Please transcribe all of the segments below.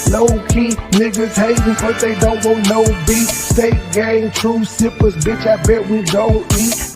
Low key, niggas hating but they don't want no beef. State gang, true sippers, bitch, I bet we gon' eat.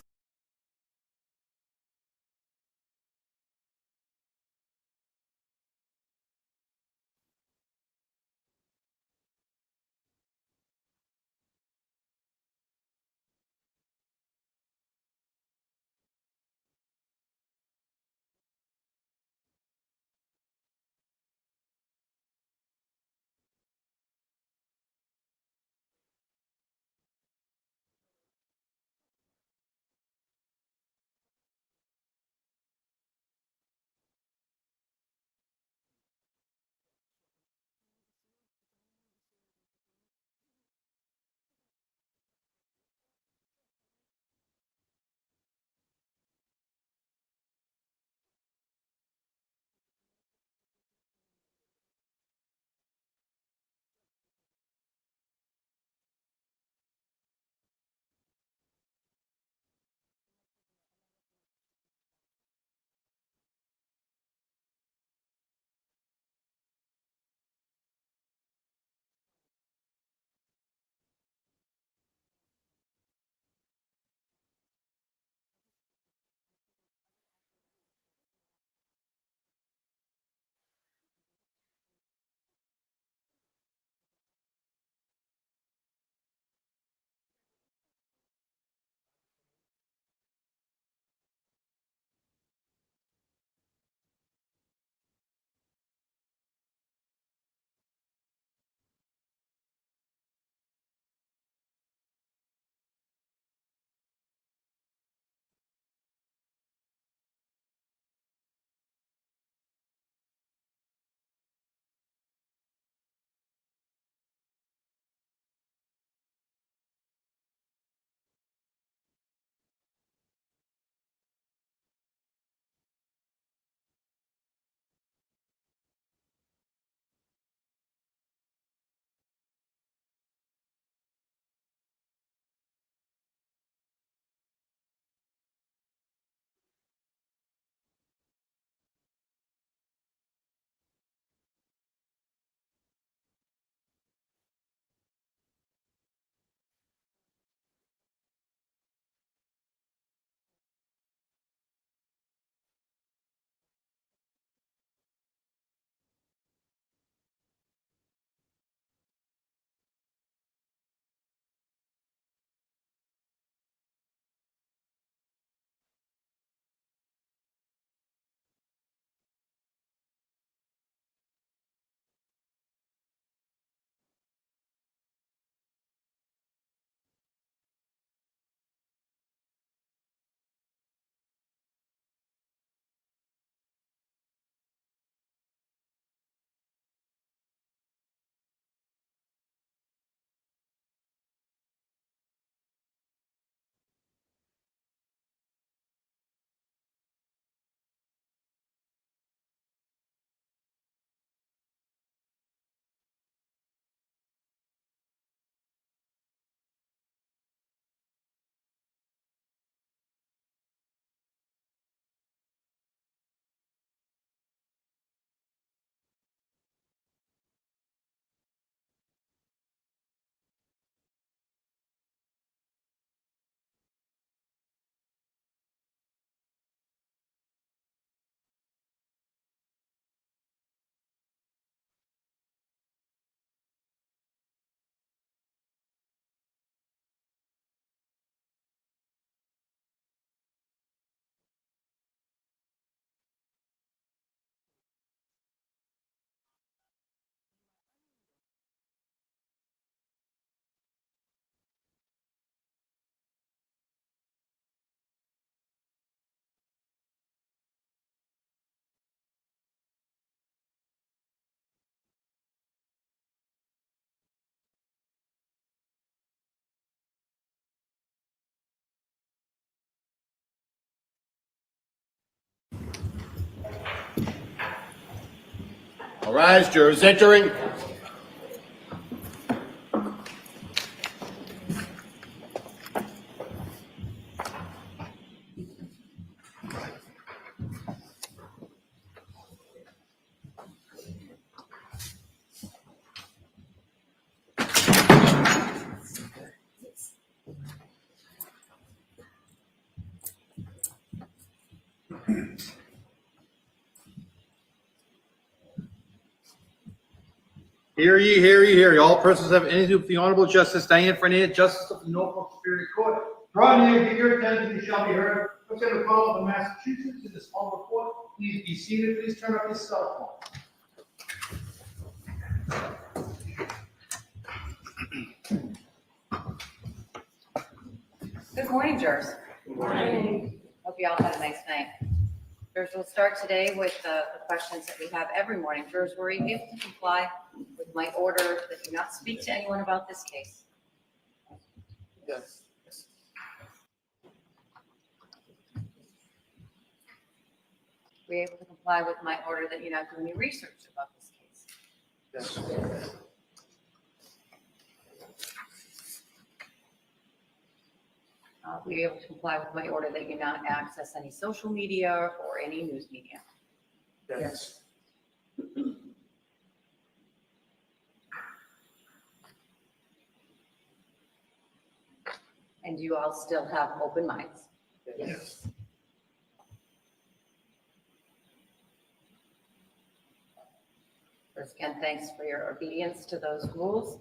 All rise, jurors entering. Hear ye, hear ye, hear ye. All persons have anything to do with the Honorable Justice Diane Fernandez, Justice of the Norfolk Superior Court. Draw near, give your attention, you shall be heard. What's going to call the Massachusetts in this honorable court? Please be seated. Please turn off your cell phone. Good morning, jurors. Good morning. Hope you all had a nice night. Jurors, we'll start today with the questions that we have every morning. Jurors, were you able to comply with my order that do not speak to anyone about this case? Yes. Were you able to comply with my order that you not do any research about this case? Yes. Were you able to comply with my order that you not access any social media or any news media? Yes. And you all still have open minds? Yes. First, again, thanks for your obedience to those rules.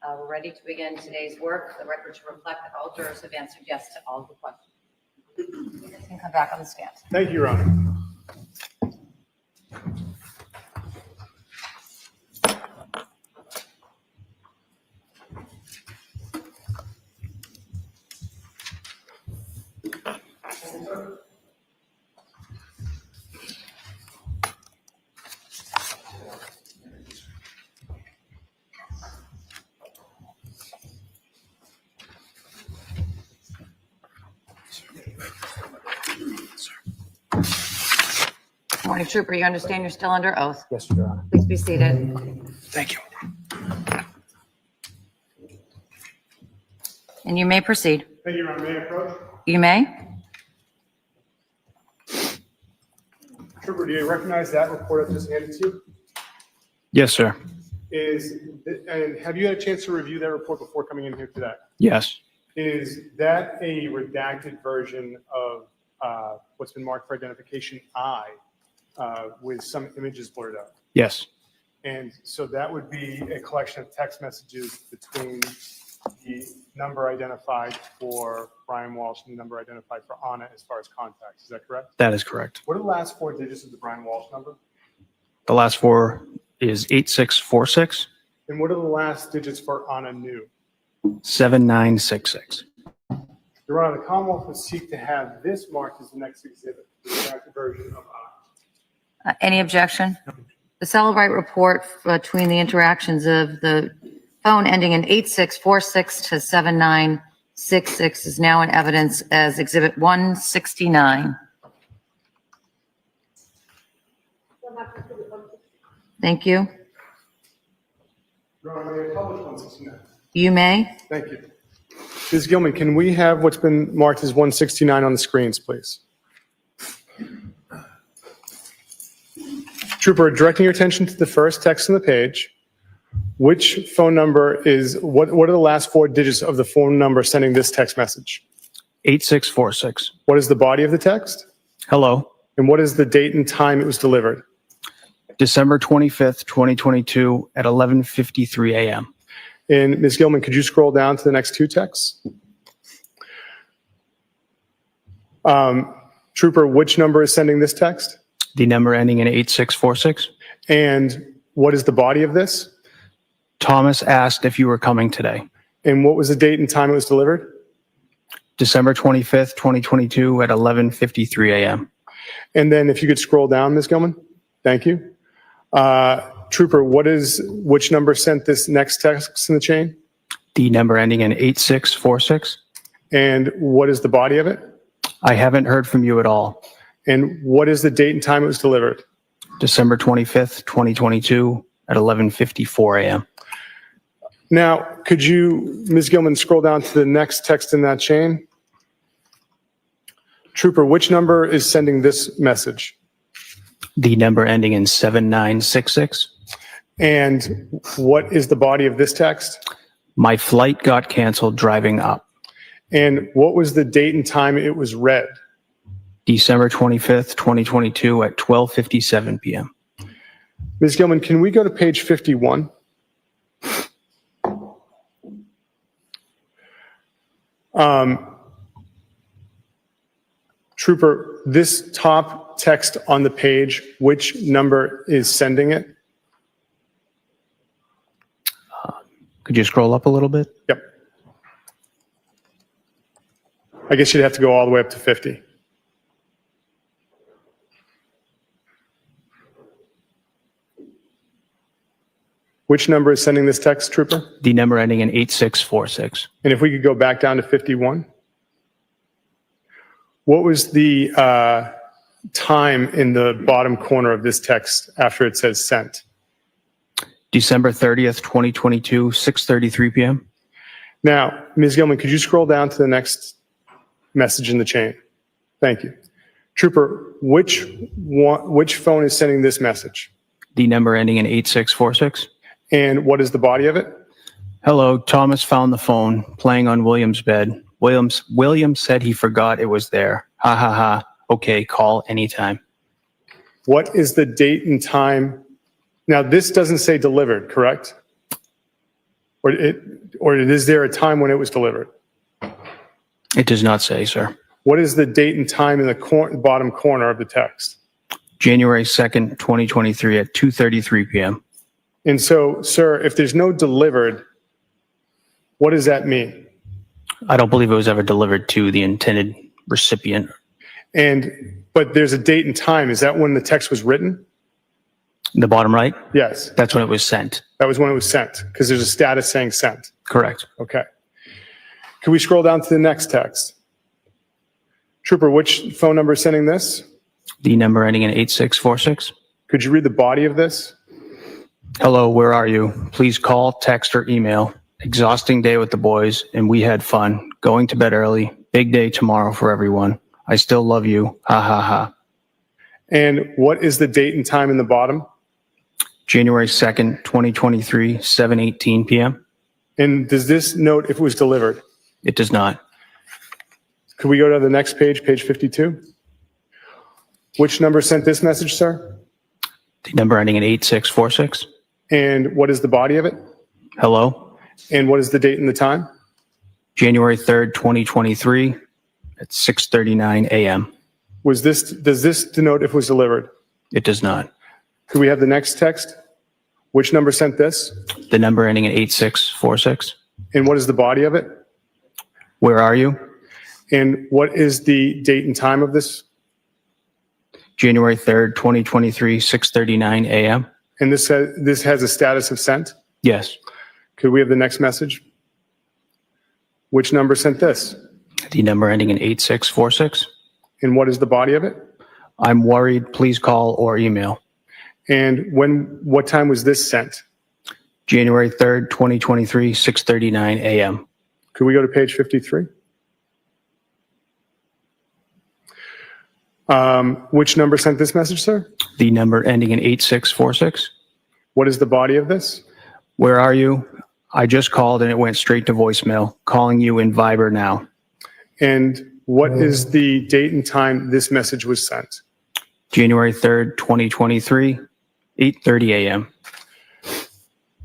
We're ready to begin today's work. The record should reflect that all jurors have answered yes to all of the questions. You can come back on the stand. Thank you, Your Honor. Morning, Trooper. You understand you're still under oath? Yes, Your Honor. Please be seated. Thank you. And you may proceed. Thank you, Your Honor. May I approach? You may. Trooper, do you recognize that report I just handed to you? Yes, sir. And have you had a chance to review that report before coming in here today? Yes. Is that a redacted version of what's been marked for identification I with some images blurred out? Yes. And so that would be a collection of text messages between the number identified for Brian Walsh and the number identified for Anna as far as contacts. Is that correct? That is correct. What are the last four digits of the Brian Walsh number? The last four is 8646 And what are the last digits for Anna New? 7966. Your Honor, the Commonwealth would seek to have this marked as the next exhibit, the redacted version of I. Any objection? The Celebrite report between the interactions of the phone ending in 8646 to 7966 is now in evidence as Exhibit 169. Thank you. Your Honor, may I publish 169? You may. Thank you. Ms. Gilman, can we have what's been marked as 169 on the screens, please? Trooper, directing your attention to the first text on the page, which phone number is, what are the last four digits of the phone number sending this text message? 8646. What is the body of the text? Hello. And what is the date and time it was delivered? December 25th, 2022 at 11:53 a.m. And Ms. Gilman, could you scroll down to the next two texts? Trooper, which number is sending this text? The number ending in 8646. And what is the body of this? Thomas asked if you were coming today. And what was the date and time it was delivered? December 25th, 2022 at 11:53 a.m. And then if you could scroll down, Ms. Gilman. Thank you. Trooper, which number sent this next text in the chain? The number ending in 8646. And what is the body of it? I haven't heard from you at all. And what is the date and time it was delivered? December 25th, 2022 at 11:54 a.m. Now, could you, Ms. Gilman, scroll down to the next text in that chain? Trooper, which number is sending this message? The number ending in 7966. And what is the body of this text? My flight got canceled driving up. And what was the date and time it was read? December 25th, 2022 at 12:57 p.m. Ms. Gilman, can we go to page 51? Trooper, this top text on the page, which number is sending it? Could you scroll up a little bit? Yep. I guess you'd have to go all the way up to 50. Which number is sending this text, Trooper? The number ending in 8646. And if we could go back down to 51. What was the time in the bottom corner of this text after it says sent? December 30th, 2022, 6:33 p.m. Now, Ms. Gilman, could you scroll down to the next message in the chain? Thank you. Trooper, which phone is sending this message? The number ending in 8646. And what is the body of it? Hello, Thomas found the phone playing on William's bed. William said he forgot it was there. Ha ha ha. Okay, call anytime. What is the date and time? Now, this doesn't say delivered, correct? Or is there a time when it was delivered? It does not say, sir. What is the date and time in the bottom corner of the text? January 2nd, 2023 at 2:33 p.m. And so, sir, if there's no delivered, what does that mean? I don't believe it was ever delivered to the intended recipient. But there's a date and time. Is that when the text was written? The bottom right? Yes. That's when it was sent. That was when it was sent, because there's a status saying sent. Correct. Okay. Can we scroll down to the next text? Trooper, which phone number is sending this? The number ending in 8646. Could you read the body of this? Hello, where are you? Please call, text, or email. Exhausting day with the boys, and we had fun. Going to bed early. Big day tomorrow for everyone. I still love you. Ha ha ha. And what is the date and time in the bottom? January 2nd, 2023, 7:18 p.m. And does this note if it was delivered? It does not. Could we go to the next page, page 52? Which number sent this message, sir? The number ending in 8646. And what is the body of it? Hello. And what is the date and the time? January 3rd, 2023 at 6:39 a.m. Does this denote if it was delivered? It does not. Could we have the next text? Which number sent this? The number ending in 8646. And what is the body of it? Where are you? And what is the date and time of this? January 3rd, 2023, 6:39 a.m. And this has a status of sent? Yes. Could we have the next message? Which number sent this? The number ending in 8646. And what is the body of it? I'm worried. Please call or email. And what time was this sent? January 3rd, 2023, 6:39 a.m. Could we go to page 53? Which number sent this message, sir? The number ending in 8646. What is the body of this? Where are you? I just called and it went straight to voicemail. Calling you in Viber now. And what is the date and time this message was sent? January 3rd, 2023, 8:30 a.m.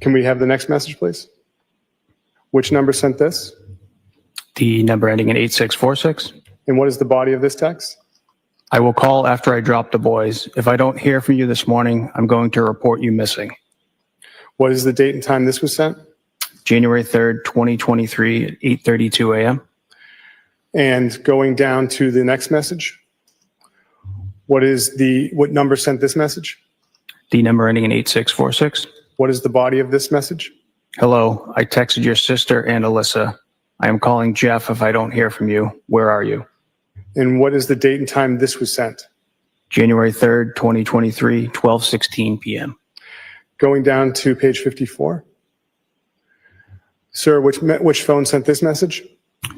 Can we have the next message, please? Which number sent this? The number ending in 8646. And what is the body of this text? I will call after I drop the boys. If I don't hear from you this morning, I'm going to report you missing. What is the date and time this was sent? January 3rd, 2023 at 8:32 a.m. And going down to the next message, what number sent this message? The number ending in 8646. What is the body of this message? Hello, I texted your sister and Alyssa. I am calling Jeff if I don't hear from you. Where are you? And what is the date and time this was sent? January 3rd, 2023, 12:16 p.m. Going down to page 54. Sir, which phone sent this message?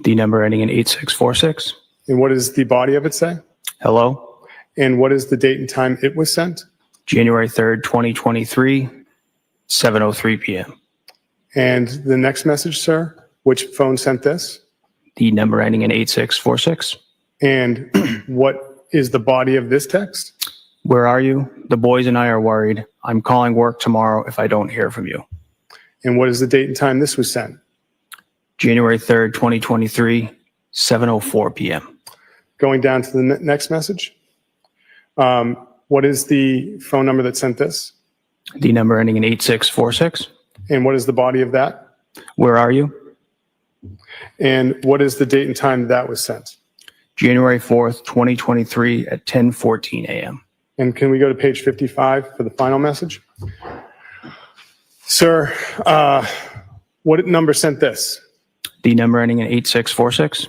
The number ending in 8646. And what does the body of it say? Hello, And what is the date and time it was sent? January 3rd, 2023, 7:03 p.m. And the next message, sir, which phone sent this? The number ending in 8646. And what is the body of this text? Where are you? The boys and I are worried. I'm calling work tomorrow if I don't hear from you. And what is the date and time this was sent? January 3rd, 2023, 7:04 p.m. Going down to the next message. What is the phone number that sent this? The number ending in 8646. And what is the body of that? Where are you? And what is the date and time that was sent? January 4th, 2023 at 10:14 a.m. And can we go to page 55 for the final message? Sir, what number sent this? The number ending in 8646.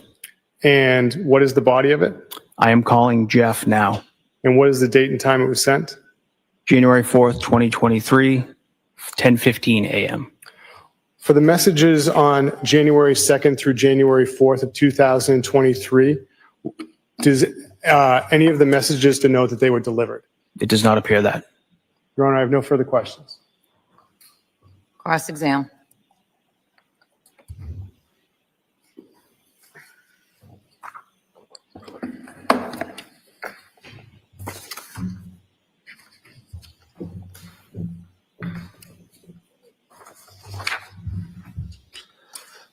And what is the body of it? I am calling Jeff now. And what is the date and time it was sent? January 4th, 2023, 10:15 a.m. For the messages on January 2nd through January 4th of 2023, does any of the messages denote that they were delivered? It does not appear that. Your Honor, I have no further questions. Cross-exam.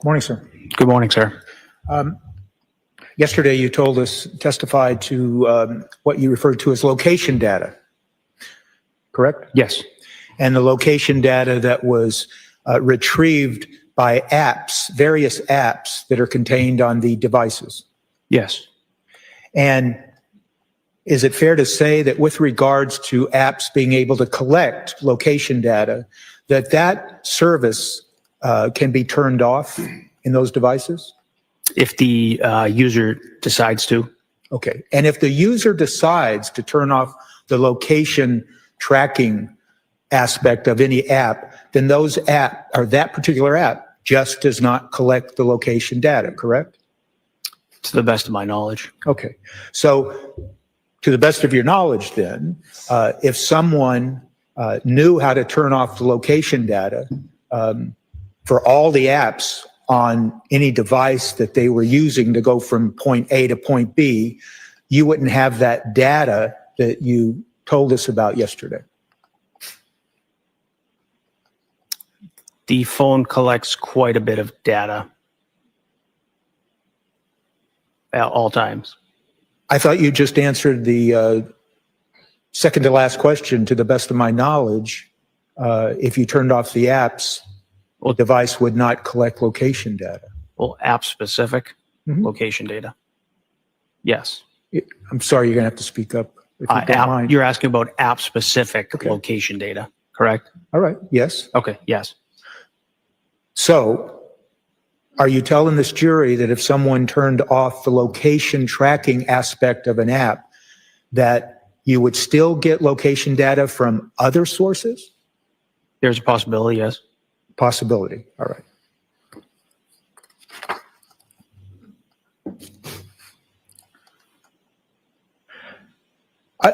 Morning, sir. Good morning, sir. Yesterday, you told us, testified to what you referred to as location data, correct? Yes. And the location data that was retrieved by apps, various apps that are contained on the devices. Yes. And is it fair to say that with regards to apps being able to collect location data, that service can be turned off in those devices? If the user decides to. Okay. And if the user decides to turn off the location tracking aspect of any app, then that particular app just does not collect the location data, correct? To the best of my knowledge. Okay. So to the best of your knowledge then, if someone knew how to turn off the location data for all the apps on any device that they were using to go from point A to point B, you wouldn't have that data that you told us about yesterday. The phone collects quite a bit of data at all times. I thought you just answered the second to last question. To the best of my knowledge, if you turned off the apps, the device would not collect location data. Well, app-specific Mhm. location data. Yes. I'm sorry, you're going to have to speak up if you don't mind. You're asking about app-specific Okay. location data, correct? All right, yes. Okay, yes. So are you telling this jury that if someone turned off the location tracking aspect of an app, that you would still get location data from other sources? There's a possibility, yes. Possibility. All right.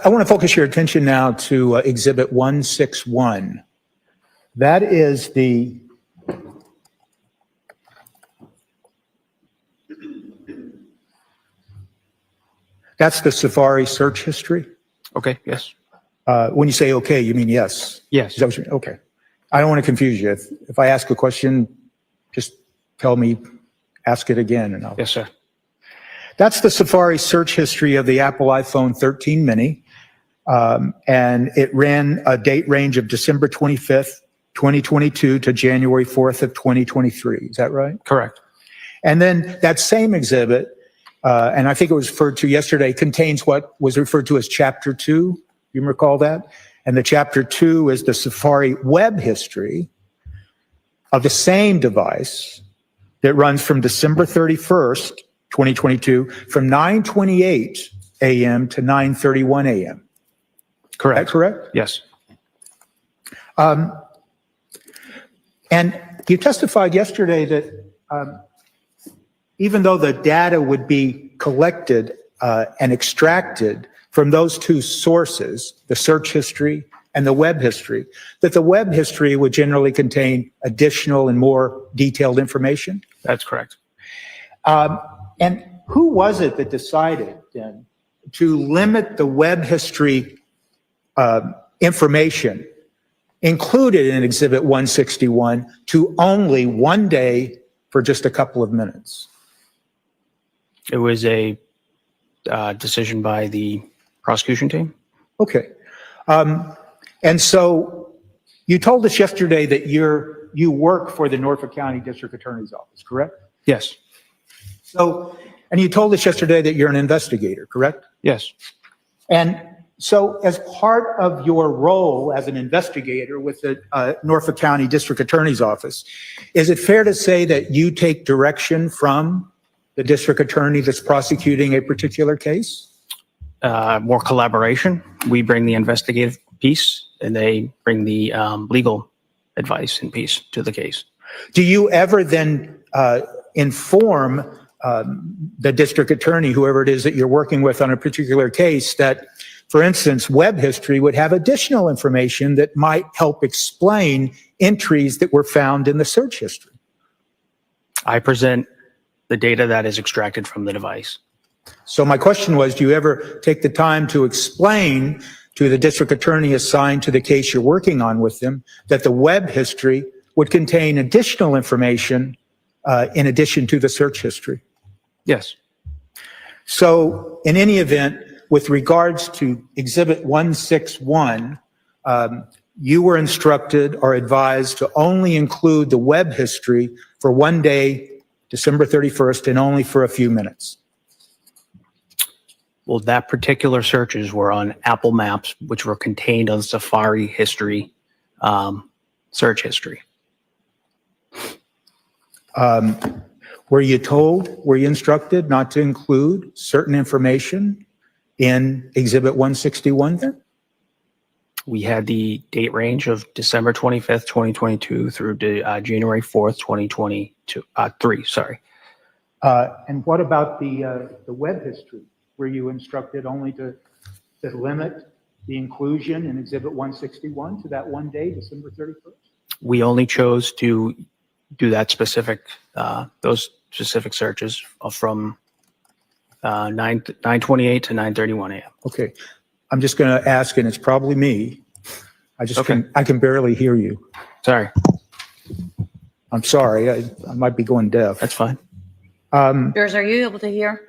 I want to focus your attention now to Exhibit 161. That is that's the Safari search history. Okay, yes. When you say okay, you mean yes. Yes. Is that what you mean? Okay. I don't want to confuse you. If I ask a question, just tell me, ask it again, and I'll. Yes, sir. That's the Safari search history of the Apple iPhone 13 mini. And it ran a date range of December 25th, 2022 to January 4th of 2023. Is that right? Correct. And then that same exhibit, and I think it was referred to yesterday, contains what was referred to as Chapter 2. You recall that? And the Chapter 2 is the Safari web history of the same device that runs from December 31st, 2022, from 9:28 a.m. to 9:31 a.m. Correct. Is that correct? Yes. And you testified yesterday that even though the data would be collected and extracted from those two sources, the search history and the web history, that the web history would generally contain additional and more detailed information? That's correct. And who was it that decided then to limit the web history information included in Exhibit 161 to only one day for just a couple of minutes? It was a decision by the prosecution team. Okay. And so you told us yesterday that you work for the Norfolk County District Attorney's Office, correct? Yes. So, and you told us yesterday that you're an investigator, correct? Yes. And so as part of your role as an investigator with the Norfolk County District Attorney's Office, is it fair to say that you take direction from the district attorney that's prosecuting a particular case? More collaboration. We bring the investigative piece and they bring the legal advice and piece to the case. Do you ever then inform the district attorney, whoever it is that you're working with on a particular case, that, for instance, web history would have additional information that might help explain entries that were found in the search history? I present the data that is extracted from the device. So my question was, do you ever take the time to explain to the district attorney assigned to the case you're working on with them that the web history would contain additional information in addition to the search history? Yes. So in any event, with regards to Exhibit 161, you were instructed or advised to only include the web history for one day, December 31st, and only for a few minutes. Well, that particular searches were on Apple Maps, which were contained on Safari history, search history. Were you instructed not to include certain information in Exhibit 161 then? We had the date range of December 25th, 2022 through January 4th, 2023, sorry. And what about the web history? Were you instructed only to limit the inclusion in Exhibit 161 to that one day, December 31st? We only chose to do that specific, those specific searches from 9:28 to 9:31 a.m. Okay, I'm just going to ask, and it's probably me. I can barely hear you. Sorry, I'm sorry. I might be going deaf. that's fine. Yours, are you able to hear?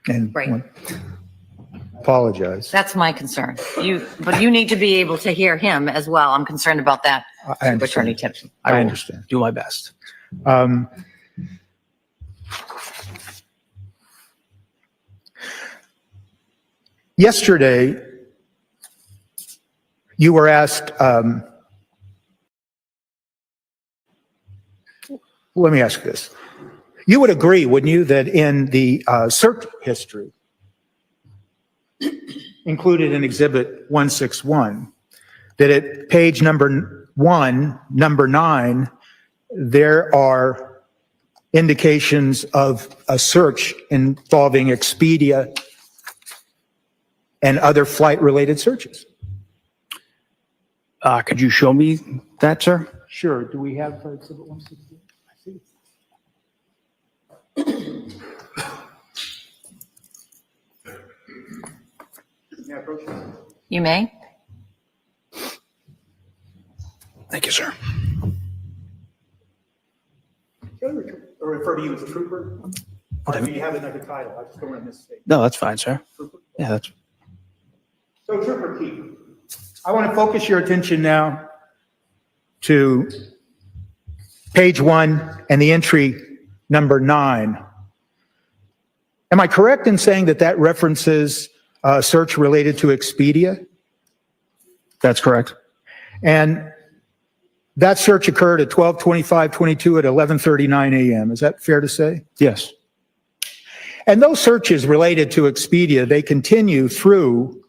And Right. apologize. That's my concern. But you need to be able to hear him as well. I'm concerned about that. I understand. Attorney Timpson. I I will understand. do my best. Yesterday, you were asked, let me ask this. You would agree, wouldn't you, that in the search history included in Exhibit 161, that at page number 1, number 9, there are indications of a search involving Expedia and other flight-related searches? Could you show me that, sir? Sure. Do we have Exhibit 161? I see. May I approach you? You may. Thank you, sir. Or refer to you as a trooper? Or do you have another title? I just don't want to misstate. No, that's fine, sir. Trooper? Yeah, that's So Trooper Keith, I want to focus your attention now to page 1 and the entry number 9. Am I correct in saying that that references a search related to Expedia? that's correct. And that search occurred at 12:25:22 at 11:39 a.m. Is that fair to say? Yes. And those searches related to Expedia, they continue through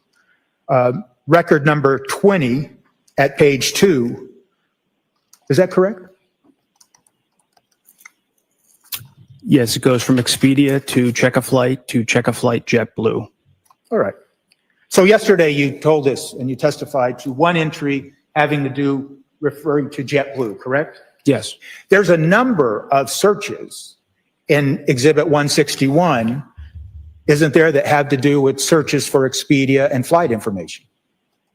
record number 20 at page 2. Is that correct? Yes, it goes from Expedia to Check a Flight to Check a Flight JetBlue. All right. So yesterday you told us and you testified to one entry having to do referring to JetBlue, correct? Yes. There's a number of searches in Exhibit 161, isn't there, that have to do with searches for Expedia and flight information?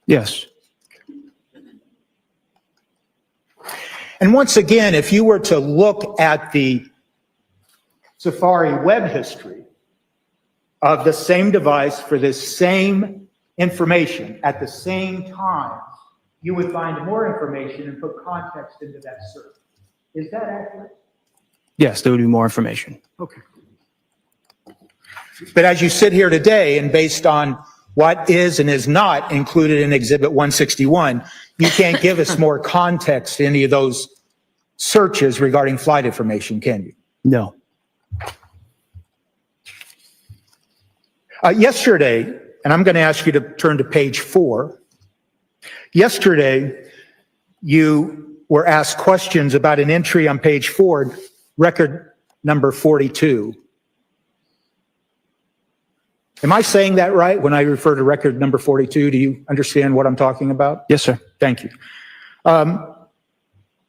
Yes. And once again, if you were to look at the Safari web history of the same device for this same information at the same time, you would find more information and put context into that search. Is that accurate? Yes, there would be more information. Okay. But as you sit here today, and based on what is and is not included in Exhibit 161, you can't give us more context to any of those searches regarding flight information, can you? No. Yesterday, and I'm going to ask you to turn to page 4. Yesterday, you were asked questions about an entry on page 4, record number 42. Am I saying that right when I refer to record number 42? Do you understand what I'm talking about? Yes, sir. Thank you.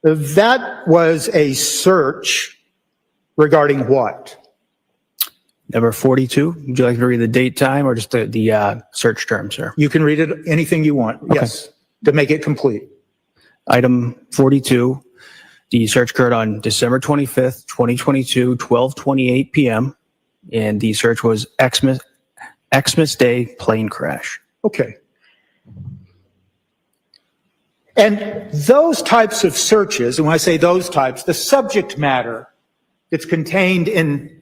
That was a search regarding what? Number 42. Would you like to read the date, time, or just the search term, sir? You can read it anything you want. Yes, to make it complete. Item 42. The search occurred on December 25th, 2022, 12:28 p.m. And the search was Xmas Day plane crash. Okay. And those types of searches, and when I say those types, the subject matter that's contained in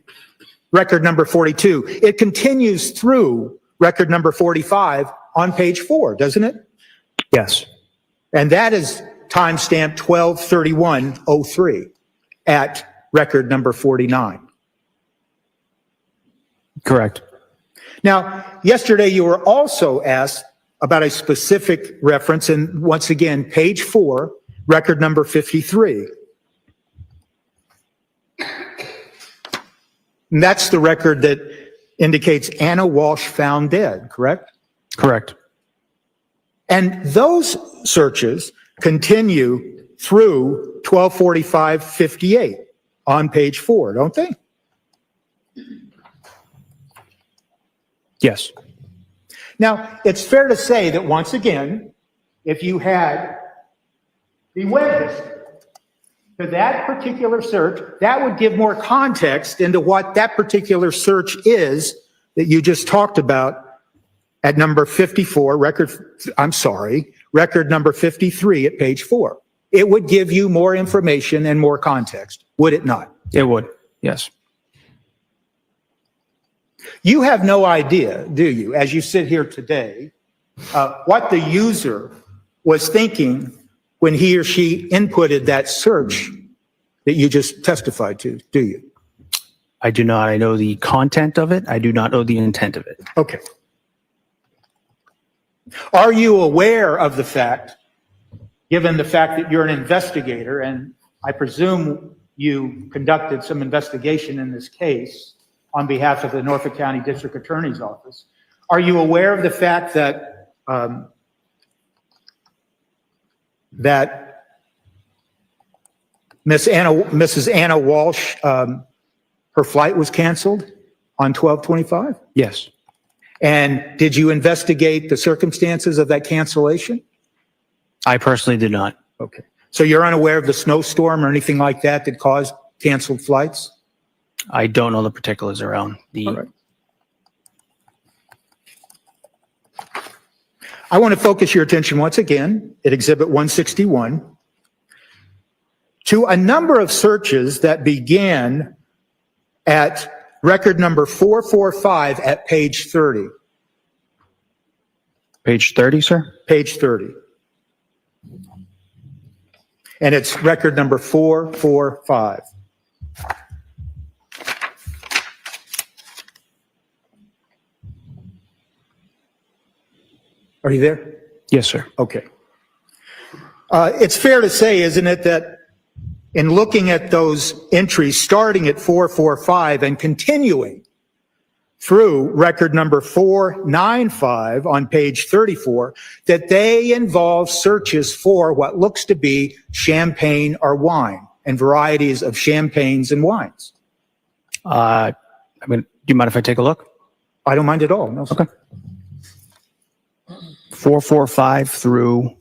record number 42, it continues through record number 45 on page 4, doesn't it? Yes. And that is timestamp 12/31/03 at record number 49. Correct. Now, yesterday you were also asked about a specific reference, and once again, page 4, record number 53. And that's the record that indicates Anna Walsh found dead, correct? Correct. And those searches continue through 12:45:58 on page 4, don't they? Yes. Now, it's fair to say that once again, if you had the web history to that particular search, that would give more context into what that particular search is that you just talked about at number 54, record number 53 at page 4. It would give you more information and more context, would it not? It would. Yes. You have no idea, do you, as you sit here today, what the user was thinking when he or she inputted that search that you just testified to, do you? I do not. I know the content of it. I do not know the intent of it. Okay. Are you aware of the fact, given the fact that you're an investigator, and I presume you conducted some investigation in this case on behalf of the Norfolk County District Attorney's Office, are you aware of the fact that that Mrs. Anna Walsh, her flight was canceled on 12/25? Yes. And did you investigate the circumstances of that cancellation? I personally did not. Okay. So you're unaware of the snowstorm or anything like that that caused canceled flights? I don't know the particulars around the. All right. I want to focus your attention once again at Exhibit 161 to a number of searches that began at record number 445 at page 30. Page 30, sir? Page 30. And it's record number 445. Are you there? Yes, sir. Okay. It's fair to say, isn't it, that in looking at those entries starting at 445 and continuing through record number 495 on page 34, that they involve searches for what looks to be champagne or wine and varieties of champagnes and wines? Do you mind if I take a look? I don't mind at all. No, sir. Okay. 445 through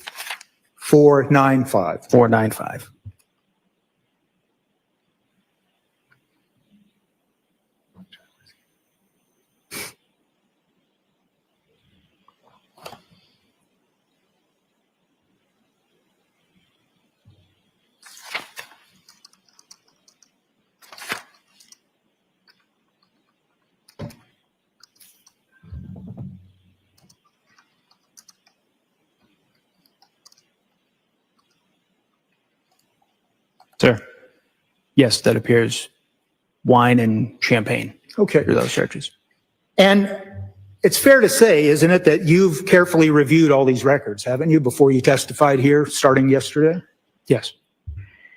495. 495. Sir. Yes, that appears wine and champagne Okay. through those searches. And it's fair to say, isn't it, that you've carefully reviewed all these records, haven't you, before you testified here, starting yesterday? Yes.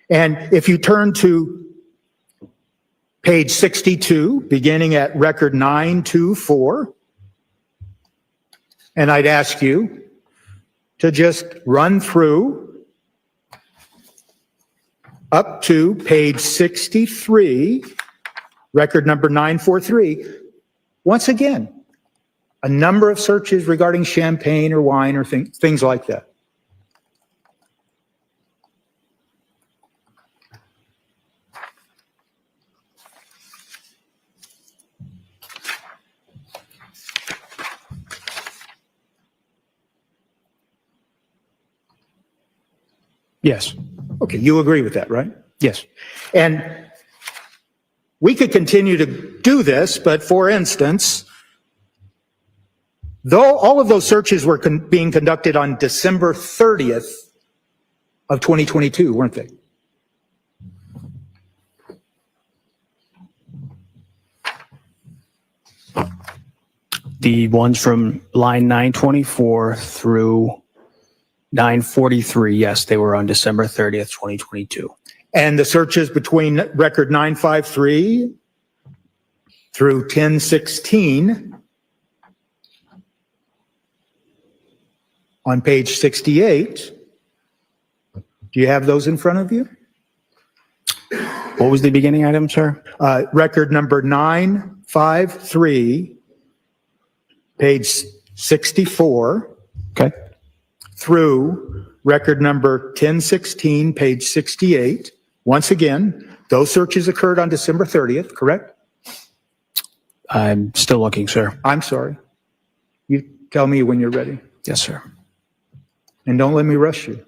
And if you turn to page 62, beginning at record 924, and I'd ask you to just run through up to page 63, record number 943. Once again, a number of searches regarding champagne or wine or things like that. Yes. Okay, you agree with that, right? Yes. And we could continue to do this, but for instance, though all of those searches were being conducted on December 30th of 2022, weren't they? The ones from line 924 through 943, yes, they were on December 30th, 2022. And the searches between record 953 through 1016 on page 68, do you have those in front of you? What was the beginning item, sir? Record number 953, page 64, Okay. through record number 1016, page 68. Once again, those searches occurred on December 30th, correct? I'm still looking, sir. I'm sorry. You tell me when you're ready. Yes, sir. And don't let me rush you.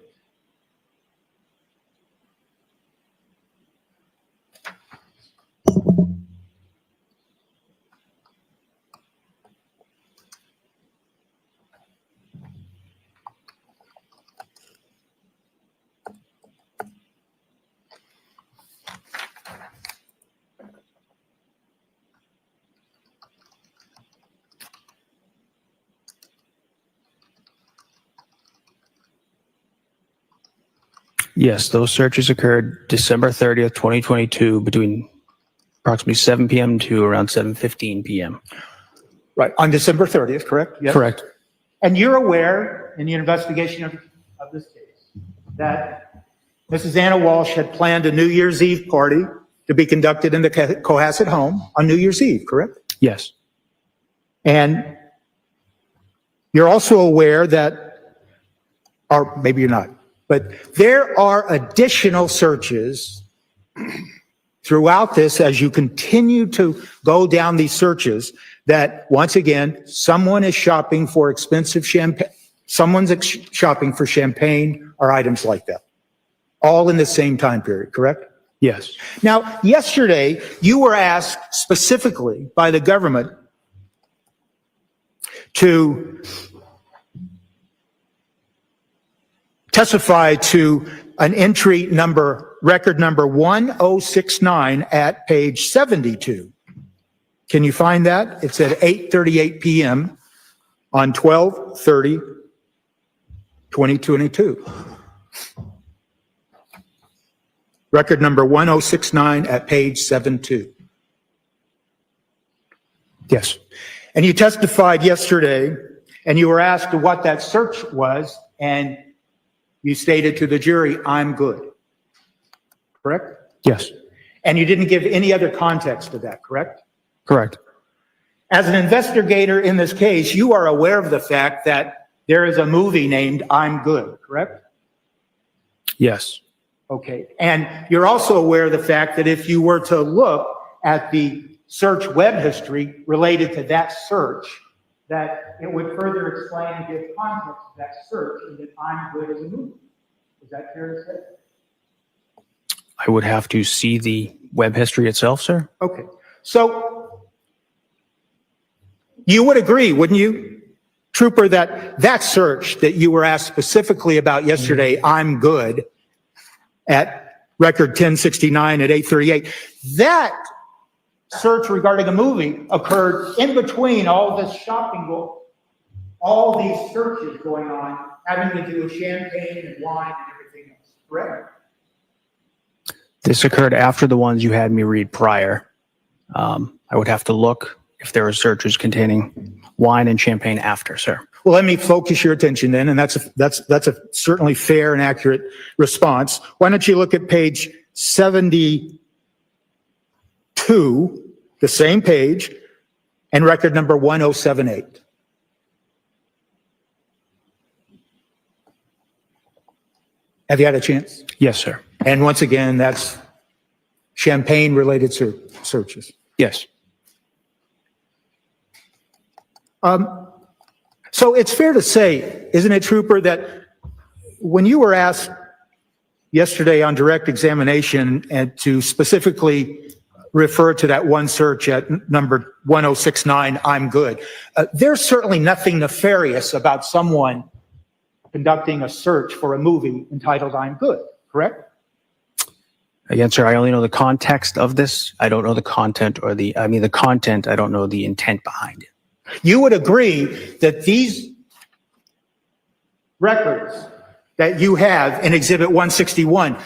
Yes, those searches occurred December 30th, 2022, between approximately 7 p.m. to around 7:15 p.m. Right, on December 30th, correct? Yes. Correct. And you're aware in the investigation of this case that Mrs. Anna Walsh had planned a New Year's Eve party to be conducted in the Cohasset home on New Year's Eve, correct? Yes. And you're also aware that, or maybe you're not, but there are additional searches throughout this as you continue to go down these searches that, once again, someone is shopping for expensive champagne, someone's shopping for champagne or items like that, all in the same time period, correct? Yes. Now, yesterday, you were asked specifically by the government to testify to an entry number, record number 1069 at page 72. Can you find that? It's at 8:38 p.m. on 12/30/2022. Record number 1069 at page 72. Yes. And you testified yesterday, and you were asked what that search was, and you stated to the jury, "I'm good." Correct? Yes. And you didn't give any other context to that, correct? Correct. As an investigator in this case, you are aware of the fact that there is a movie named I'm Good, correct? Yes. Okay. And you're also aware of the fact that if you were to look at the search web history related to that search, that it would further explain and give context to that search and that I'm Good is a movie. Is that fair to say? I would have to see the web history itself, sir. Okay. So you would agree, wouldn't you, Trooper, that that search that you were asked specifically about yesterday, I'm Good, at record 1069 at 8:38. That search regarding a movie occurred in between all this shopping, all these searches going on, having to do with champagne and wine and everything else, correct? This occurred after the ones you had me read prior. I would have to look if there are searches containing wine and champagne after, sir. Well, let me focus your attention then, and that's a certainly fair and accurate response. Why don't you look at page 72, the same page, and record number 1078. Have you had a chance? Yes, sir. And once again, that's champagne-related searches. Yes. So it's fair to say, isn't it, Trooper, that when you were asked yesterday on direct examination and to specifically refer to that one search at number 1069, I'm good, there's certainly nothing nefarious about someone conducting a search for a movie entitled I'm Good, correct? Again, sir, I only know the context of this. I don't know the content or the content, I don't know the intent behind it. You would agree that these records that you have in Exhibit 161,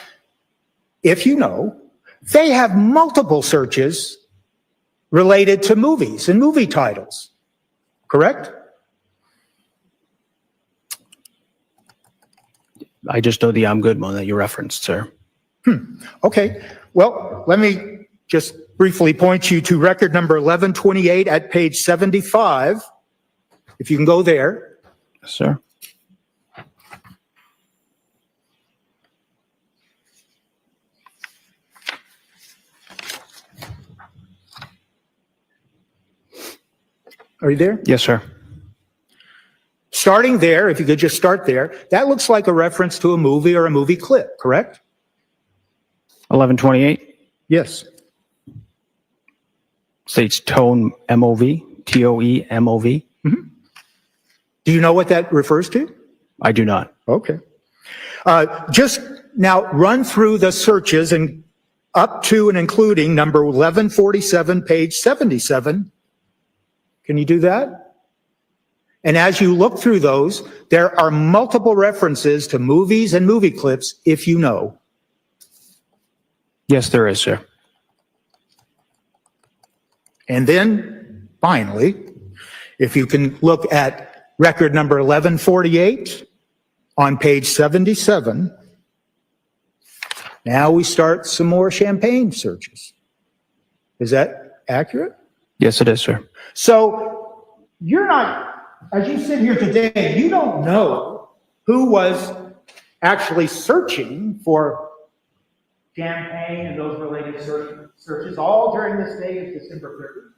if you know, they have multiple searches related to movies and movie titles, correct? I just know the I'm Good one that you referenced, sir. Okay. Well, let me just briefly point you to record number 1128 at page 75. If you can go there. Yes, sir. Are you there? Yes, sir. Starting there, if you could just start there, that looks like a reference to a movie or a movie clip, correct? 1128 Yes. states tone MOV, TOE-MOV. Do you know what that refers to? I do not. Okay. Just now run through the searches and up to and including number 1147, page 77. Can you do that? And as you look through those, there are multiple references to movies and movie clips, if you know. Yes, there is, sir. And then finally, if you can look at record number 1148 on page 77, now we start some more champagne searches. Is that accurate? Yes, it is, sir. So you're not, as you sit here today, you don't know who was actually searching for champagne and those related searches all during this day of December 30th.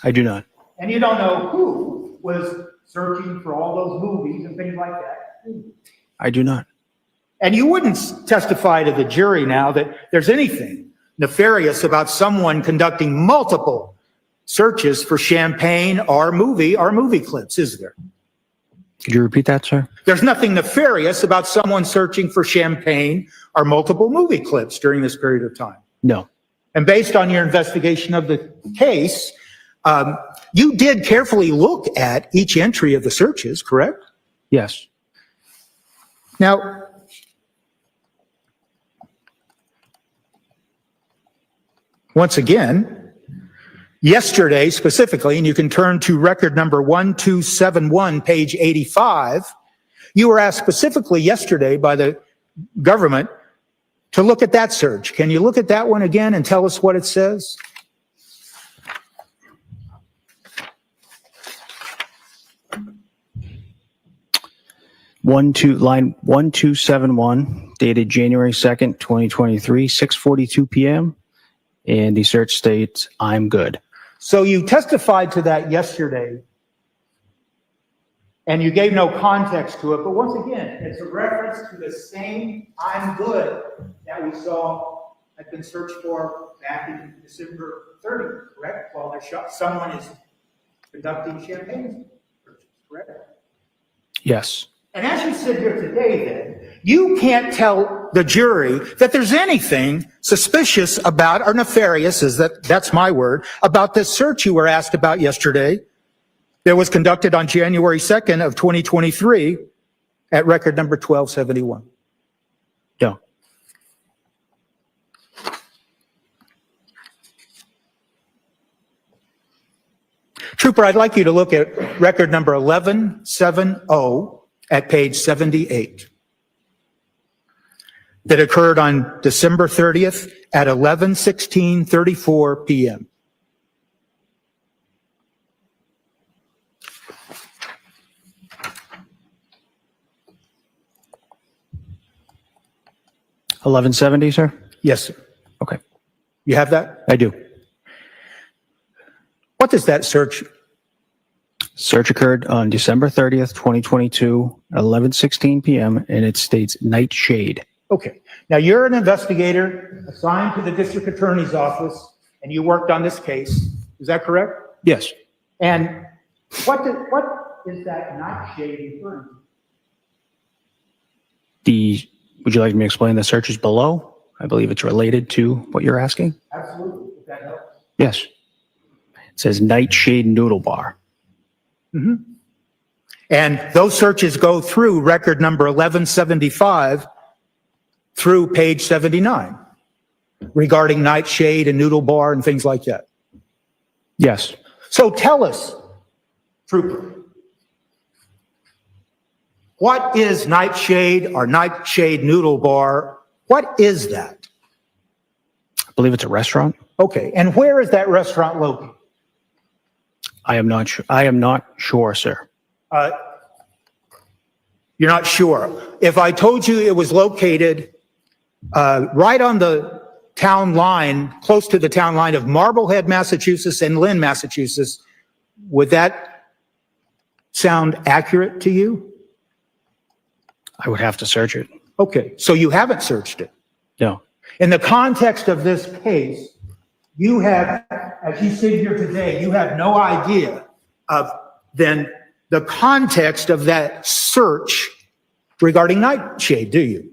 I do not. And you don't know who was searching for all those movies and things like that. I do not. And you wouldn't testify to the jury now that there's anything nefarious about someone conducting multiple searches for champagne or movie clips, is there? Could you repeat that, sir? There's nothing nefarious about someone searching for champagne or multiple movie clips during this period of time. No. And based on your investigation of the case, you did carefully look at each entry of the searches, correct? Yes. Now, once again, yesterday specifically, and you can turn to record number 1271, page 85, you were asked specifically yesterday by the government to look at that search. Can you look at that one again and tell us what it says? Line 1271, dated January 2nd, 2023, 6:42 p.m. And the search states, I'm good. So you testified to that yesterday, and you gave no context to it, but once again, it's a reference to the same I'm good that we saw had been searched for back in December 30th, correct? While someone is conducting champagne searches, correct? Yes. And as you sit here today then, You can't tell the jury that there's anything suspicious about or nefarious, that's my word, about this search you were asked about yesterday that was conducted on January 2nd of 2023 at record number 1271. Yeah. Trooper, I'd like you to look at record number 1170 at page 78. That occurred on December 30th at 11:16:34 p.m. $11.70, sir? Yes, sir. Okay, You have that? I do. What does that search? Search occurred on December 30th, 2022, 11:16 p.m., and it states nightshade. Okay. Now you're an investigator assigned to the district attorney's office and you worked on this case. Is that correct? Yes. And what is that nightshade referring to? Would you like me to explain the searches below? I believe it's related to what you're asking. Absolutely, if that helps. Yes. It says nightshade noodle bar. And those searches go through record number 1175 through page 79 regarding nightshade and noodle bar and things like that. Yes. So tell us, Trooper, what is nightshade or nightshade noodle bar? What is that? I believe it's a restaurant. Okay, and where is that restaurant located? I am not sure. I am not sure, sir. You're not sure. If I told you it was located right on the town line, close to the town line of Marblehead, Massachusetts and Lynn, Massachusetts, would that sound accurate to you? I would have to search it. Okay, so you haven't searched it. No. In the context of this case, you have, as you sit here today, you have no idea of then the context of that search regarding nightshade, do you?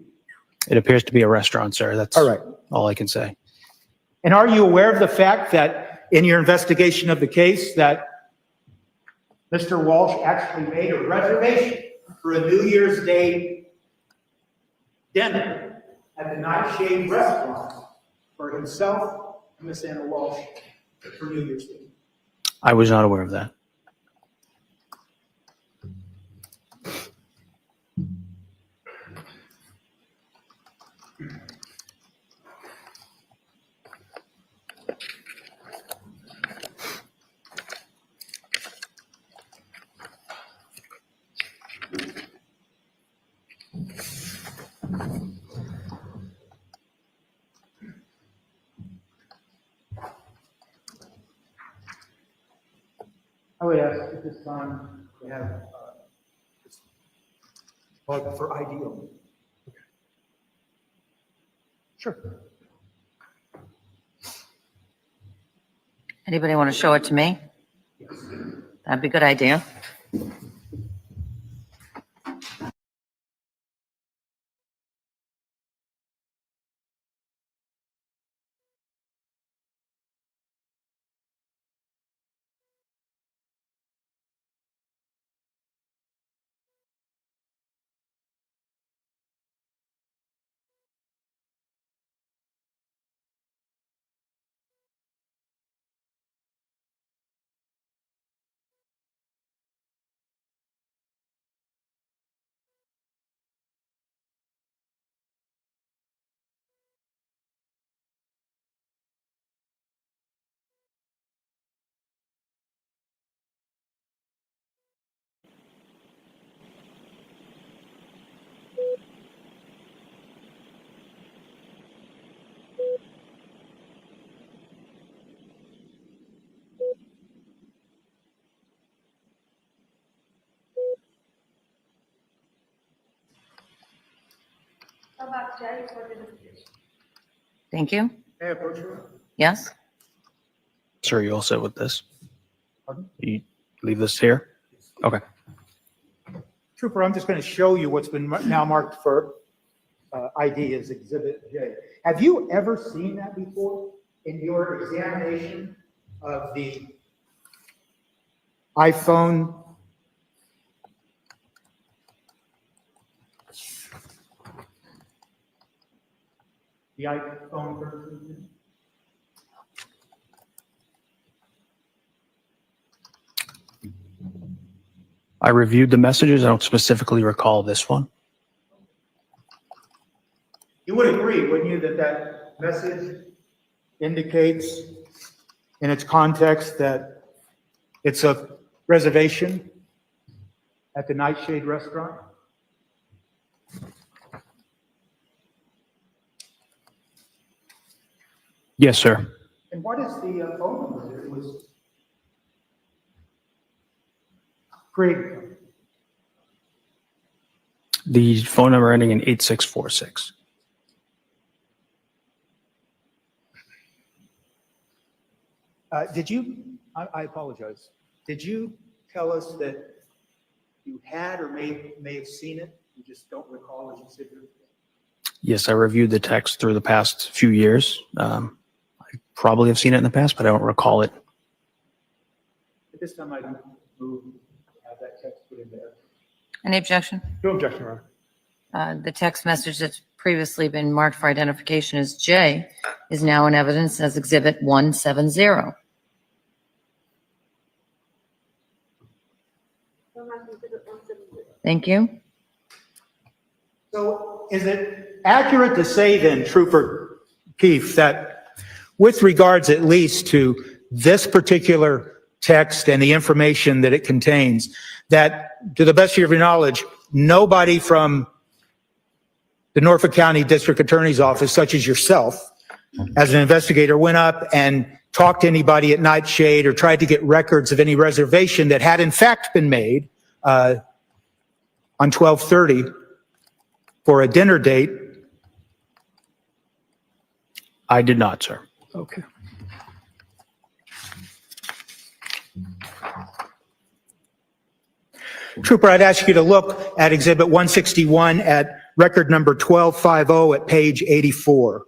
It appears to be a restaurant, sir. That's All right. all I can say. And are you aware of the fact that in your investigation of the case that Mr. Walsh actually made a reservation for a New Year's Day dinner at the Nightshade Restaurant for himself and Miss Anna Walsh for New Year's Day? I was not aware of that. I would ask at this time to have for ID only. Okay. Sure. Anybody want to show it to me? That'd be a good idea. Thank you. May I approach you? Yes? Sir, you all set with this? Pardon? You leave this here? Okay. Trooper, I'm just going to show you what's been now marked for ID is Exhibit J. Have you ever seen that before in your examination of the iPhone? The iPhone version? I reviewed the messages. I don't specifically recall this one. You would agree, wouldn't you, that that message indicates in its context that it's a reservation at the Nightshade Restaurant? Yes, sir. And what is the phone number that it was created from? The phone number ending in 8646. I apologize. Did you tell us that you had or may have seen it? You just don't recall as you sit here? Yes, I reviewed the text through the past few years. I probably have seen it in the past, but I don't recall it. At this time, I move to have that text put in there. Any objection? No objection, Your Honor. The text message that's previously been marked for identification as J is now in evidence as Exhibit 170. Thank you. So is it accurate to say then, Trooper Keefe, that with regards at least to this particular text and the information that it contains, that to the best of your knowledge, nobody from the Norfolk County District Attorney's Office, such as yourself, as an investigator, went up and talked to anybody at Nightshade or tried to get records of any reservation that had in fact been made on 12/30 for a dinner date? I did not, sir. Okay. Trooper, I'd ask you to look at Exhibit 161 at record number 1250 at page 84.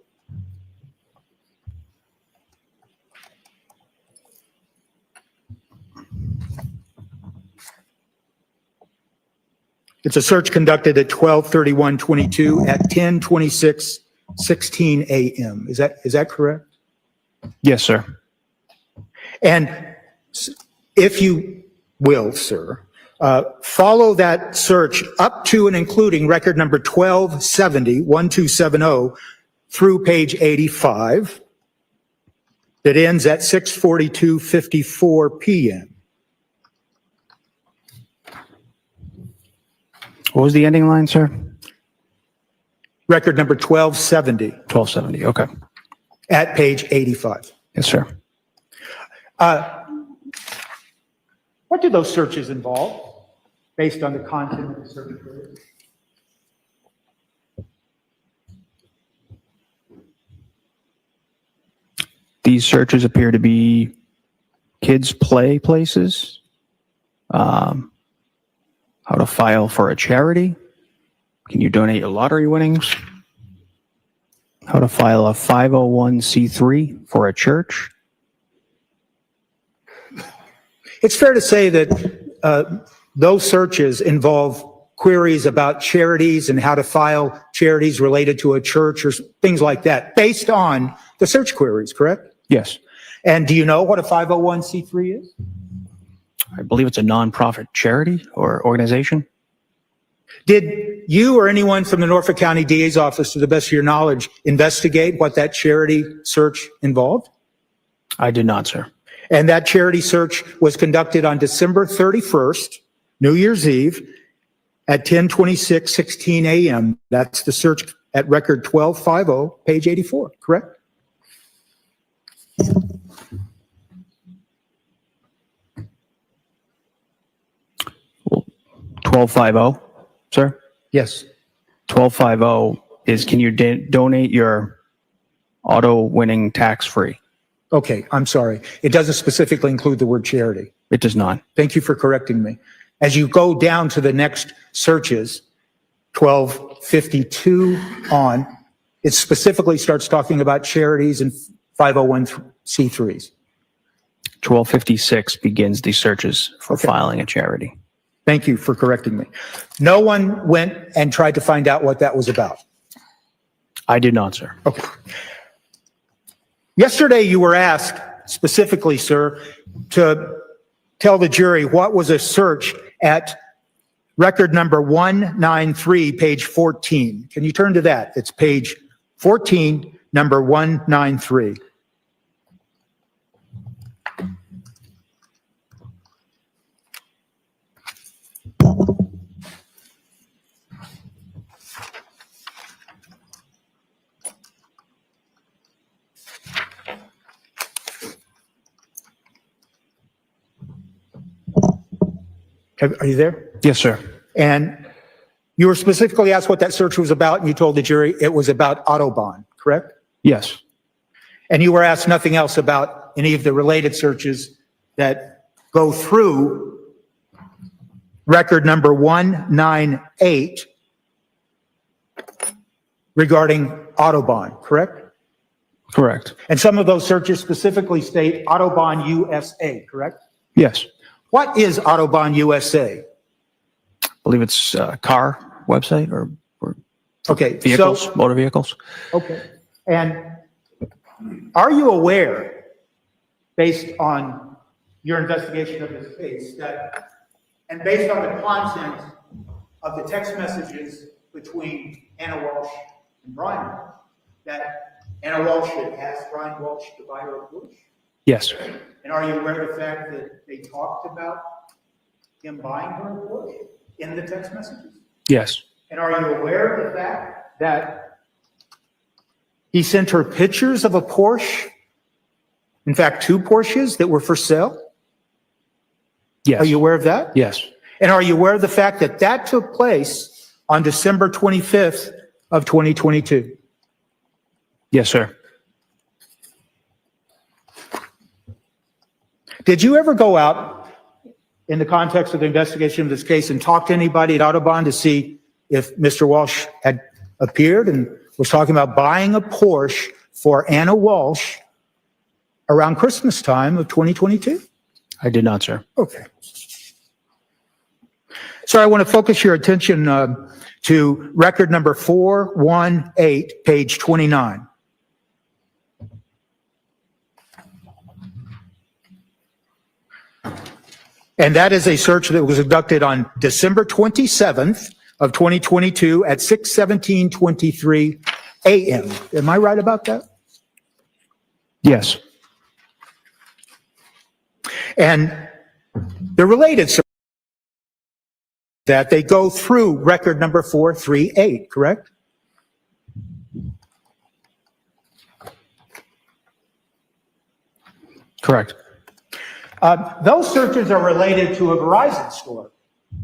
It's a search conducted at 12/31/22 at 10:26:16 a.m. Is that correct? Yes, sir. And if you will, sir, follow that search up to and including record number 1270 through page 85 that ends at 6:42:54 p.m. What was the ending line, sir? Record number 1270 1270. Okay. at page 85. Yes, sir. What do those searches involve based on the content of the search query? These searches appear to be kids' play places, how to file for a charity, can you donate your lottery winnings, how to file a 501c3 for a church. It's fair to say that those searches involve queries about charities and how to file charities related to a church or things like that, based on the search queries, correct? Yes, And do you know what a 501c3 is? I believe it's a nonprofit charity or organization. Did you or anyone from the Norfolk County DA's office, to the best of your knowledge, investigate what that charity search involved? I did not, sir. And that charity search was conducted on December 31st, New Year's Eve, at 10:26:16 a.m. That's the search at record 1250, page 84, correct? 1250, sir? Yes. 1250 is, can you donate your auto winning tax-free? Okay, I'm sorry. It doesn't specifically include the word charity. It does not. Thank you for correcting me. As you go down to the next searches, 12 1252 on, it specifically starts talking about charities and 501c3s. 1256 begins the searches for Okay. filing a charity. Thank you for correcting me. No one went and tried to find out what that was about. I did not, sir. Okay. Yesterday, you were asked specifically, sir, to tell the jury what was a search at record number 193, page 14. Can you turn to that? It's page 14, number 193. Are you there? Yes, sir. And you were specifically asked what that search was about, and you told the jury it was about Autobahn, correct? Yes. And you were asked nothing else about any of the related searches that go through record number 198 regarding Autobahn, correct? Correct. And some of those searches specifically state Autobahn USA, correct? Yes. What is Autobahn USA? I believe it's a car website or Okay, vehicles, so, motor vehicles. okay. And are you aware, based on your investigation of this case, that, and based on the content of the text messages between Anna Walsh and Brian, that Anna Walsh had asked Brian Walsh to buy her a Porsche? Yes. And are you aware of the fact that they talked about him buying her a Porsche in the text messages? Yes. And are you aware of the fact that he sent her pictures of a Porsche? In fact, 2 Porsches that were for sale? Yes. Are you aware of that? Yes. And are you aware of the fact that that took place on December 25th of 2022? Yes, sir. Did you ever go out in the context of the investigation of this case and talk to anybody at Autobahn to see if Mr. Walsh had appeared and was talking about buying a Porsche for Anna Walsh around Christmas time of 2022? I did not, sir. Okay. So I want to focus your attention to record number 418, page 29. And that is a search that was conducted on December 27th of 2022 at 6:17:23 a.m. Am I right about that? Yes. And the related search that they go through record number 438, correct? Correct. Those searches are related to a Verizon store,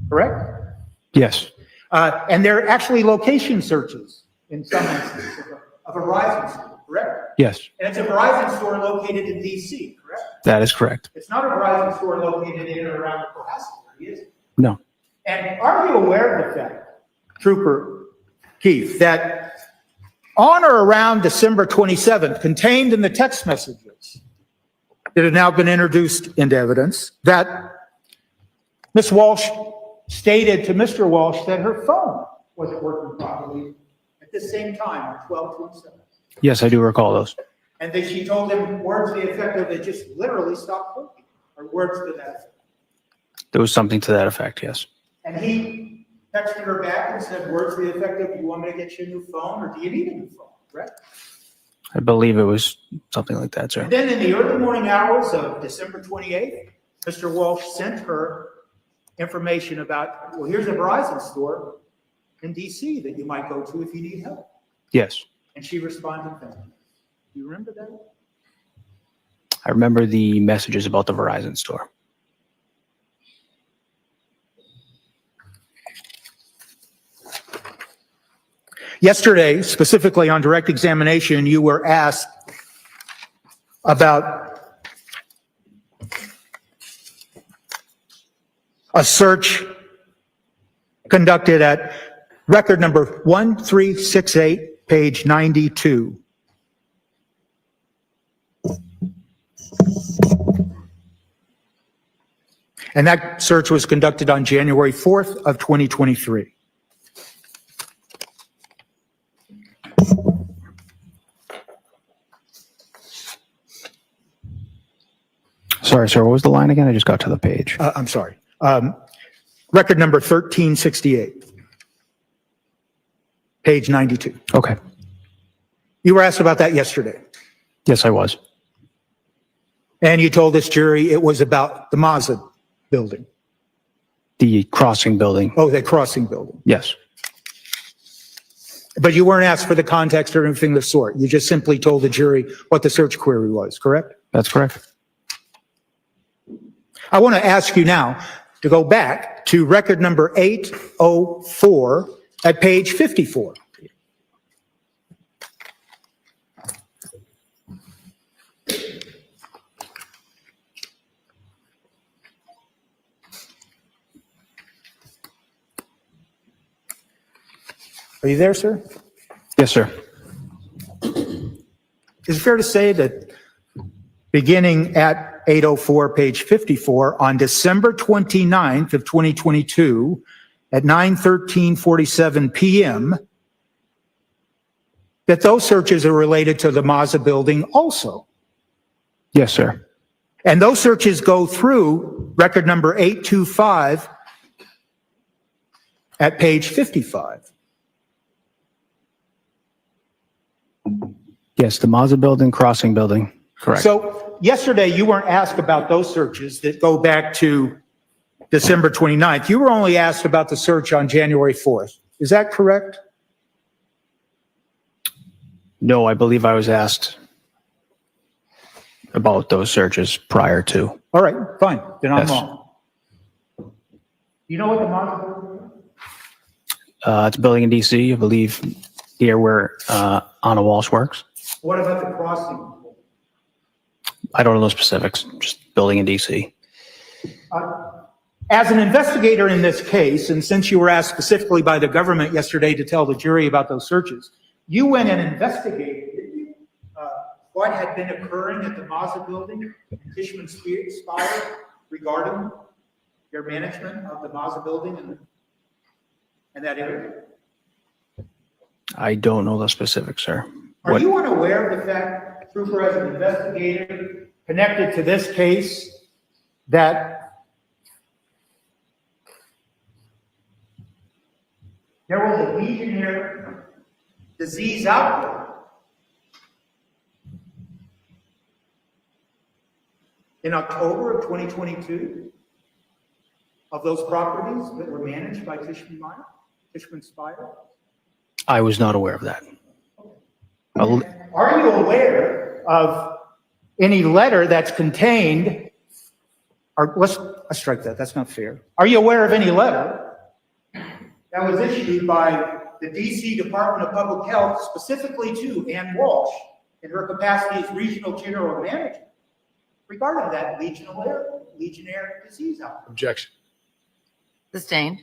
correct? Yes. And they're actually location searches in some instances of a Verizon store, correct? Yes. And it's a Verizon store located in DC, correct? That is correct. It's not a Verizon store located in or around the Cohasset area, is it? No. And are you aware of the fact, Trooper Keith, that on or around December 27th, contained in the text messages that have now been introduced into evidence, that Ms. Walsh stated to Mr. Walsh that her phone wasn't working properly at the same time, 12/27. Yes, I do recall those. And that she told him words to the effect of it just literally stopped working, or words to that effect. There was something to that effect, yes. And he texted her back and said words to the effect of, you want me to get you a new phone, or do you need a new phone, correct? I believe it was something like that, sir. And then in the early morning hours of December 28th, Mr. Walsh sent her information about, well, here's a Verizon store in DC that you might go to if you need help. Yes. And she responded, thank you. Do you remember that? I remember the messages about the Verizon store. Yesterday, specifically on direct examination, you were asked about a search conducted at Record number 1368, page 92. And that search was conducted on January 4th of 2023. Sorry, sir. What was the line again? I just got to the page. I'm sorry. Record number 1368, page 92. Okay. You were asked about that yesterday. Yes, I was. And you told this jury it was about the Mazda building. The crossing building. Oh, the crossing building. Yes. But you weren't asked for the context or anything of the sort. You just simply told the jury what the search query was, correct? That's correct. I want to ask you now to go back to record number 804 at page 54. Are you there, sir? Yes, sir. Is it fair to say that beginning at 804, page 54, on December 29th of 2022, at 9:47 p.m., that those searches are related to the Mazda building also? Yes, sir. And those searches go through record number 825 at page 55. Yes, the Mazda building, crossing building. Correct. So yesterday, you weren't asked about those searches that go back to December 29th. You were only asked about the search on January 4th. Is that correct? No, I believe I was asked about those searches prior to. All right, fine. Then I'm Yes. wrong. You know what the Mazda building is? It's a building in DC, I believe, near where Anna Walsh works. What about the crossing? I don't know the specifics, just building in DC. As an investigator in this case, and since you were asked specifically by the government yesterday to tell the jury about those searches, you went and investigated what had been occurring at the Mazda building in Tishman Spire regarding their management of the Mazda building and that area? I don't know the specifics, sir. Are you unaware of the fact, Trooper, as an investigator connected to this case, that there was a Legionnaire disease outbreak in October of 2022 of those properties that were managed by Tishman Spire? I was not aware of that. Are you aware of any letter that's contained, or let's strike that, that's not fair. Are you aware of any letter that was issued by the DC Department of Public Health specifically to Ann Walsh in her capacity as Regional General Manager regarding that Legionnaire disease outbreak? Objection. Sustained.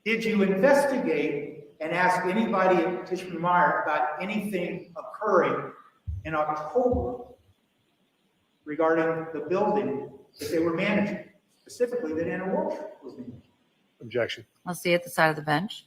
Did you investigate and ask anybody at Tishman Meyer about anything occurring in October regarding the building that they were managing, specifically that Anna Walsh was managing? Objection. I'll see you at the side of the bench.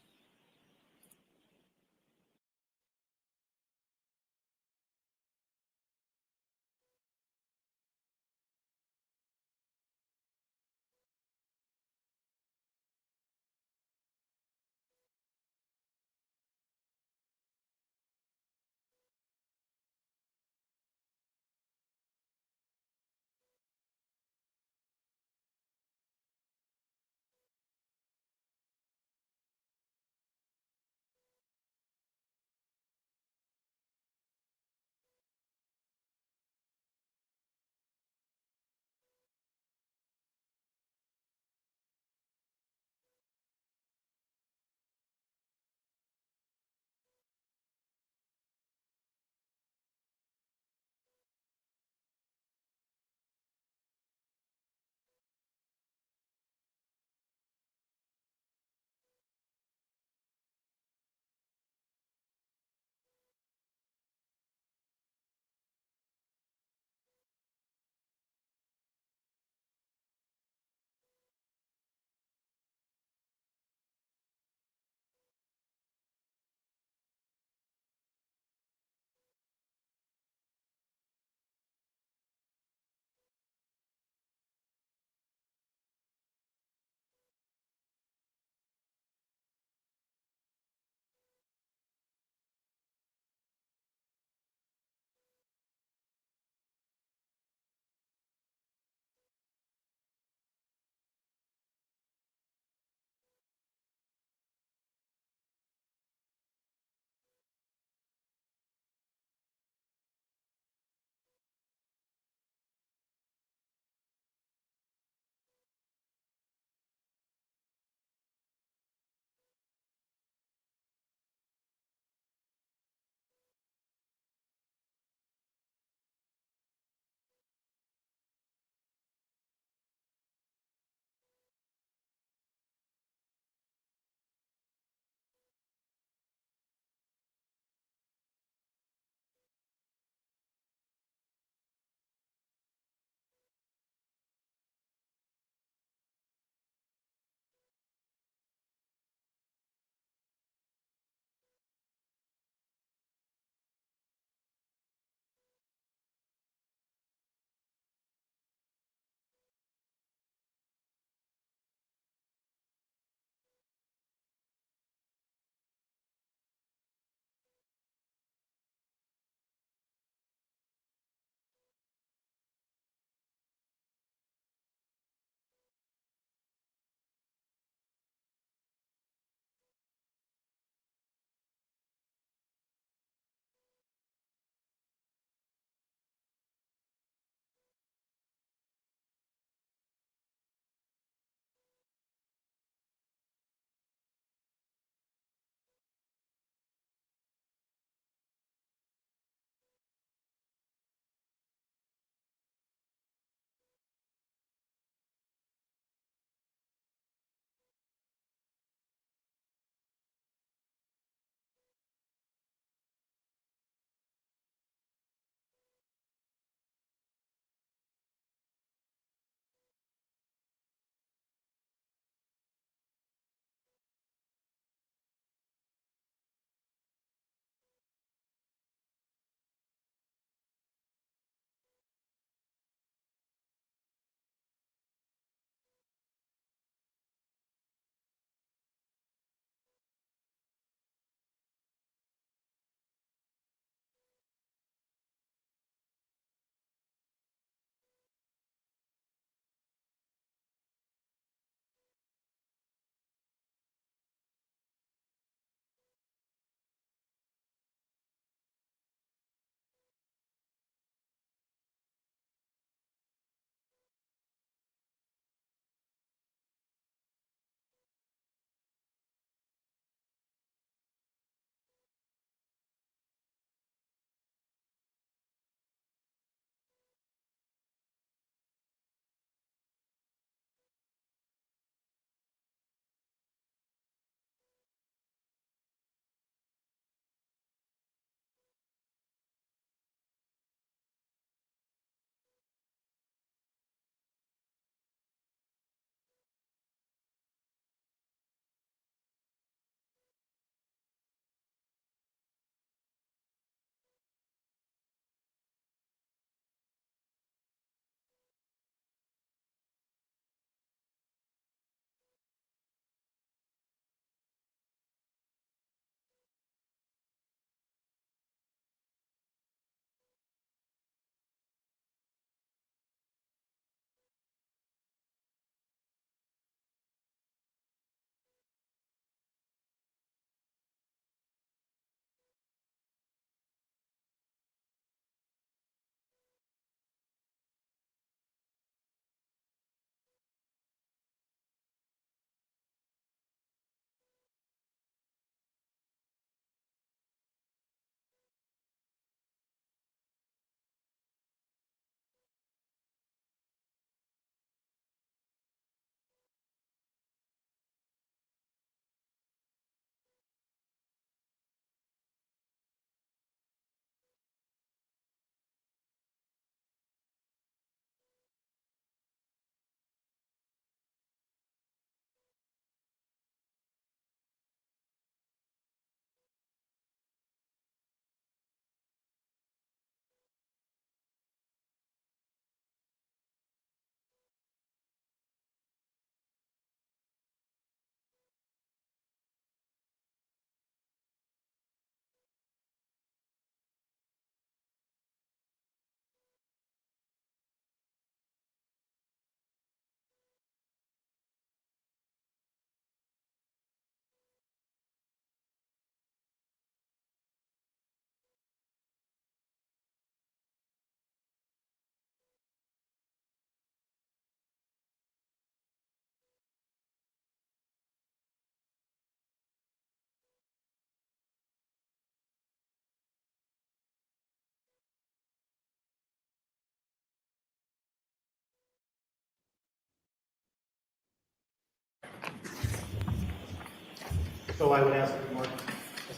So I would ask that Mark.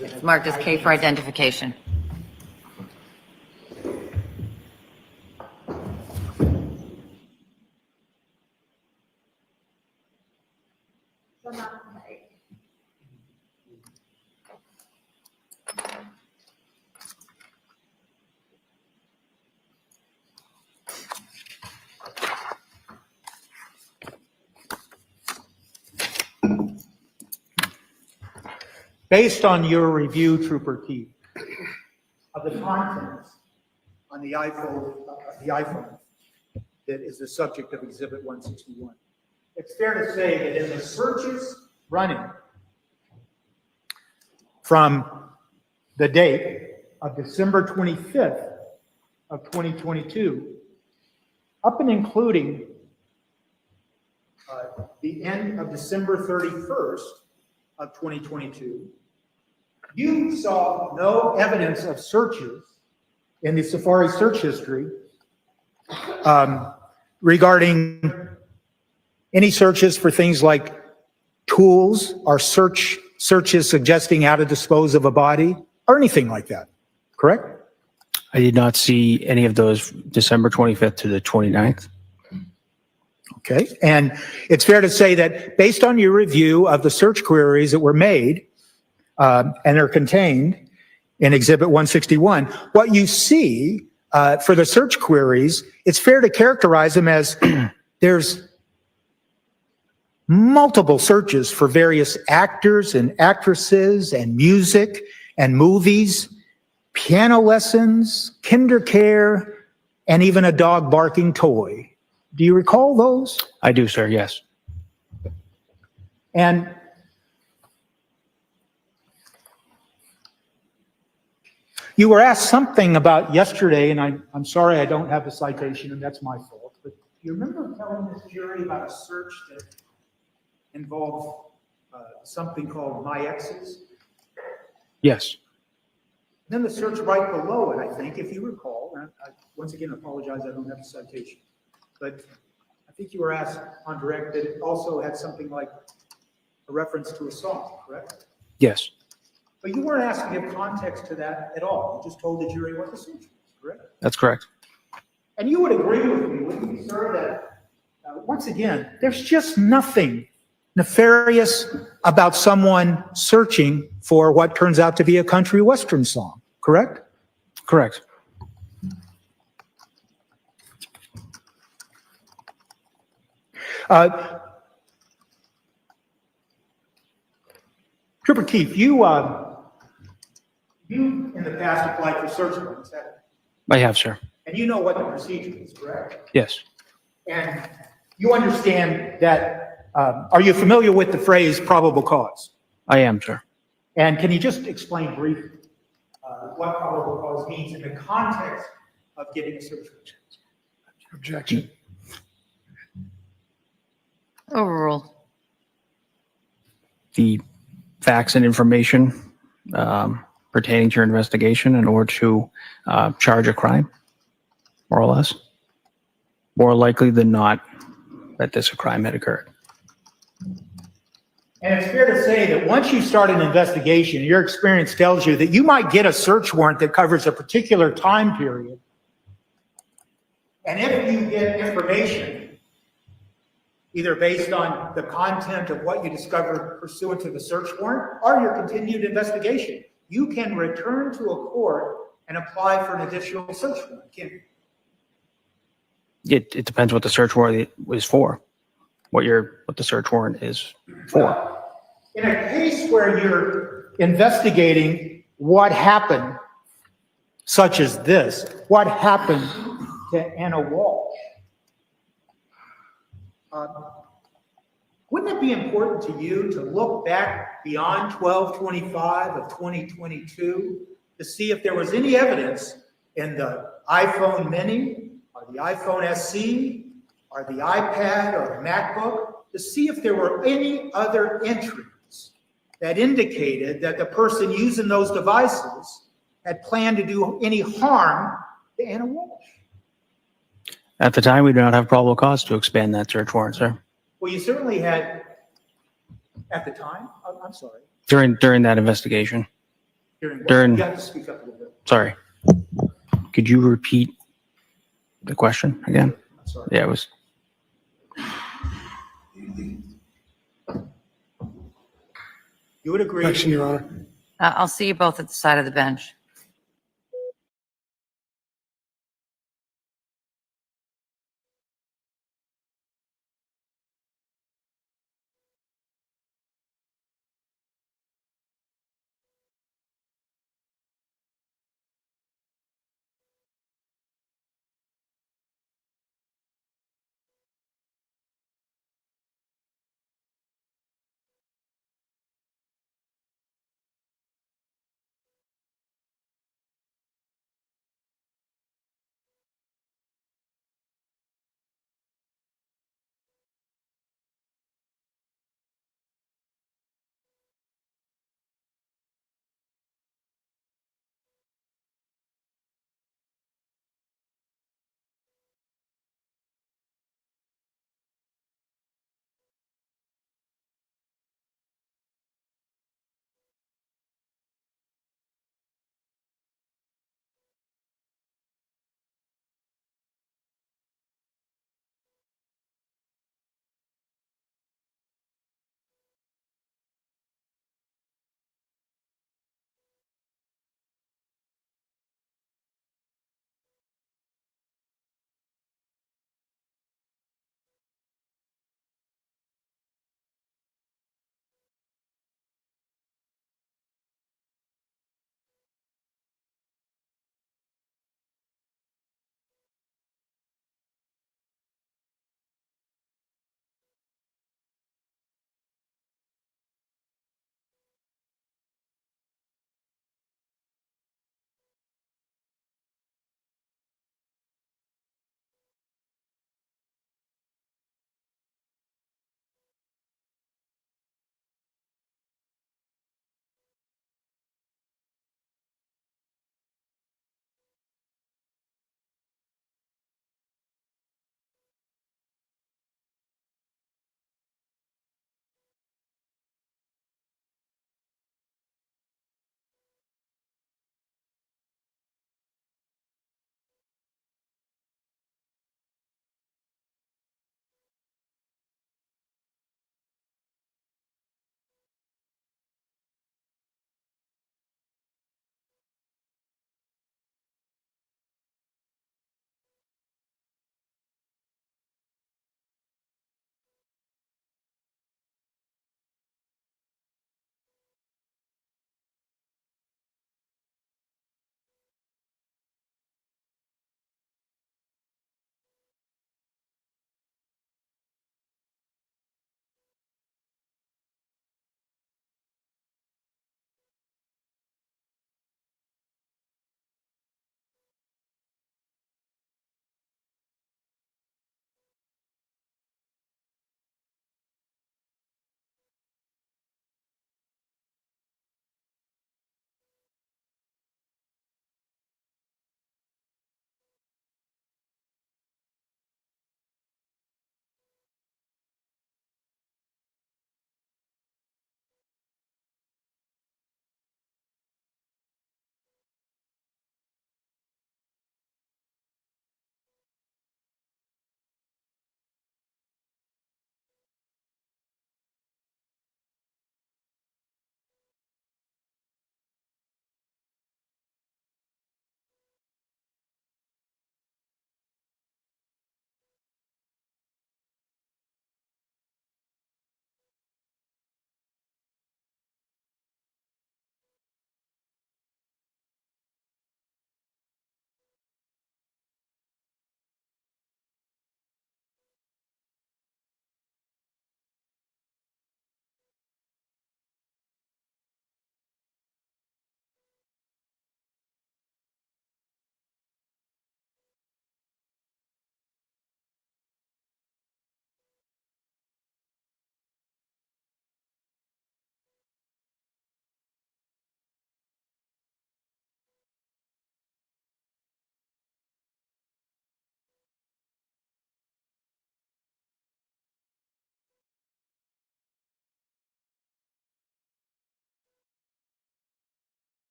It's marked as K for identification. Based on your review, Trooper Keith, of the contents on the iPhone that is the subject of Exhibit 161, it's fair to say that in the searches running from the date of December 25th of 2022 up and including the end of December 31st of 2022, you saw no evidence of searches in the Safari search history regarding any searches for things like tools or searches suggesting how to dispose of a body or anything like that, correct? I did not see any of those December 25th to the 29th. Okay, and it's fair to say that based on your review of the search queries that were made and are contained in Exhibit 161, what you see for the search queries, it's fair to characterize them as there's multiple searches for various actors and actresses and music and movies, piano lessons, kinder care, and even a dog barking toy. Do you recall those? I do, sir, yes. And you were asked something about yesterday, and I'm sorry I don't have the citation, and that's my fault, but do you remember telling this jury about a search that involved something called My Exes? Yes. Then the search right below it, I think, if you recall, and I once again apologize, I don't have the citation, but I think you were asked on direct that it also had something like a reference to a song, correct? Yes. But you weren't asked to give context to that at all. You just told the jury what the search was, correct? That's correct. And you would agree with me, wouldn't you, sir, that once again, there's just nothing nefarious about someone searching for what turns out to be a country western song, correct? Correct. Trooper Keith, you in the past applied for search warrants, haven't you? I have, sir. And you know what the procedure is, correct? Yes. And you understand that, are you familiar with the phrase probable cause? I am, sir. And can you just explain briefly what probable cause means in the context of getting a search warrant? Objection. Overrule. The facts and information pertaining to your investigation in order to charge a crime, more or less. More likely than not that this crime had occurred. And it's fair to say that once you start an investigation, your experience tells you that you might get a search warrant that covers a particular time period. And if you get information, either based on the content of what you discovered pursuant to the search warrant or your continued investigation, you can return to a court and apply for an additional search warrant, can't you? It depends what the search warrant is for, what the search warrant is for. In a case where you're investigating what happened, such as this, what happened to Anna Walsh, wouldn't it be important to you to look back beyond 12/25 of 2022 to see if there was any evidence in the iPhone Mini or the iPhone SE or the iPad or the MacBook to see if there were any other entries that indicated that the person using those devices had planned to do any harm to Anna Walsh? At the time, we do not have probable cause to expand that search warrant, sir. Well, you certainly had, at the time, I'm sorry, During that investigation. During, You have to speak up a little bit. sorry. Could you repeat the question again? Sorry. Yeah, it was, You would agree. Action, Your Honor. I'll see you both at the side of the bench.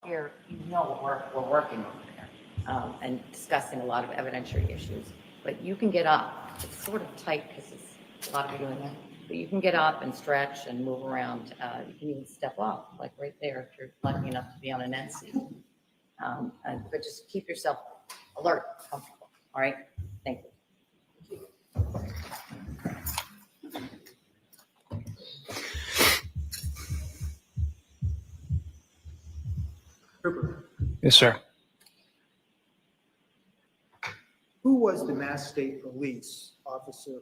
here, you know what we're working on there, and discussing a lot of evidentiary issues. But you can get up. It's sort of tight because it's a lot of you in there. But you can get up and stretch and move around. You can even step off, like right there, if you're lucky enough to be on an end seat. But just keep yourself alert, comfortable. All right? Thank you. Yes, sir. Who was the Mass State Police officer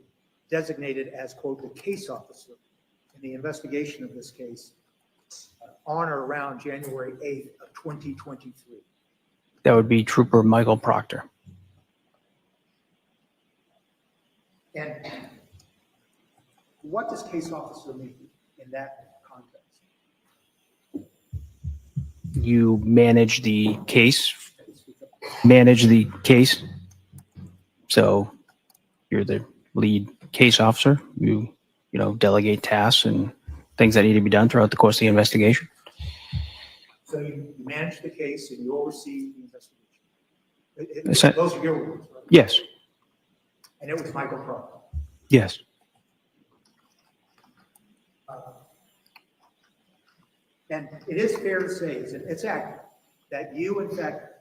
designated as, quote, the case officer in the investigation of this case on or around January 8th of 2023? That would be Trooper Michael Proctor. And what does case officer mean in that context? You manage the case. So you're the lead case officer. You delegate tasks and things that need to be done throughout the course of the investigation. So you manage the case and you oversee the investigation. Is that- Those are your words, right? Yes. And it was Michael Proctor. Yes. And it is fair to say, it's accurate, that you in fact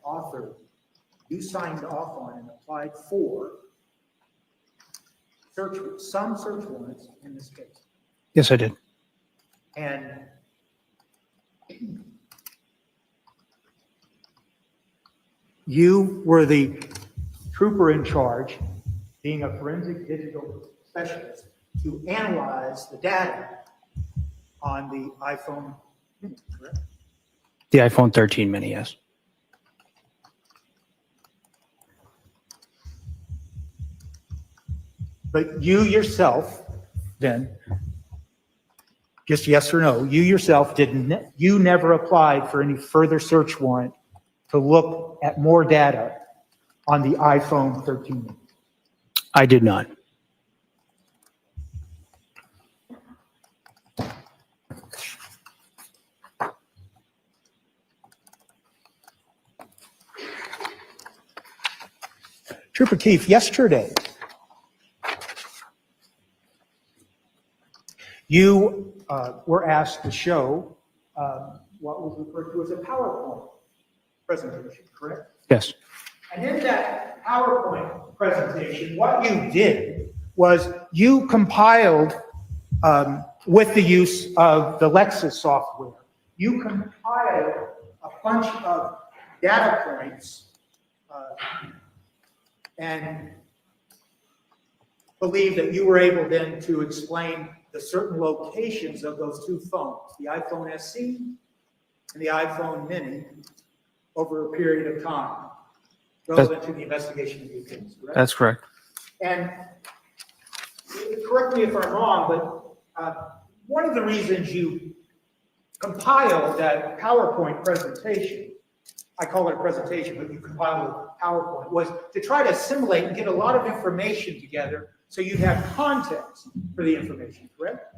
you signed off on and applied for some search warrants in this case. Yes, I did. And you were the trooper in charge, being a forensic digital specialist, to analyze the data on the iPhone mini, correct? The iPhone 13 mini, yes. But you yourself, then, just yes or no, you yourself you never applied for any further search warrant to look at more data on the iPhone 13. I did not. Trooper Keefe, yesterday, you were asked to show what was referred to as a PowerPoint presentation, correct? Yes. And in that PowerPoint presentation, what you did was you compiled, with the use of the Lexis software, you compiled a bunch of data points and believe that you were able then to explain the certain locations of those two phones, the iPhone SE and the iPhone mini, over a period of time, relevant to the investigation of the case, correct? That's correct. And correct me if I'm wrong, but one of the reasons you compiled that PowerPoint presentation, I call it a presentation, but you compiled a PowerPoint, was to try to assimilate and get a lot of information together so you'd have context for the information, correct?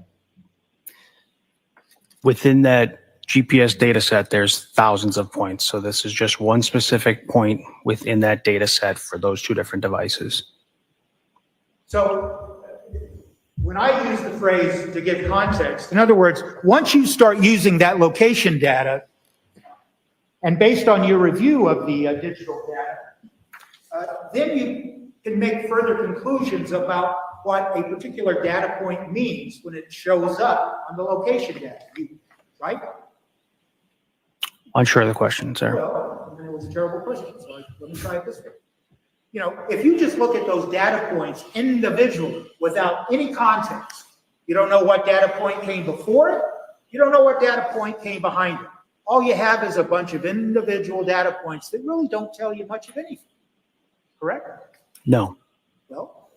Within that GPS data set, there's thousands of points. So this is just one specific point within that data set for those two different devices. So when I use the phrase to give context, in other words, once you start using that location data, and based on your review of the digital data, then you can make further conclusions about what a particular data point means when it shows up on the location data, right? Unsure of the question, sir. Well, it was a terrible question, so let me try it this way. You know, if you just look at those data points individually without any context, you don't know what data point came before it, you don't know what data point came behind it. All you have is a bunch of individual data points that really don't tell you much of anything. Correct? No. Well,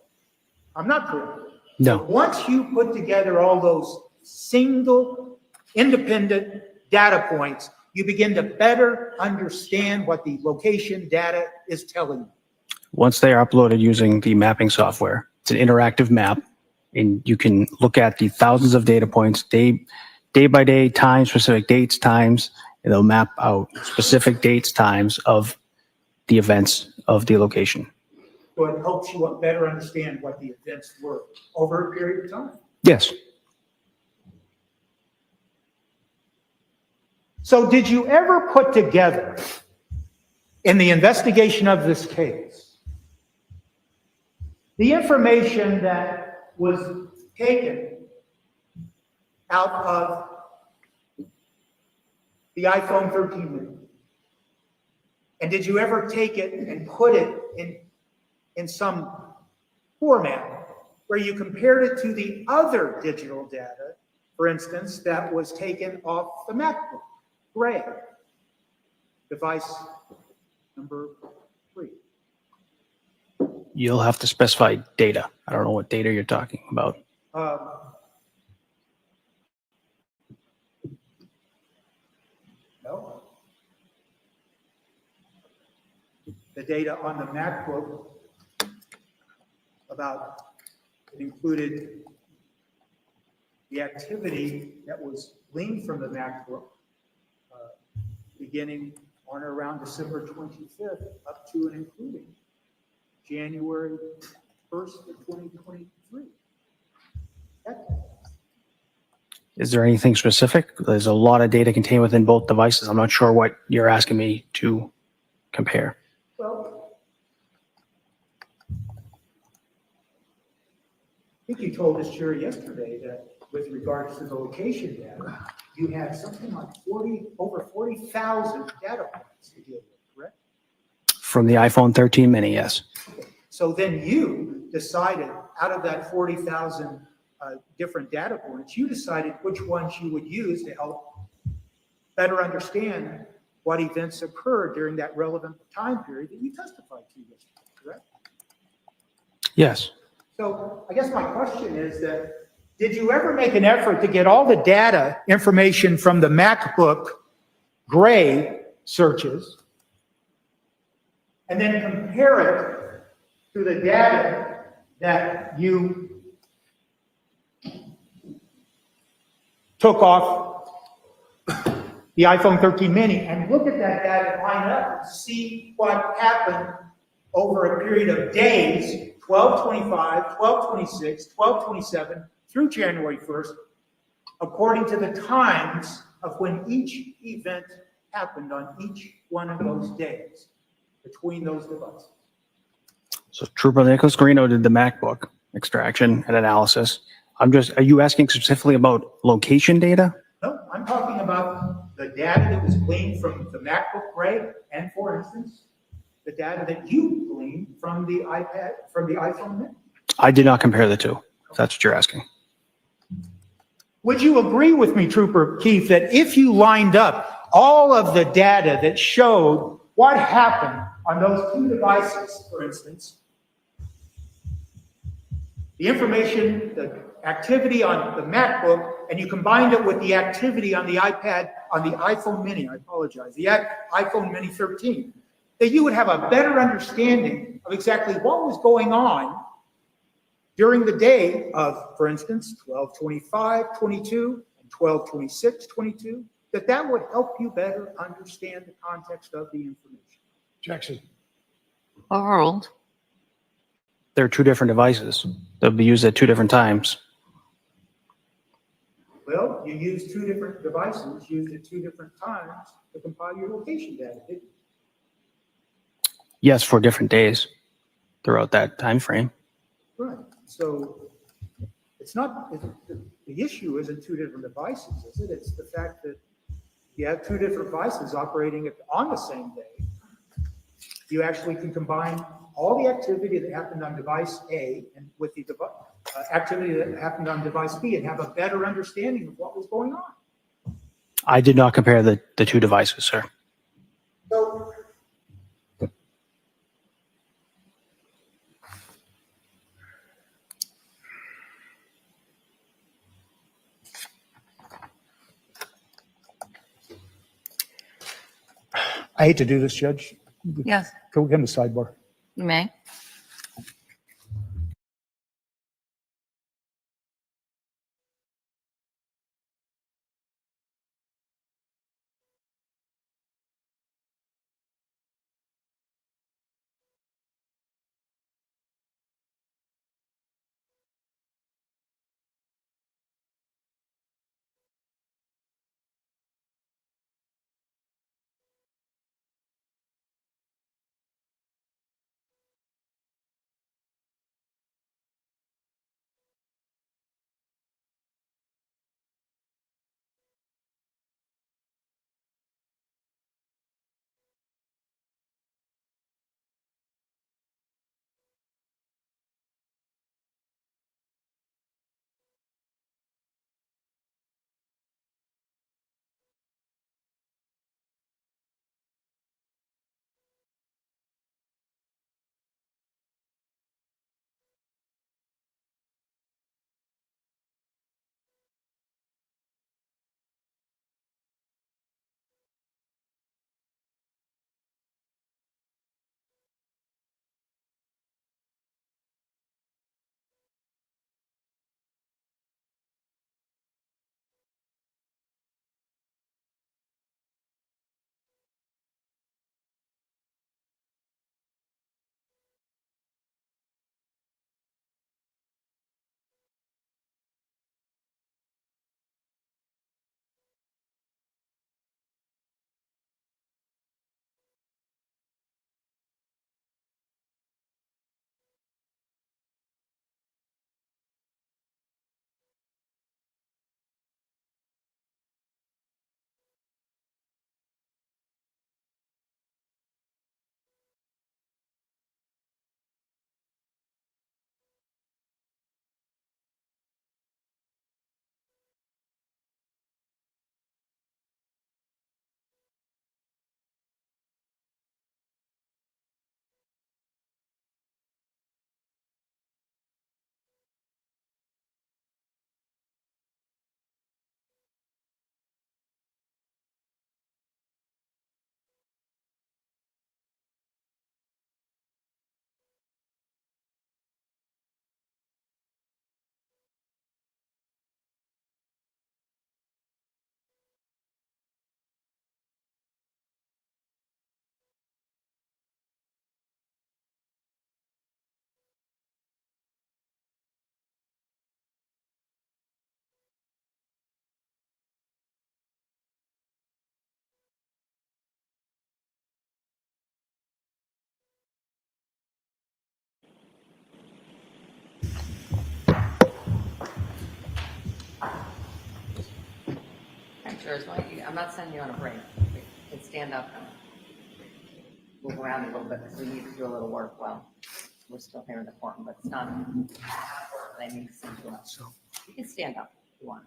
I'm not correct. No. Once you put together all those single independent data points, you begin to better understand what the location data is telling you. Once they are uploaded using the mapping software, it's an interactive map, and you can look at the thousands of data points day by day, time, specific dates, times, and they'll map out specific dates, times of the events of the location. So it helps you better understand what the events were over a period of time. Yes. So did you ever put together, in the investigation of this case, the information that was taken out of the iPhone 13 mini? And did you ever take it and put it in some format where you compared it to the other digital data, for instance, that was taken off the MacBook Gray, device number 3? You'll have to specify data. I don't know what data you're talking about. No. The data on the MacBook it included the activity that was gleaned from the MacBook beginning on or around December 25th up to and including January 1st of 2023. Is there anything specific? There's a lot of data contained within both devices. I'm not sure what you're asking me to compare. Well, I think you told us, Jerry, yesterday that with regards to the location data, you had something like over 40,000 data points to deal with, correct? From the iPhone 13 mini, yes. Okay. So then you decided, out of that 40,000 different data points, you decided which ones you would use to help better understand what events occurred during that relevant time period that you testified to yesterday, correct? Yes. So I guess my question is that, did you ever make an effort to get all the data information from the MacBook Gray searches and then compare it to the data that you took off the iPhone 13 mini and look at that data, line up, and see what happened over a period of days, 12/25, 12/26, 12/27, through January 1st, according to the times of when each event happened on each one of those days between those devices? So Trooper Nicholas Guarino did the MacBook extraction and analysis. Are you asking specifically about location data? No, I'm talking about the data that was gleaned from the MacBook Gray and, for instance, the data that you gleaned from the iPhone mini. I did not compare the two, if that's what you're asking. Would you agree with me, Trooper Keith, that if you lined up all of the data that showed what happened on those two devices, for instance, the information, the activity on the MacBook, and you combined it with the activity on the iPhone mini, the iPhone mini 13, that you would have a better understanding of exactly what was going on during the day of, for instance, 12/25/22 and 12/26/22, that would help you better understand the context of the information. Objection. Overruled. They're two different devices. They'll be used at two different times. Well, you used two different devices, used at two different times to compile your location data, didn't you? Yes, for different days throughout that time frame. Right. So it's not, the issue isn't two different devices, is it? It's the fact that you have two different devices operating on the same day. You actually can combine all the activity that happened on device A and with the activity that happened on device B and have a better understanding of what was going on. I did not compare the two devices, sir. So I hate to do this, Judge. Yes, Can we come to sidebar? you may. Sirs, why don't you, I'm not sending you on a break. You can stand up and move around a little bit because we need to do a little work while we're still here in the courtroom, but it's not work that I need to send you up. So you can stand up if you want.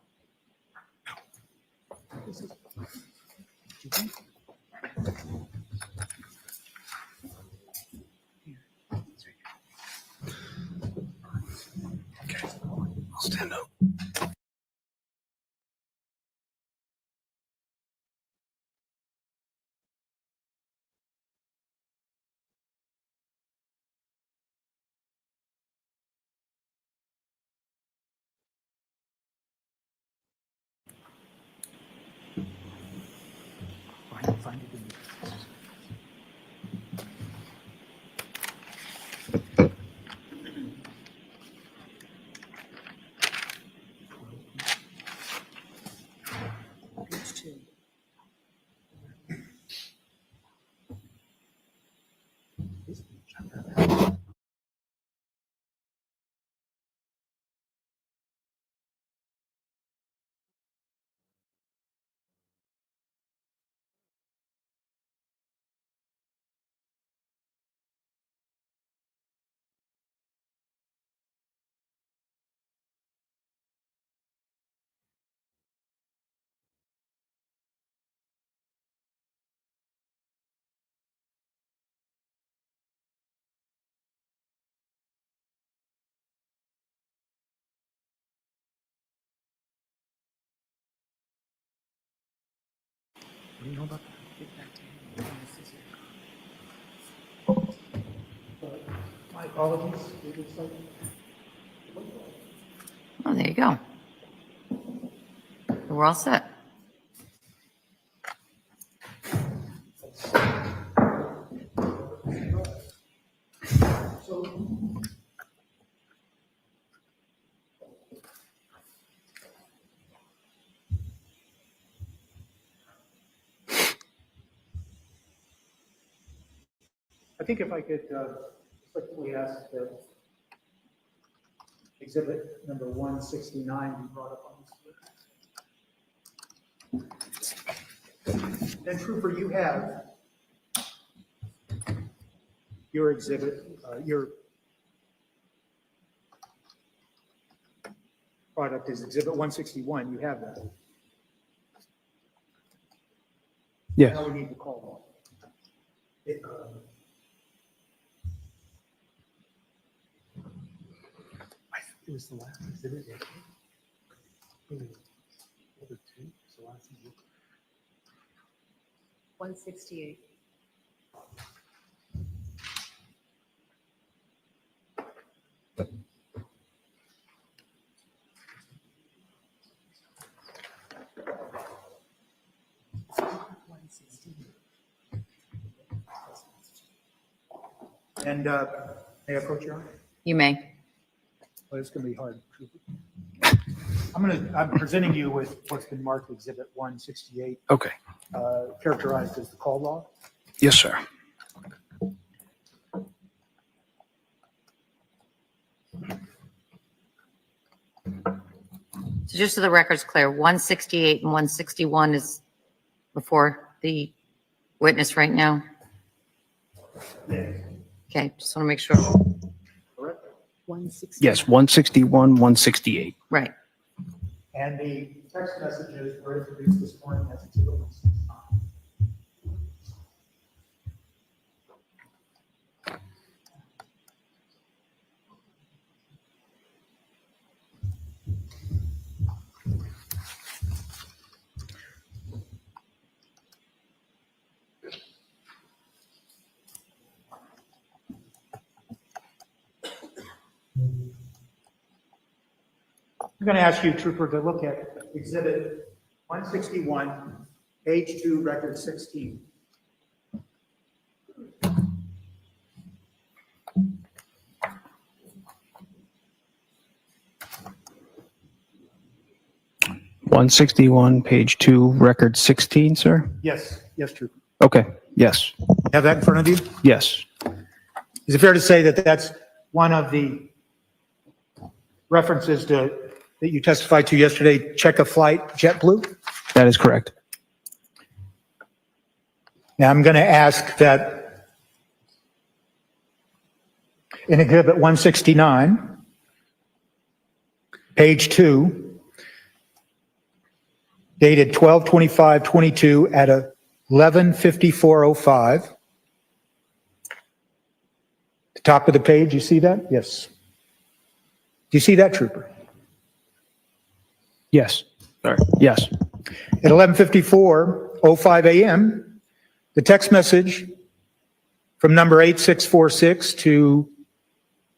I'll stand up. Oh, there you go. We're all set. I think if I could quickly ask exhibit number 169 be brought up on this list. Then Trooper, you have your exhibit, your product is exhibit 161. You have that. Yes. Now we need to call it. It was the last exhibit. Number 2. It's the last exhibit. 168. And may I approach your honor? You may. Well, it's going to be hard. I'm presenting you with what's been marked exhibit 168, Okay. characterized as the call log. Yes, sir. So just so the record's clear, 168 and 161 is before the witness right now? Okay, just want to make sure. Yes, 161, 168. Right. And the text messages were introduced this morning as exhibit 169. I'm going to ask you, Trooper, to look at exhibit 161, page 2, record 16. Page 2, record 16, sir? Yes, Trooper. Okay, yes, Have that in front of you? yes, Is it fair to say that that's one of the references that you testified to yesterday, check a flight, JetBlue? That is correct. Now, I'm going to ask that in Exhibit 169, page 2, dated 12/25/22 at 11:54:05. The top of the page, you see that? Yes. Do you see that, Trooper? Yes. Sorry. Yes. At 11:54:05 a.m., the text message from number 8646 to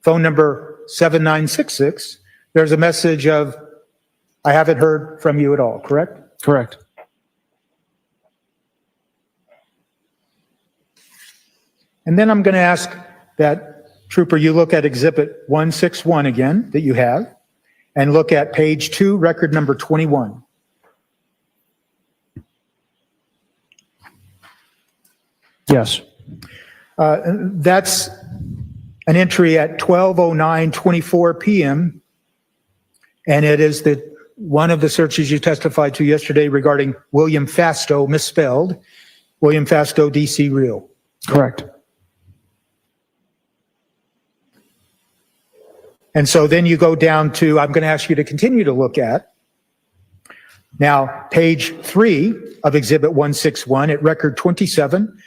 phone number 7966, there's a message of, I haven't heard from you at all, correct? Correct. And then I'm going to ask that, Trooper, you look at Exhibit 161 again, that you have, and look at page 2, record number 21. Yes. That's an entry at 12:09:24 p.m., and it is one of the searches you testified to yesterday regarding William Fasto, misspelled, William Fasto, DC Real. Correct. And so then you go down to, I'm going to ask you to continue to look at, now, page 3 of Exhibit 161 at record 27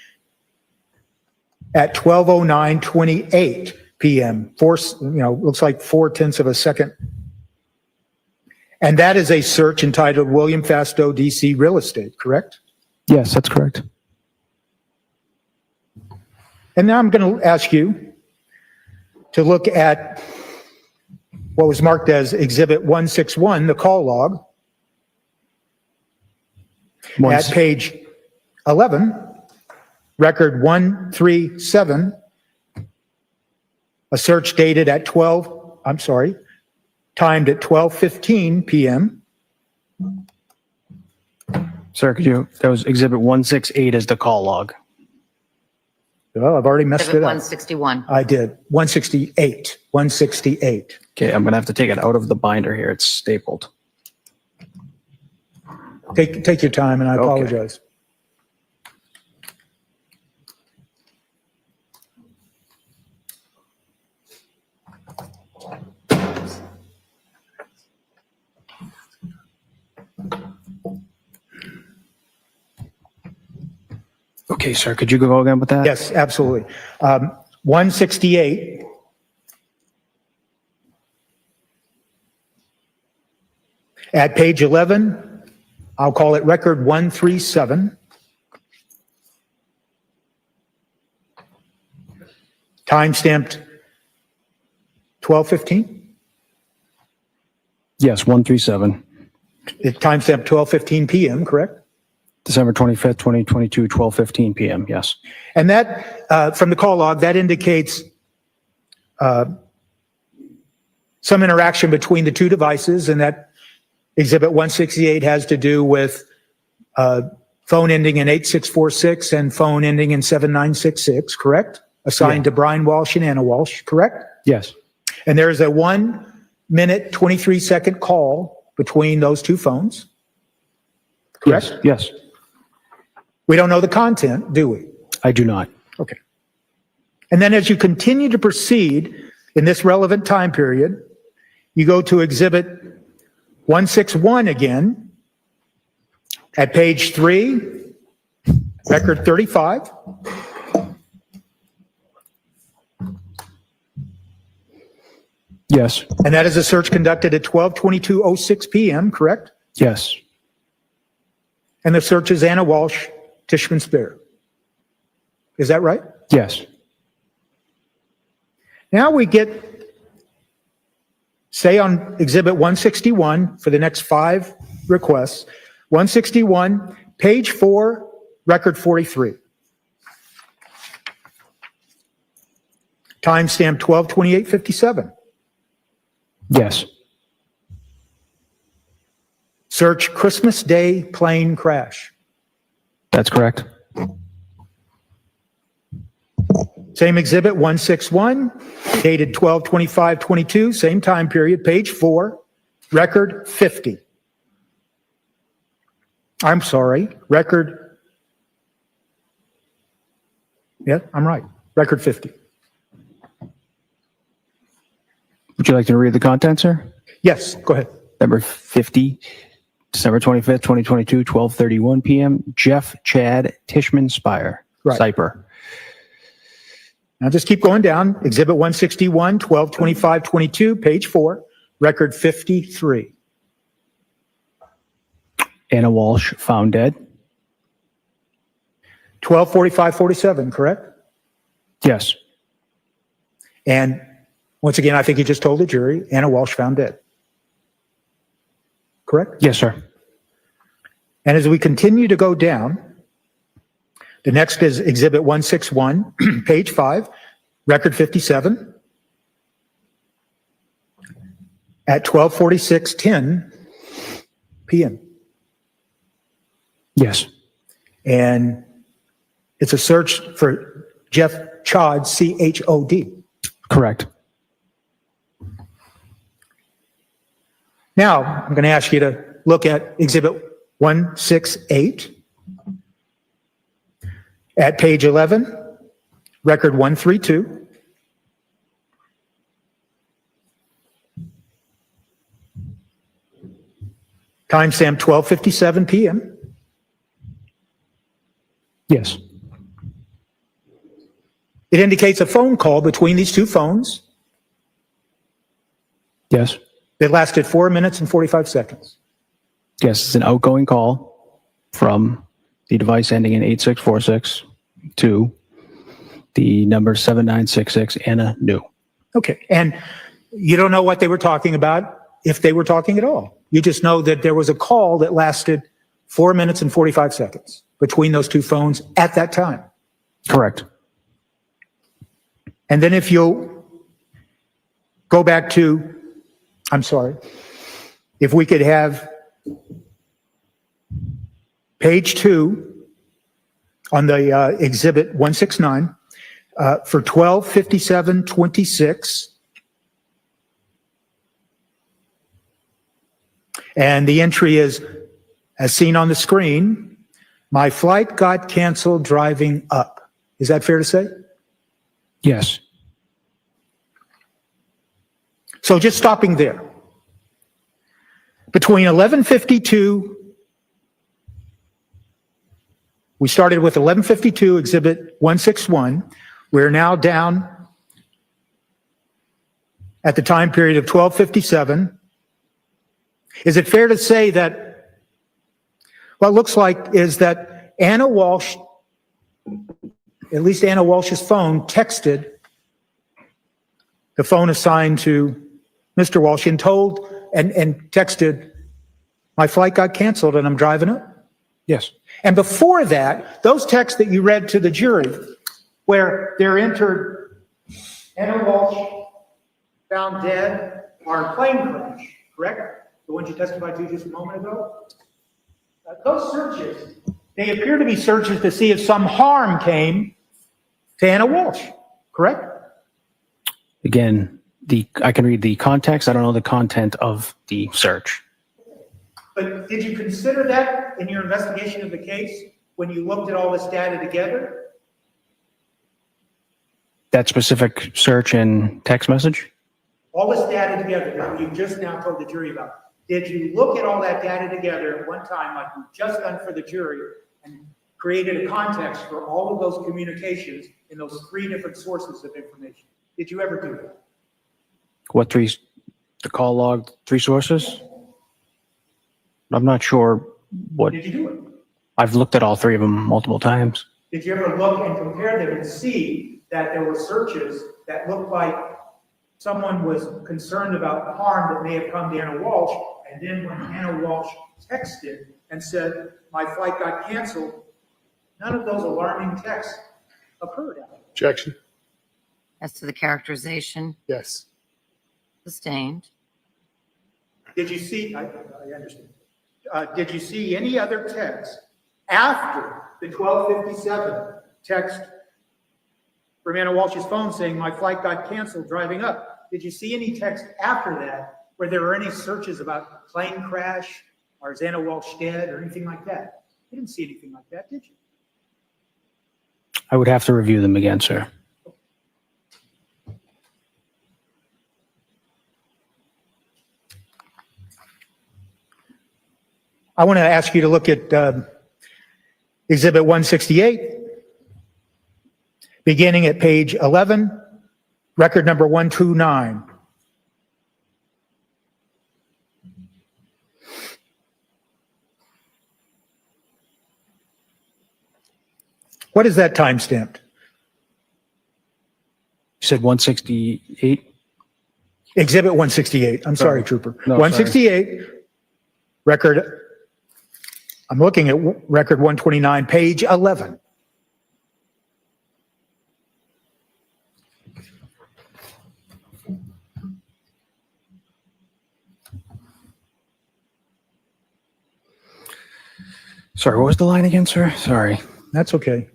at 12:09:28 p.m. Looks like 0.4 of a second. And that is a search entitled William Fasto, DC Real Estate, correct? Yes, that's correct. And now I'm going to ask you to look at what was marked as Exhibit 161, the call log, at page 11, record 137, a search dated at timed at 12:15 p.m. Sir, that was Exhibit 168 as the call log. Well, I've already messed Exhibit it up. 161. I did. 168. 168. Okay, I'm going to have to take it out of the binder here. It's stapled. Take your time, and I apologize. Okay, sir, could you go again with that? Yes, absolutely. 168. At page 11, I'll call it record 137. Time-stamped 12:15. Yes, 137. It's time-stamped 12:15 p.m., correct? December 25th, 2022, 12:15 p.m. Yes. And that, from the call log, that indicates some interaction between the two devices, and that Exhibit 168 has to do with phone ending in 8646 and phone ending in 7966, correct? Assigned to Brian Walsh and Anna Walsh, correct? Yes. And there is a 1-minute, 23-second call between those two phones, correct? Yes. We don't know the content, do we? I do not. Okay. And then as you continue to proceed in this relevant time period, you go to Exhibit 161 again at page 3, record 35. Yes. And that is a search conducted at 12:22:06 p.m., correct? Yes. And the search is Anna Walsh, Tishman Spear. Is that right? Yes. Now we get, say on Exhibit 161 for the next 5 requests, 161, page 4, record 43. Timestamp 12:28:57. Yes. Search Christmas Day plane crash. That's correct. Same exhibit 161, dated 12/25/22, same time period, page 4, record 50. I'm sorry, record. Yeah, I'm right. Record 50. Would you like to read the content, sir? Yes, go ahead. Number 50, December 25th, 2022, 12:31 p.m. Jeff Chad Tishman Spire. Right. Cyper. Now just keep going down. Exhibit 161, 12/25/22, page 4, record 53. Anna Walsh found dead. 12/45/47, correct? Yes. And once again, I think you just told the jury, Anna Walsh found dead. Correct? Yes, sir. And as we continue to go down, the next is Exhibit 161, page 5, record 57. At 12:46:10 p.m. Yes. And it's a search for Jeff Chad, C-H-O-D. Correct. Now, I'm going to ask you to look at Exhibit 168 at page 11, record 132. Timestamp 12:57 p.m. Yes. It indicates a phone call between these two phones Yes. that lasted 4 minutes and 45 seconds. Yes. It's an outgoing call from the device ending in 8646 to the number 7966 Anna New. Okay, and you don't know what they were talking about, if they were talking at all. You just know that there was a call that lasted 4 minutes and 45 seconds between those two phones at that time. Correct. And then if you go back to, I'm sorry, if we could have page 2 on the exhibit 169 for 12:57:26. And the entry is, as seen on the screen, my flight got canceled driving up. Is that fair to say? Yes. So just stopping there. Between 11:52, we started with 11:52, exhibit 161. We're now down at the time period of 12:57. Is it fair to say that what looks like is that Anna Walsh, at least Anna Walsh's phone, texted the phone assigned to Mr. Walsh and told and texted, my flight got canceled and I'm driving up? Yes. And before that, those texts that you read to the jury, where they're entered, Anna Walsh found dead, are plane crash, correct? The ones you testified to just a moment ago? Those searches, they appear to be searches to see if some harm came to Anna Walsh, correct? Again, I can read the context. I don't know the content of the search. But did you consider that in your investigation of the case when you looked at all this data together? That specific search and text message? All this data together that you just now told the jury about. Did you look at all that data together at one time like you've just done for the jury and created a context for all of those communications in those 3 different sources of information? Did you ever do that? What 3? The call log, 3 sources? I'm not sure what. Did you do it? I've looked at all 3 of them multiple times. Did you ever look and compare them and see that there were searches that looked like someone was concerned about harm that may have come to Anna Walsh, and then when Anna Walsh texted and said, my flight got canceled, none of those alarming texts occurred? Objection. As to the characterization, Yes. sustained. Did you see, I understand. Did you see any other text after the 12:57 text from Anna Walsh's phone saying, my flight got canceled driving up? Did you see any text after that where there were any searches about plane crash Or is Anna Walsh dead or anything like that? You didn't see anything like that, did you? I would have to review them again, sir. I want to ask you to look at Exhibit 168, beginning at page 11, record number 129. What is that time stamped? You said 168? Exhibit 168. I'm sorry, Sorry. Trooper. No, 168, record, I'm looking at record 129, page 11. Sorry, what was the line again, sir? Sorry. That's okay.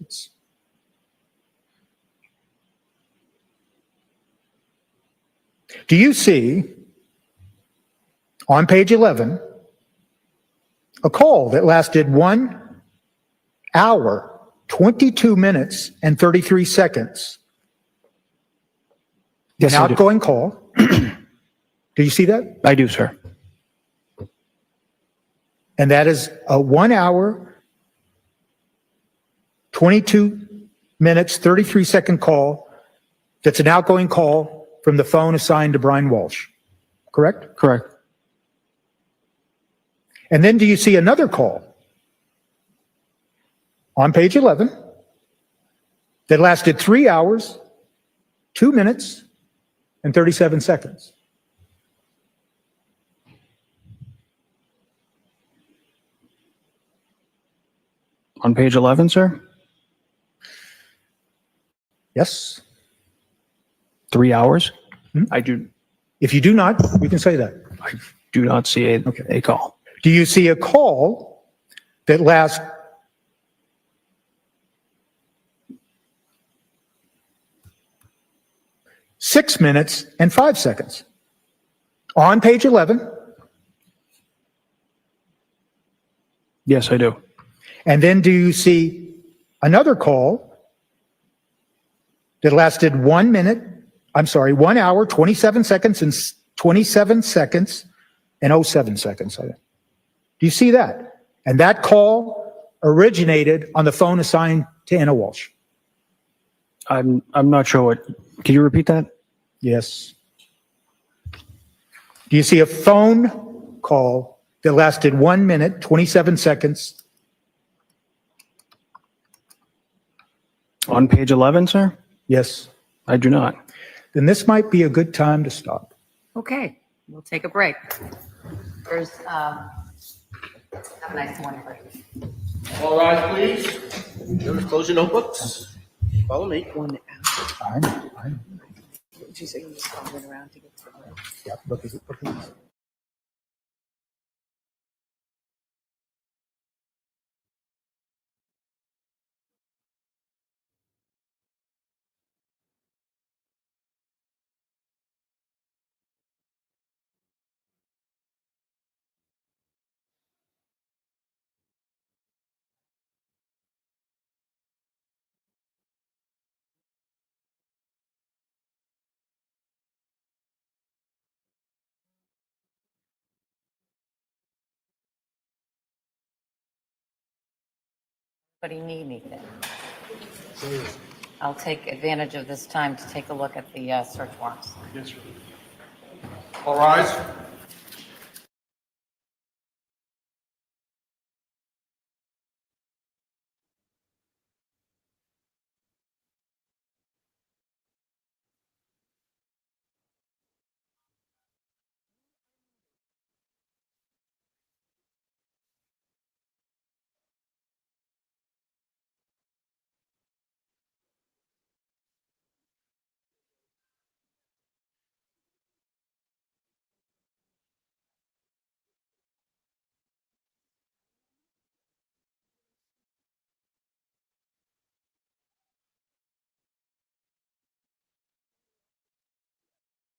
Do you see on page 11 a call that lasted 1 hour, 22 minutes, and 33 seconds? Yes, An I do. outgoing call. Do you see that? I do, sir. And that is a 1 hour, 22 minutes, 33 second call. That's an outgoing call from the phone assigned to Brian Walsh. Correct? Correct. And then do you see another call on page 11 that lasted 3 hours, 2 minutes, and 37 seconds? On page 11, sir? Yes? 3 hours? Hmm? I do If you do not, you can say that. not see Okay. a call. Do you see a call that lasts 6 minutes and 5 seconds? On page 11, Yes, I do. and then do you see another call that lasted 1 hour, 27 seconds and 27 seconds and 07 seconds? Do you see that? And that call originated on the phone assigned to Anna Walsh. I'm not sure what. Can you repeat that? Yes. Do you see a phone call that lasted 1 minute, 27 seconds? On page 11, sir? Yes. I do not. Then this might be a good time to stop. Okay, we'll take a break. There's, have a nice morning break. All rise, please. Jurors, close your notebooks. Follow me. I'm- Did you say you just went around to get to the break? yeah, look at this. Anybody need anything? I'll take advantage of this time to take a look at the search warrants. Yes, sir. All rise.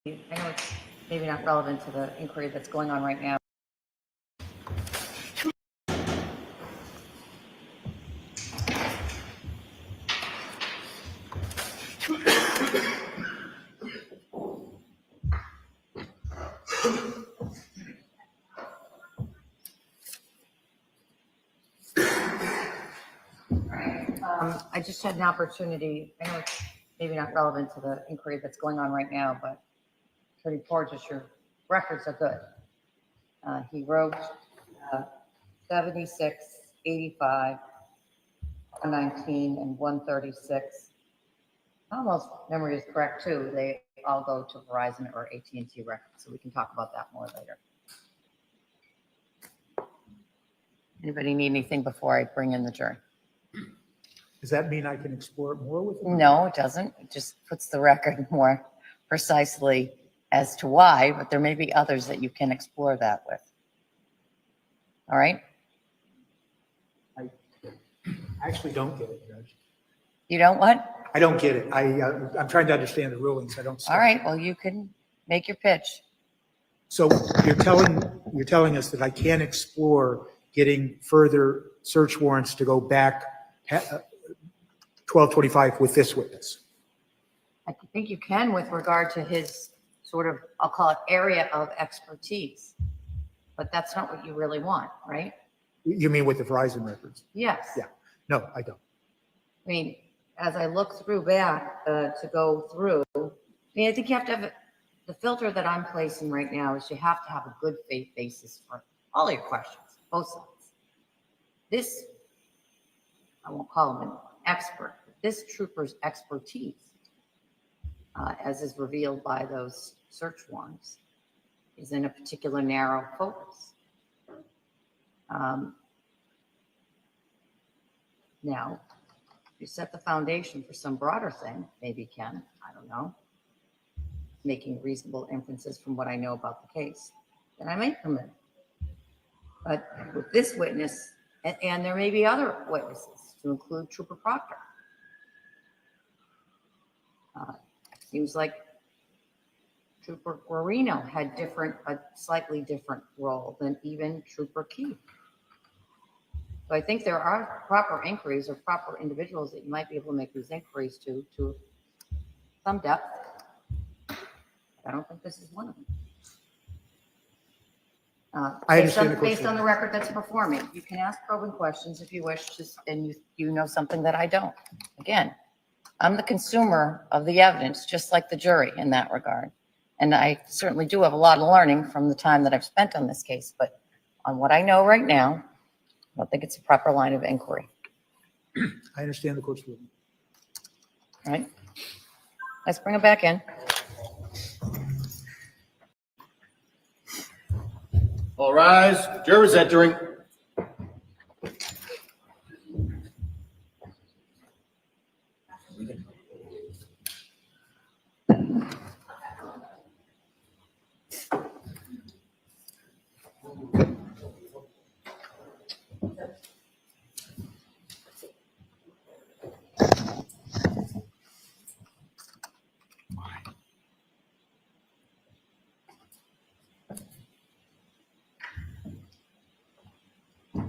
I know it's maybe not relevant to the inquiry that's going on right now. I just had an opportunity, I know it's maybe not relevant to the inquiry that's going on right now, but Attorney Porges, your records are good. He wrote 76, 85, 119, and 136. Almost memory is correct too. They all go to Verizon or AT&T records, so we can talk about that more later. Anybody need anything before I bring in the jury? Does that mean I can explore it more with them? No, it doesn't. It just puts the record more precisely as to why, but there may be others that you can explore that with. All right? I actually don't get it, Judge. You don't what? I don't get it. I'm trying to understand the rulings. I don't. All right, well, you can make your pitch. So you're telling us that I can't explore getting further search warrants to go back 1225 with this witness? I think you can with regard to his sort of, I'll call it area of expertise, but that's not what you really want, right? You mean with the Verizon records? Yes. Yeah. No, I don't. I mean, as I look through back to go through, I mean, I think you have to have the filter that I'm placing right now is you have to have a good faith basis for all your questions, both sides. This, I won't call him an expert, but this trooper's expertise, as is revealed by those search warrants, is in a particular narrow focus. Now, you set the foundation for some broader thing, maybe Ken, I don't know, making reasonable inferences from what I know about the case, then I may come in. But with this witness, and there may be other witnesses to include Trooper Proctor. Seems like Trooper Guarino had a slightly different role than even Trooper Keith. So I think there are proper inquiries or proper individuals that you might be able to make these inquiries to some depth. I don't think this is one of them. I understand the question. Based on the record that's before me, you can ask probing questions if you wish to, and you know something that I don't. Again, I'm the consumer of the evidence, just like the jury in that regard. And I certainly do have a lot of learning from the time that I've spent on this case, but on what I know right now, I don't think it's a proper line of inquiry. I understand the court's ruling. All right. Let's bring it back in. All rise. Jurors entering.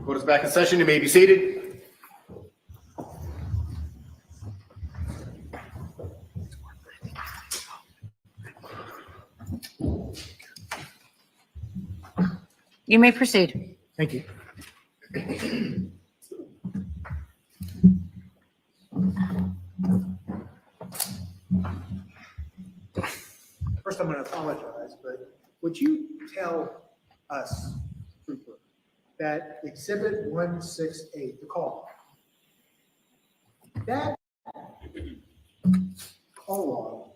Court is back in session. You may be seated. You may proceed. Thank you. First, I'm going to apologize, but would you tell us, Trooper, that Exhibit 168, the call, that call log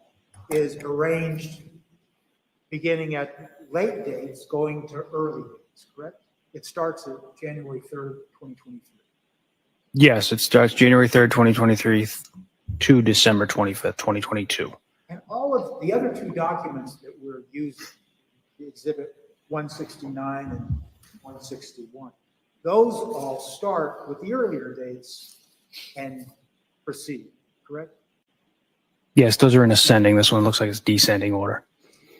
is arranged beginning at late dates going to early dates, correct? It starts at January 3rd, 2023. Yes, it starts January 3rd, 2023 to December 25th, 2022. And all of the other two documents that we're using, the Exhibit 169 and 161, those all start with the earlier dates and proceed, correct? Yes, those are in ascending. This one looks like it's descending order.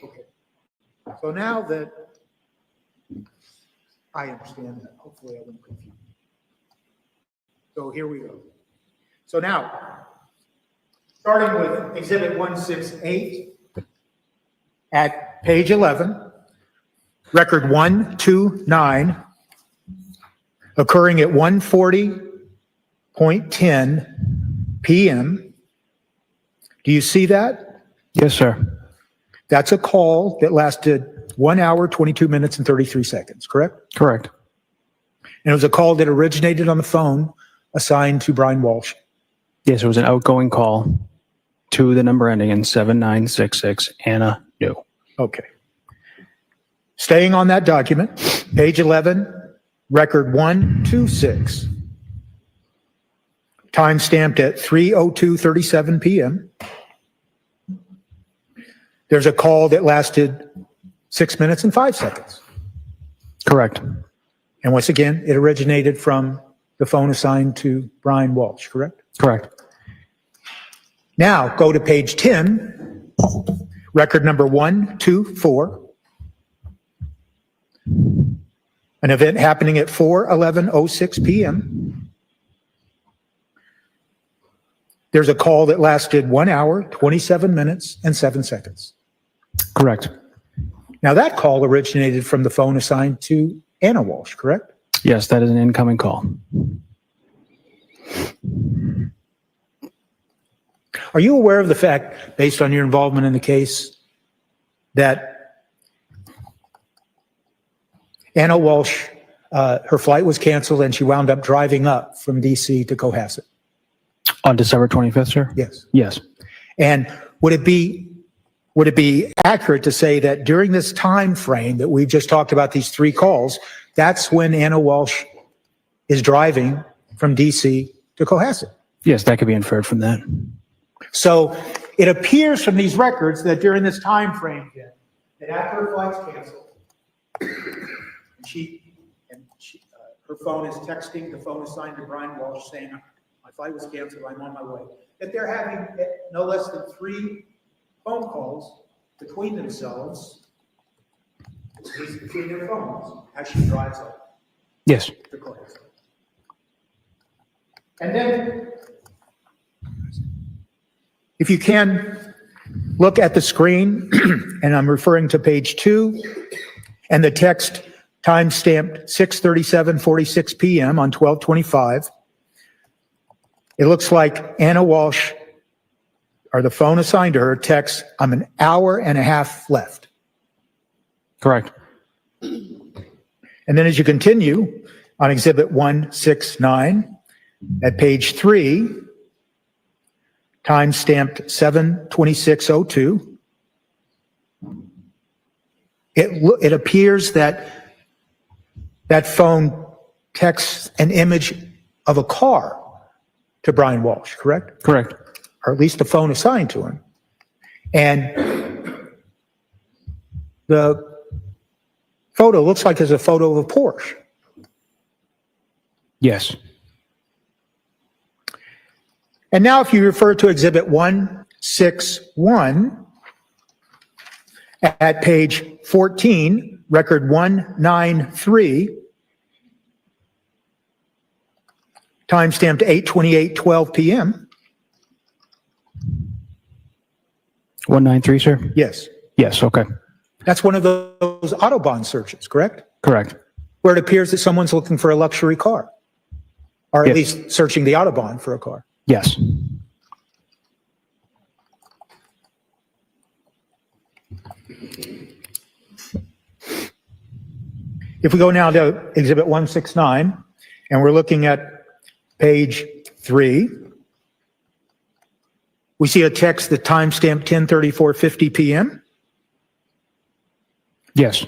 Okay. So now that I understand that, hopefully I won't confuse you. So here we go. So now, starting with Exhibit 168 at page 11, record 129, occurring at 140.10 p.m. Do you see that? Yes, sir. That's a call that lasted 1 hour, 22 minutes, and 33 seconds, correct? Correct. And it was a call that originated on the phone assigned to Brian Walsh. Yes, it was an outgoing call to the number ending in 7966. Anna knew. Okay. Staying on that document, page 11, record 126, time stamped at 3:02:37 p.m. There's a call that lasted 6 minutes and 5 seconds. Correct. And once again, it originated from the phone assigned to Brian Walsh, correct? Correct. Now go to page 10, record number 124. An event happening at 4:11:06 p.m. There's a call that lasted 1 hour, 27 minutes, and 7 seconds. Correct. Now that call originated from the phone assigned to Anna Walsh, correct? Yes, that is an incoming call. Are you aware of the fact, based on your involvement in the case, that Anna Walsh, her flight was canceled and she wound up driving up from DC to Cohasset? On December 25th, sir? Yes. Yes. And would it be accurate to say that during this time frame that we've just talked about, these 3 calls, that's when Anna Walsh is driving from DC to Cohasset? Yes, that could be inferred from that. So it appears from these records that during this time frame, Ken, that after her flight's canceled, her phone is texting the phone assigned to Brian Walsh saying, my flight was canceled, I'm on my way. That they're having no less than 3 phone calls between themselves, between their phones, as she drives up Yes. to Cohasset. And then, if you can, look at the screen, and I'm referring to page 2, and the text time-stamped 6:37:46 p.m. on 12/25. It looks like Anna Walsh, or the phone assigned to her, texts, I'm an hour and a half left. Correct. And then as you continue on exhibit 169, at page 3, time stamped 7/26:02, it appears that that phone texts an image of a car to Brian Walsh, correct? Correct. Or at least the phone assigned to him. And the photo looks like it's a photo of a Porsche. Yes. And now if you refer to exhibit 161 at page 14, record 193, timestamped 8:28:12 p.m. 193, sir? Yes, Yes, okay. that's one of those Autobahn searches, correct? Correct. Where it appears that someone's looking for a luxury car, or at Yes. least searching the Autobahn for a car. Yes. If we go now to exhibit 169, and we're looking at page 3, we see a text that timestamped 10:34:50 p.m., Yes.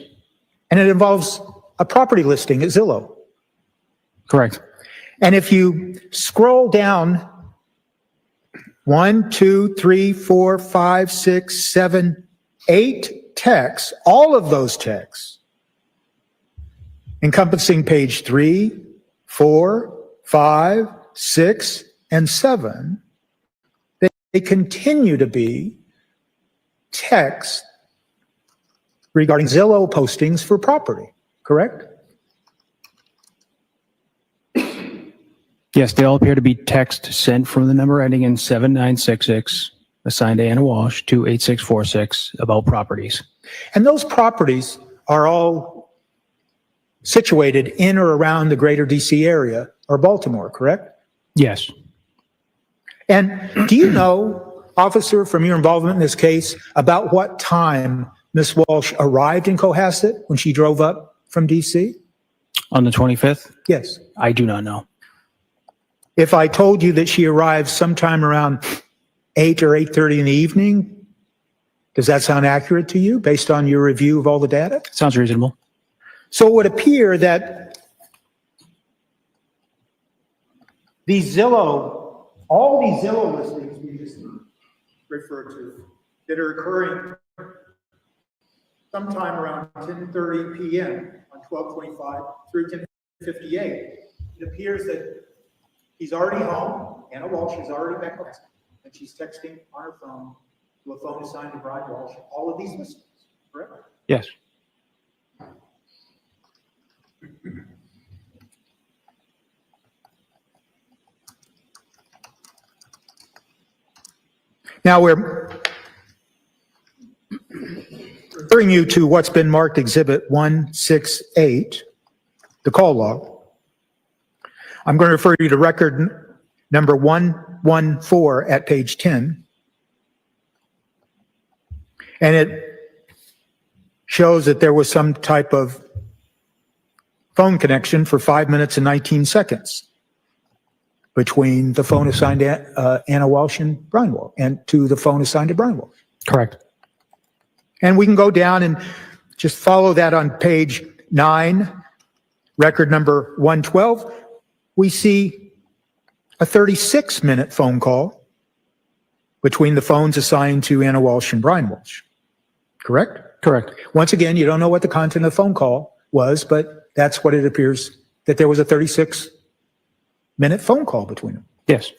and it involves a property listing at Zillow. Correct. And if you scroll down 1, 2, 3, 4, 5, 6, 7, 8 texts, all of those texts encompassing page 3, 4, 5, 6, and 7, they continue to be texts regarding Zillow postings for property, correct? Yes, they all appear to be text sent from the number ending in 7966, assigned to Anna Walsh, to 8646 about properties. And those properties are all situated in or around the greater DC area or Baltimore, correct? Yes. And do you know, officer, from your involvement in this case, about what time Miss Walsh arrived in Cohasset when she drove up from DC? On the 25th? Yes. I do not know. If I told you that she arrived sometime around 8 or 8:30 in the evening, does that sound accurate to you based on your review of all the data? Sounds reasonable. So it would appear that all these Zillow listings we just referred to that are occurring sometime around 10:30 p.m. on 12/25 through 10:58, it appears that he's already home. Anna Walsh is already back home, and she's texting on her phone to a phone assigned to Brian Walsh all of these listings, correct? Yes. Now we're referring you to what's been marked Exhibit 168, the call log. I'm going to refer you to record number 114 at page 10. And it shows that there was some type of phone connection for 5 minutes and 19 seconds between the phone assigned to Anna Walsh and Brian Walsh, and to the phone assigned to Brian Walsh. Correct. And we can go down and just follow that on page 9, record number 112. We see a 36-minute phone call between the phones assigned to Anna Walsh and Brian Walsh. Correct? Correct. Once again, you don't know what the content of the phone call was, but that's what it appears, that there was a 36-minute phone call between them. Yes.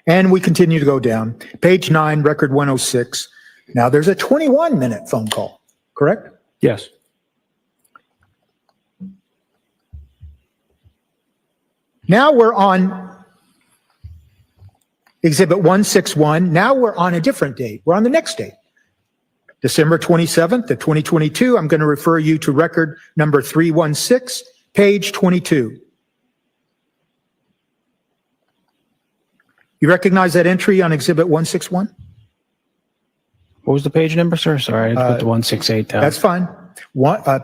And we continue to go down. Page 9, record 106. Now there's a 21-minute phone call, correct? Yes. Now we're on Exhibit 161. Now we're on a different date. We're on the next date. December 27th of 2022. I'm going to refer you to record number 316, page 22. You recognize that entry on Exhibit 161? What was the page number, sir? Sorry, I put the 168 down. That's fine.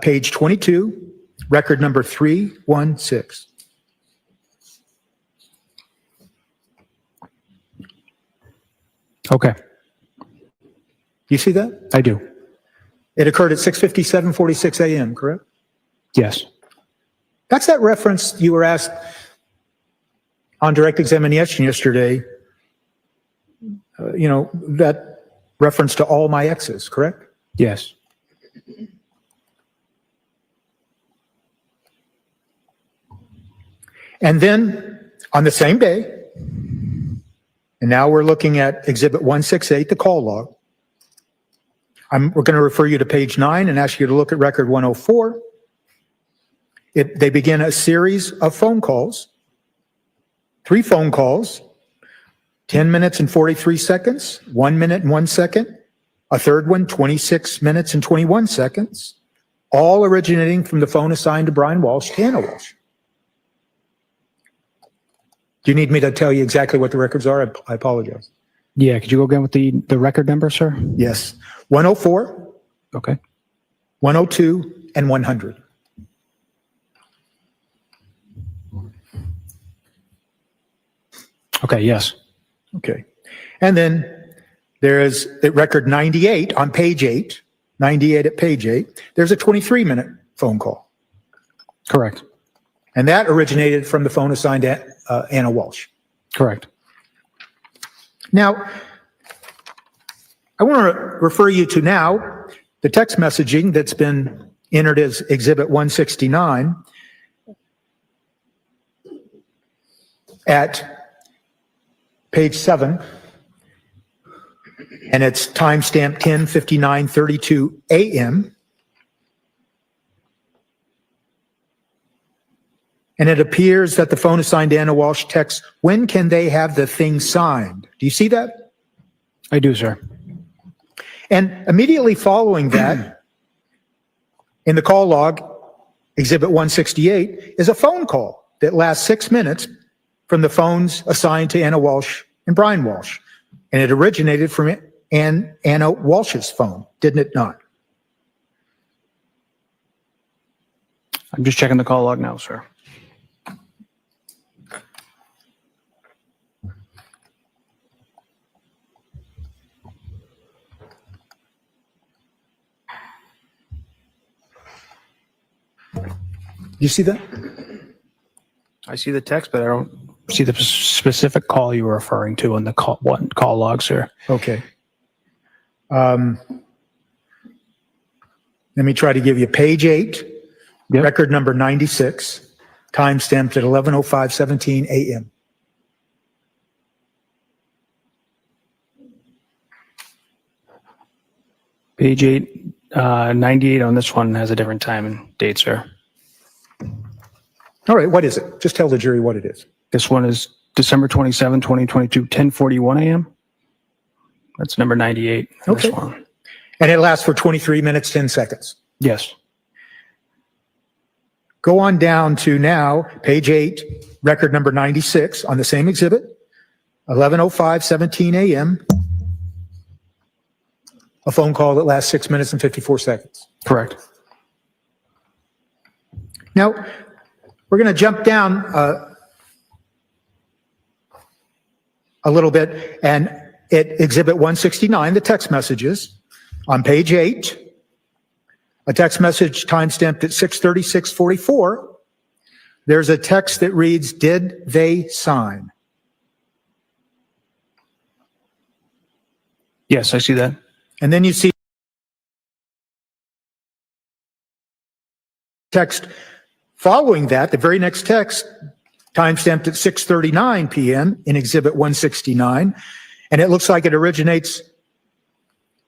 Page 22, record number 316. Okay. You see that? I do. It occurred at 6:57:46 a.m., correct? Yes. That's that reference you were asked on direct examination yesterday, that reference to all my exes, correct? Yes. And then on the same day, and now we're looking at Exhibit 168, the call log. We're going to refer you to page 9 and ask you to look at record 104. They begin a series of phone calls, 3 phone calls, 10 minutes and 43 seconds, 1 minute and 1 second, a third one, 26 minutes and 21 seconds, all originating from the phone assigned to Brian Walsh, to Anna Walsh. Do you need me to tell you exactly what the records are? I apologize. Yeah, could you go again with the record number, sir? Yes. 104, Okay. 102, and 100. Okay, yes. Okay. And then there is at record 98 on page 8, 98 at page 8, there's a 23-minute phone call. Correct. And that originated from the phone assigned to Anna Walsh. Correct. Now, I want to refer you to now the text messaging that's been entered as Exhibit 169 at page 7, and it's timestamp 10:59:32 a.m. And it appears that the phone assigned to Anna Walsh texts, when can they have the thing signed? Do you see that? I do, sir. And immediately following that, in the call log, Exhibit 168, is a phone call that lasts 6 minutes from the phones assigned to Anna Walsh and Brian Walsh. And it originated from Anna Walsh's phone, didn't it not? I'm just checking the call log now, sir. You see that? I see the text, but I don't see the specific call you were referring to on the call log, sir. Okay. Let me try to give you page 8, Yep. record number 96, time stamped at 11:05:17 a.m. Page 8, 98 on this one has a different time and date, sir. All right, what is it? Just tell the jury what it is. This one is December 27, 2022, 10:41 a.m. That's number 98 on Okay. this one. And it lasts for 23 minutes, 10 seconds. Yes. Go on down to now, page 8, record number 96 on the same exhibit, 11:05:17 a.m. A phone call that lasts 6 minutes and 54 seconds. Correct. Now, we're going to jump down a little bit, and at exhibit 169, the text messages, on page 8, a text message timestamped at 6:36:44, there's a text that reads, "Did they sign?" Yes, I see that. And then you see text following that, the very next text, timestamped at 6:39 p.m. in exhibit 169, and it looks like it originates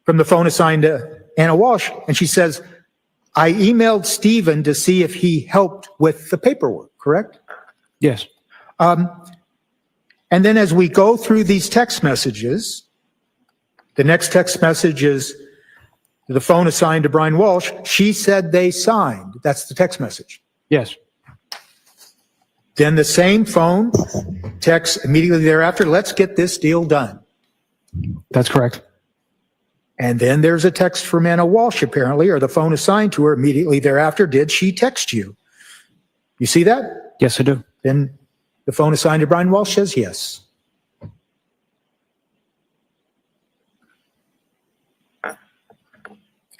from the phone assigned to Anna Walsh, and she says, "I emailed Stephen to see if he helped with the paperwork," correct? Yes. And then as we go through these text messages, the next text message is the phone assigned to Brian Walsh. She said they signed. That's the text message. Yes. Then the same phone texts immediately thereafter, "Let's get this deal done." That's correct. And then there's a text from Anna Walsh, apparently, or the phone assigned to her immediately thereafter. "Did she text you?" You see that? Yes, I do. Then the phone assigned to Brian Walsh says yes.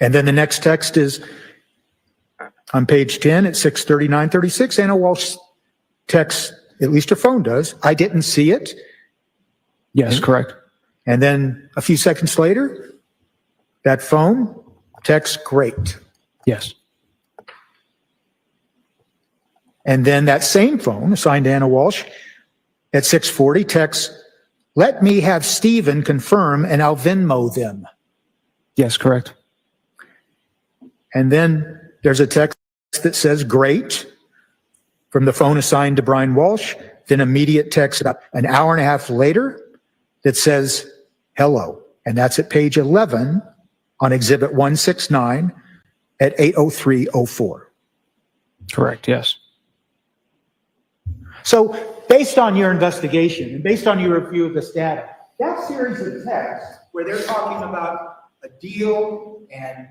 And then the next text is on page 10 at 6:39:36. Anna Walsh texts, at least her phone does, "I didn't see it." Yes, correct. And then a few seconds later, that phone texts, "Great." Yes. And then that same phone assigned to Anna Walsh at 6:40 texts, "Let me have Stephen confirm and I'll Venmo them." Yes, correct. And then there's a text that says, "Great," from the phone assigned to Brian Walsh. Then immediate text about an hour and a half later that says, "Hello." And that's at page 11 on exhibit 169 at 8:03:04. Correct. Yes. So based on your investigation and based on your review of this data, that series of texts where they're talking about a deal and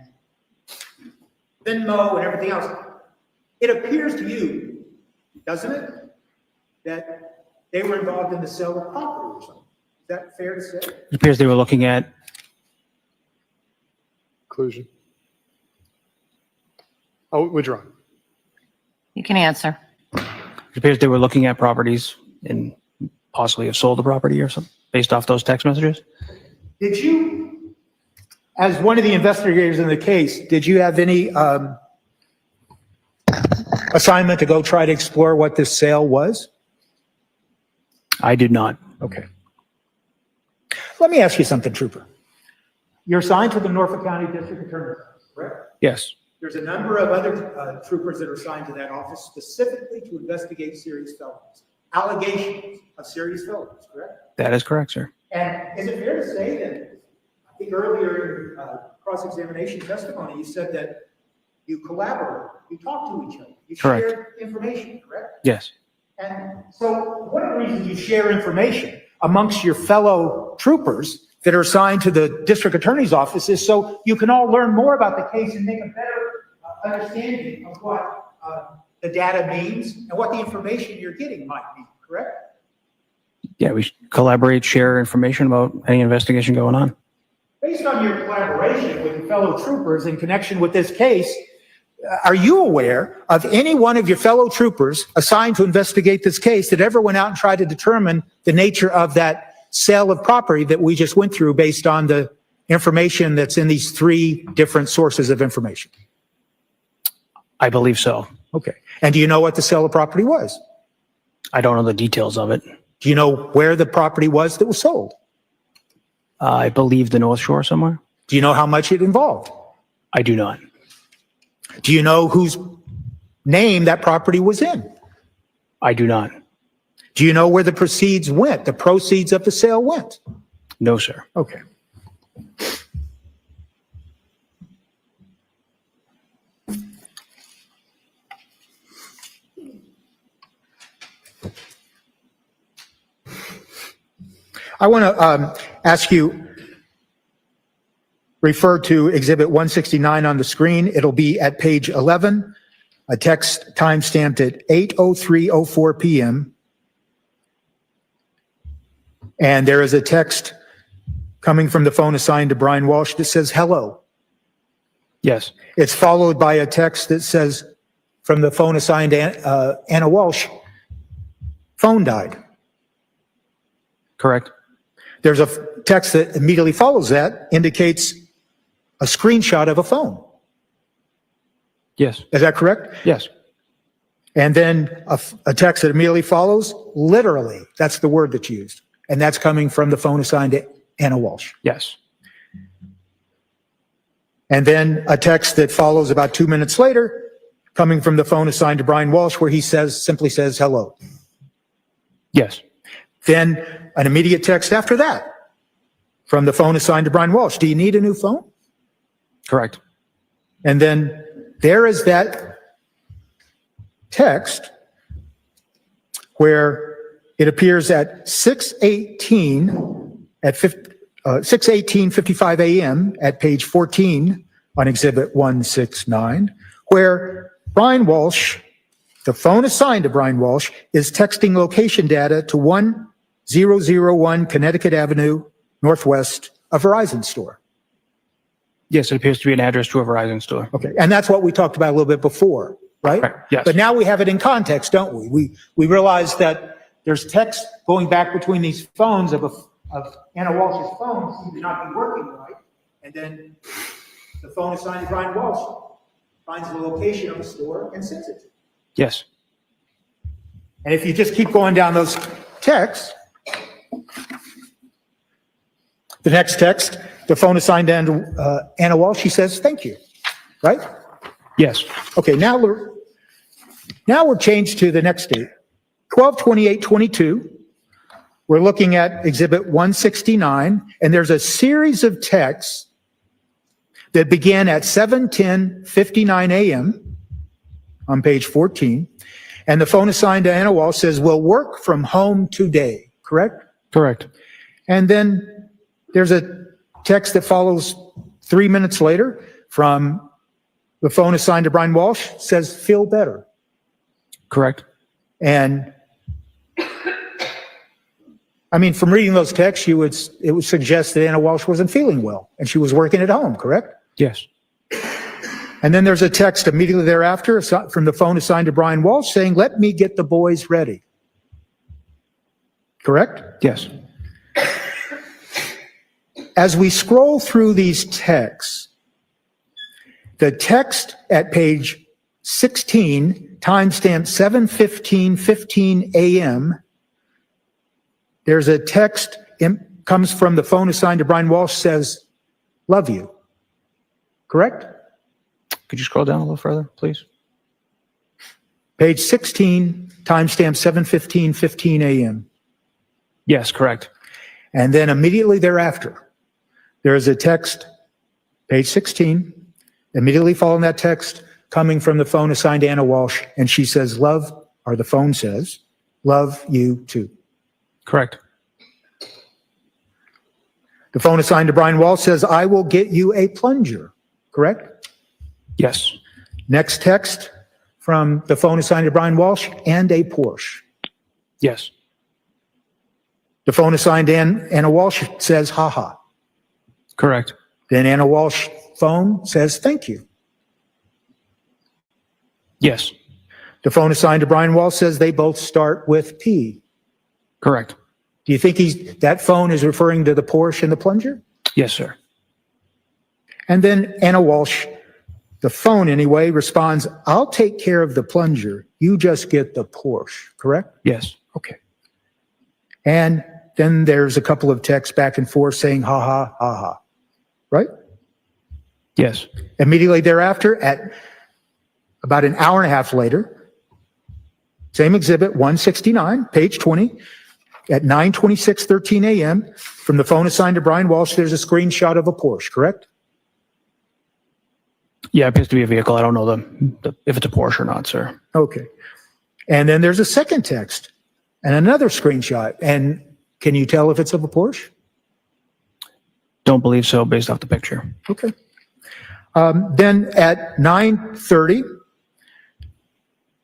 Venmo and everything else, it appears to you, doesn't it, that they were involved in the sale of property or something? Is that fair to say? It appears they were looking at, Conclusion. Oh, withdrawn. You can answer. it appears they were looking at properties and possibly have sold the property or something based off those text messages. Did you, as one of the investigators in the case, did you have any assignment to go try to explore what this sale was? I did not. Okay. Let me ask you something, Trooper. You're assigned to the Norfolk County District Attorney's Office, correct? Yes. There's a number of other troopers that are assigned to that office specifically to investigate serious felonies, allegations of serious felonies, correct? That is correct, sir. And is it fair to say that, I think earlier in cross-examination testimony, you said that you collaborate, you talk to each other, you Correct. share information, correct? Yes. And so one of the reasons you share information, amongst your fellow troopers that are assigned to the district attorney's offices so you can all learn more about the case and make a better understanding of what the data means and what the information you're getting might mean, correct? Yeah, we should collaborate, share information about any investigation going on. Based on your collaboration with your fellow troopers in connection with this case, are you aware of any one of your fellow troopers assigned to investigate this case that ever went out and tried to determine the nature of that sale of property that we just went through based on the information that's in these 3 different sources of information? I believe so. Okay. And do you know what the sale of property was? I don't know the details of it. Do you know where the property was that was sold? I believe the North Shore somewhere. Do you know how much it involved? I do not. Do you know whose name that property was in? I do not. Do you know where the proceeds went? The proceeds of the sale went? No, sir. Okay. I want to ask you, refer to Exhibit 169 on the screen. It'll be at page 11, a text timestamped at 8:03:04 p.m. And there is a text coming from the phone assigned to Brian Walsh that says, hello. Yes. It's followed by a text that says, from the phone assigned to Anna Walsh, phone died. Correct. There's a text that immediately follows that, indicates a screenshot of a phone. Yes. Is that correct? Yes. And then a text that immediately follows, literally, that's the word that's used. And that's coming from the phone assigned to Anna Walsh. Yes. And then a text that follows about 2 minutes later, coming from the phone assigned to Brian Walsh, where he simply says hello. Yes. Then an immediate text after that from the phone assigned to Brian Walsh. Do you need a new phone? Correct. And then there is that text where it appears at 6:18:55 a.m. at page 14 on Exhibit 169, where Brian Walsh, the phone assigned to Brian Walsh, is texting location data to 1001 Connecticut Avenue, Northwest, a Verizon store. Yes, it appears to be an address to a Verizon store. Okay, and that's what we talked about a little bit before, right? Right, yes. But now we have it in context, don't we? We realize that there's text going back between these phones of Anna Walsh's phone seems to not be working right, and then the phone assigned to Brian Walsh finds the location of the store and sends it to you. Yes. And if you just keep going down those texts, the next text, the phone assigned to Anna Walsh, she says, thank you, right? Yes. Okay, now we're changed to the next date, 12/28/22. We're looking at Exhibit 169, and there's a series of texts that began at 7:10:59 a.m. on page 14, and the phone assigned to Anna Walsh says, we'll work from home today, correct? Correct. And then there's a text that follows 3 minutes later from the phone assigned to Brian Walsh, says, feel better. Correct. And I mean, from reading those texts, it would suggest that Anna Walsh wasn't feeling well and she was working at home, correct? Yes. And then there's a text immediately thereafter from the phone assigned to Brian Walsh saying, let me get the boys ready. Correct? Yes. As we scroll through these texts, the text at page 16, timestamped 7:15:15 a.m., there's a text, comes from the phone assigned to Brian Walsh, says, love you. Correct? Could you scroll down a little further, please? Page 16, timestamp 7:15:15 a.m. Yes, correct. And then immediately thereafter, there is a text, page 16, immediately following that text, coming from the phone assigned to Anna Walsh, and she says, love, or the phone says, love you too. Correct. The phone assigned to Brian Walsh says, I will get you a plunger, correct? Yes. Next text from the phone assigned to Brian Walsh, and a Porsche. Yes. The phone assigned to Anna Walsh says, haha. Correct. Then Anna Walsh phone says, thank you. Yes. The phone assigned to Brian Walsh says they both start with P. Correct. Do you think that phone is referring to the Porsche and the plunger? Yes, sir. And then Anna Walsh, the phone anyway, responds, I'll take care of the plunger. You just get the Porsche, correct? Yes. Okay. And then there's a couple of texts back and forth saying, ha ha, ha ha, right? Yes. Immediately thereafter, at about an hour and a half later, same exhibit, 169, page 20, at 9:26:13 a.m., from the phone assigned to Brian Walsh, there's a screenshot of a Porsche, correct? Yeah, it appears to be a vehicle. I don't know if it's a Porsche or not, sir. Okay. And then there's a second text and another screenshot. And can you tell if it's of a Porsche? Don't believe so based off the picture. Okay. Then at 9:30,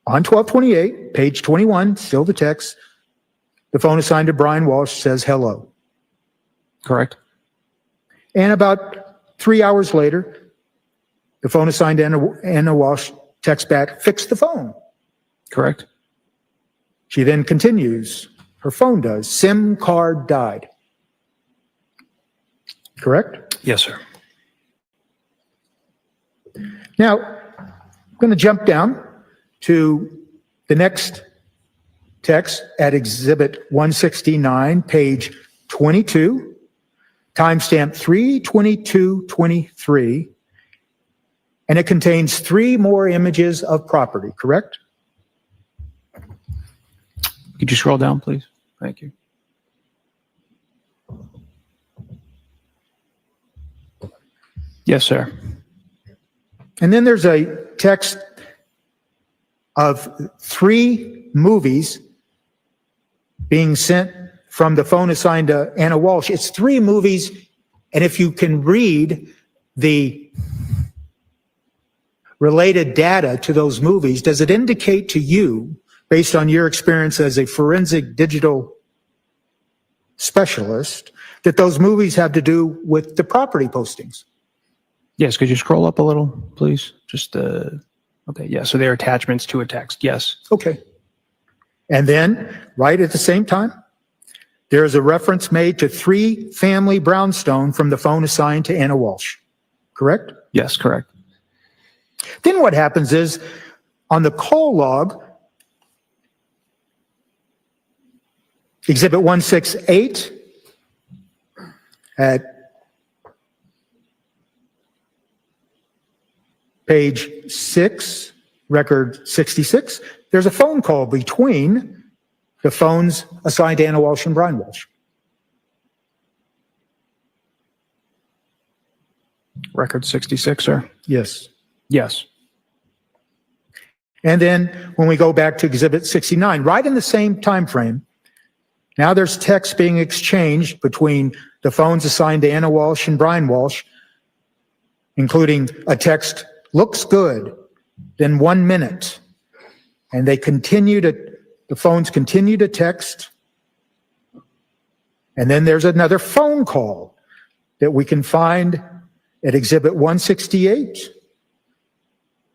on 12:28, page 21, still the text, the phone assigned to Brian Walsh says hello. Correct. And about 3 hours later, the phone assigned to Anna Walsh texts back, fix the phone. Correct. She then continues, her phone does, SIM card died. Correct? Yes, sir. Now, I'm going to jump down to the next text at Exhibit 169, page 22, timestamp 3/22/23, and it contains 3 more images of property, correct? Could you scroll down, please? Thank you. Yes, sir. And then there's a text of 3 movies being sent from the phone assigned to Anna Walsh. It's 3 movies, and if you can read the related data to those movies, does it indicate to you, based on your experience as a forensic digital specialist, that those movies have to do with the property postings? Yes, could you scroll up a little, please? Just, okay, yeah, so they're attachments to a text, yes. Okay. And then, right at the same time, there is a reference made to 3 family brownstone from the phone assigned to Anna Walsh, correct? Yes, correct. Then what happens is, on the call log, Exhibit 168 at page 6, record 66, there's a phone call between the phones assigned to Anna Walsh and Brian Walsh. Record 66, sir? Yes. Yes. And then when we go back to Exhibit 69, right in the same time frame, now there's text being exchanged between the phones assigned to Anna Walsh and Brian Walsh, including a text, looks good, then 1 minute. And the phones continue to text. And then there's another phone call that we can find at Exhibit 168,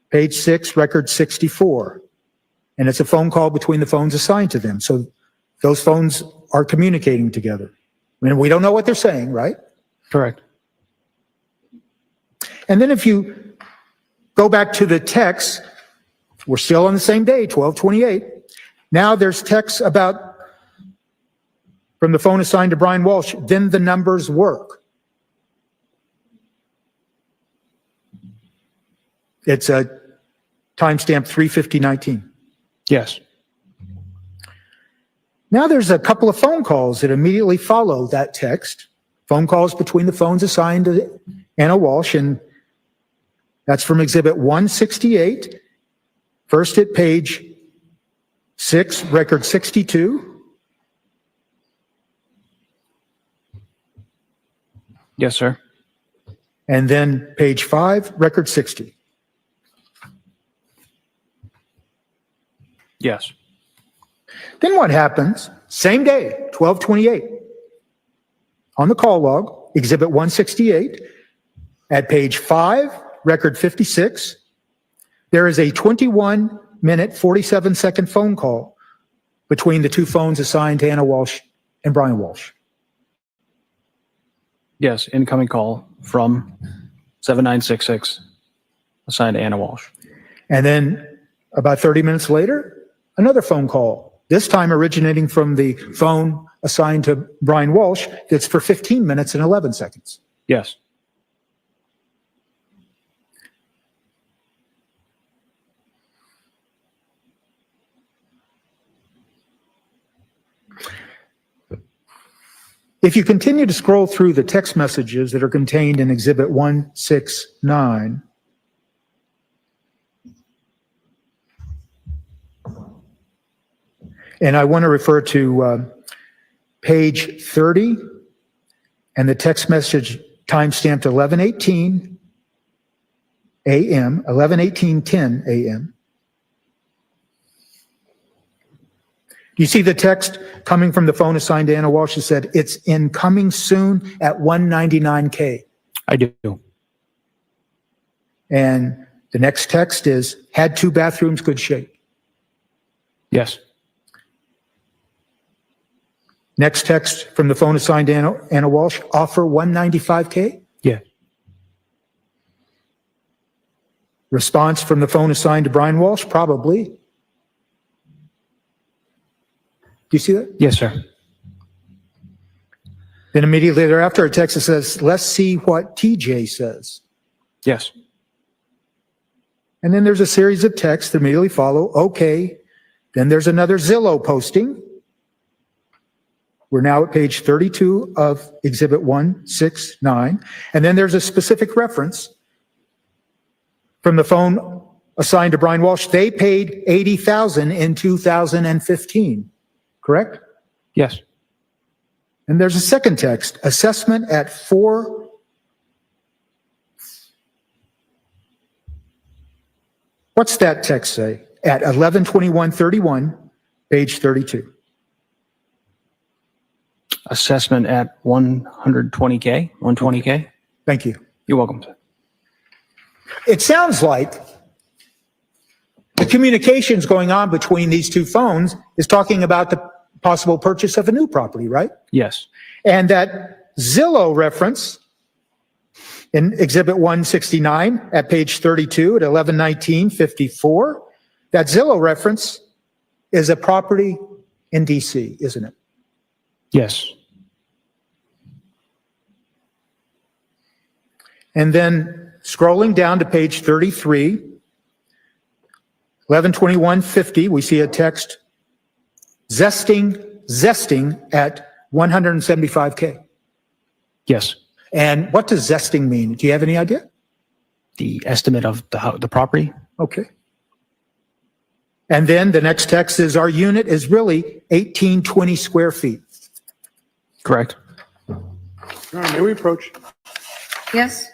page 6, record 64. And it's a phone call between the phones assigned to them. So those phones are communicating together. I mean, we don't know what they're saying, right? Correct. And then if you go back to the text, we're still on the same day, 12/28. Now there's text about, from the phone assigned to Brian Walsh, then the numbers work. It's a timestamp 3/50/19. Yes. Now there's a couple of phone calls that immediately follow that text. Phone calls between the phones assigned to Anna Walsh, and that's from Exhibit 168, first at page 6, record 62. Yes, sir. And then page 5, record 60. Yes. Then what happens? Same day, 1228. On the call log, exhibit 168, at page 5, record 56, there is a 21-minute, 47-second phone call between the two phones assigned to Anna Walsh and Brian Walsh. Yes, incoming call from 7966, assigned to Anna Walsh. And then about 30 minutes later, another phone call, this time originating from the phone assigned to Brian Walsh, that's for 15 minutes and 11 seconds. Yes. If you continue to scroll through the text messages that are contained in Exhibit 169, and I want to refer to page 30 and the text message timestamped 11:18 a.m., 11:18:10 a.m. You see the text coming from the phone assigned to Anna Walsh that said, it's incoming soon at 199K. I do. And the next text is, had 2 bathrooms, good shape. Yes. Next text from the phone assigned to Anna Walsh, offer 195K. Yeah. Response from the phone assigned to Brian Walsh, probably. Do you see that? Yes, sir. Then immediately thereafter, a text that says, let's see what TJ says. Yes. And then there's a series of texts that immediately follow. Okay. Then there's another Zillow posting. We're now at page 32 of Exhibit 169. And then there's a specific reference from the phone assigned to Brian Walsh. They paid $80,000 in 2015. Correct? Yes. And there's a second text, assessment at 4. What's that text say? At 11/21/31, page 32. Assessment at 120K, 120K. Thank you. You're welcome, sir. It sounds like the communications going on between these two phones is talking about the possible purchase of a new property, right? Yes. And that Zillow reference in Exhibit 169 at page 32 at 11/19/54, that Zillow reference is a property in DC, isn't it? Yes. And then scrolling down to page 33, 11/21/50, we see a text, zesting at 175K. Yes. And what does zesting mean? Do you have any idea? The estimate of the property. Okay. And then the next text is, our unit is really 1820 square feet. Correct. All right, may we approach? Yes?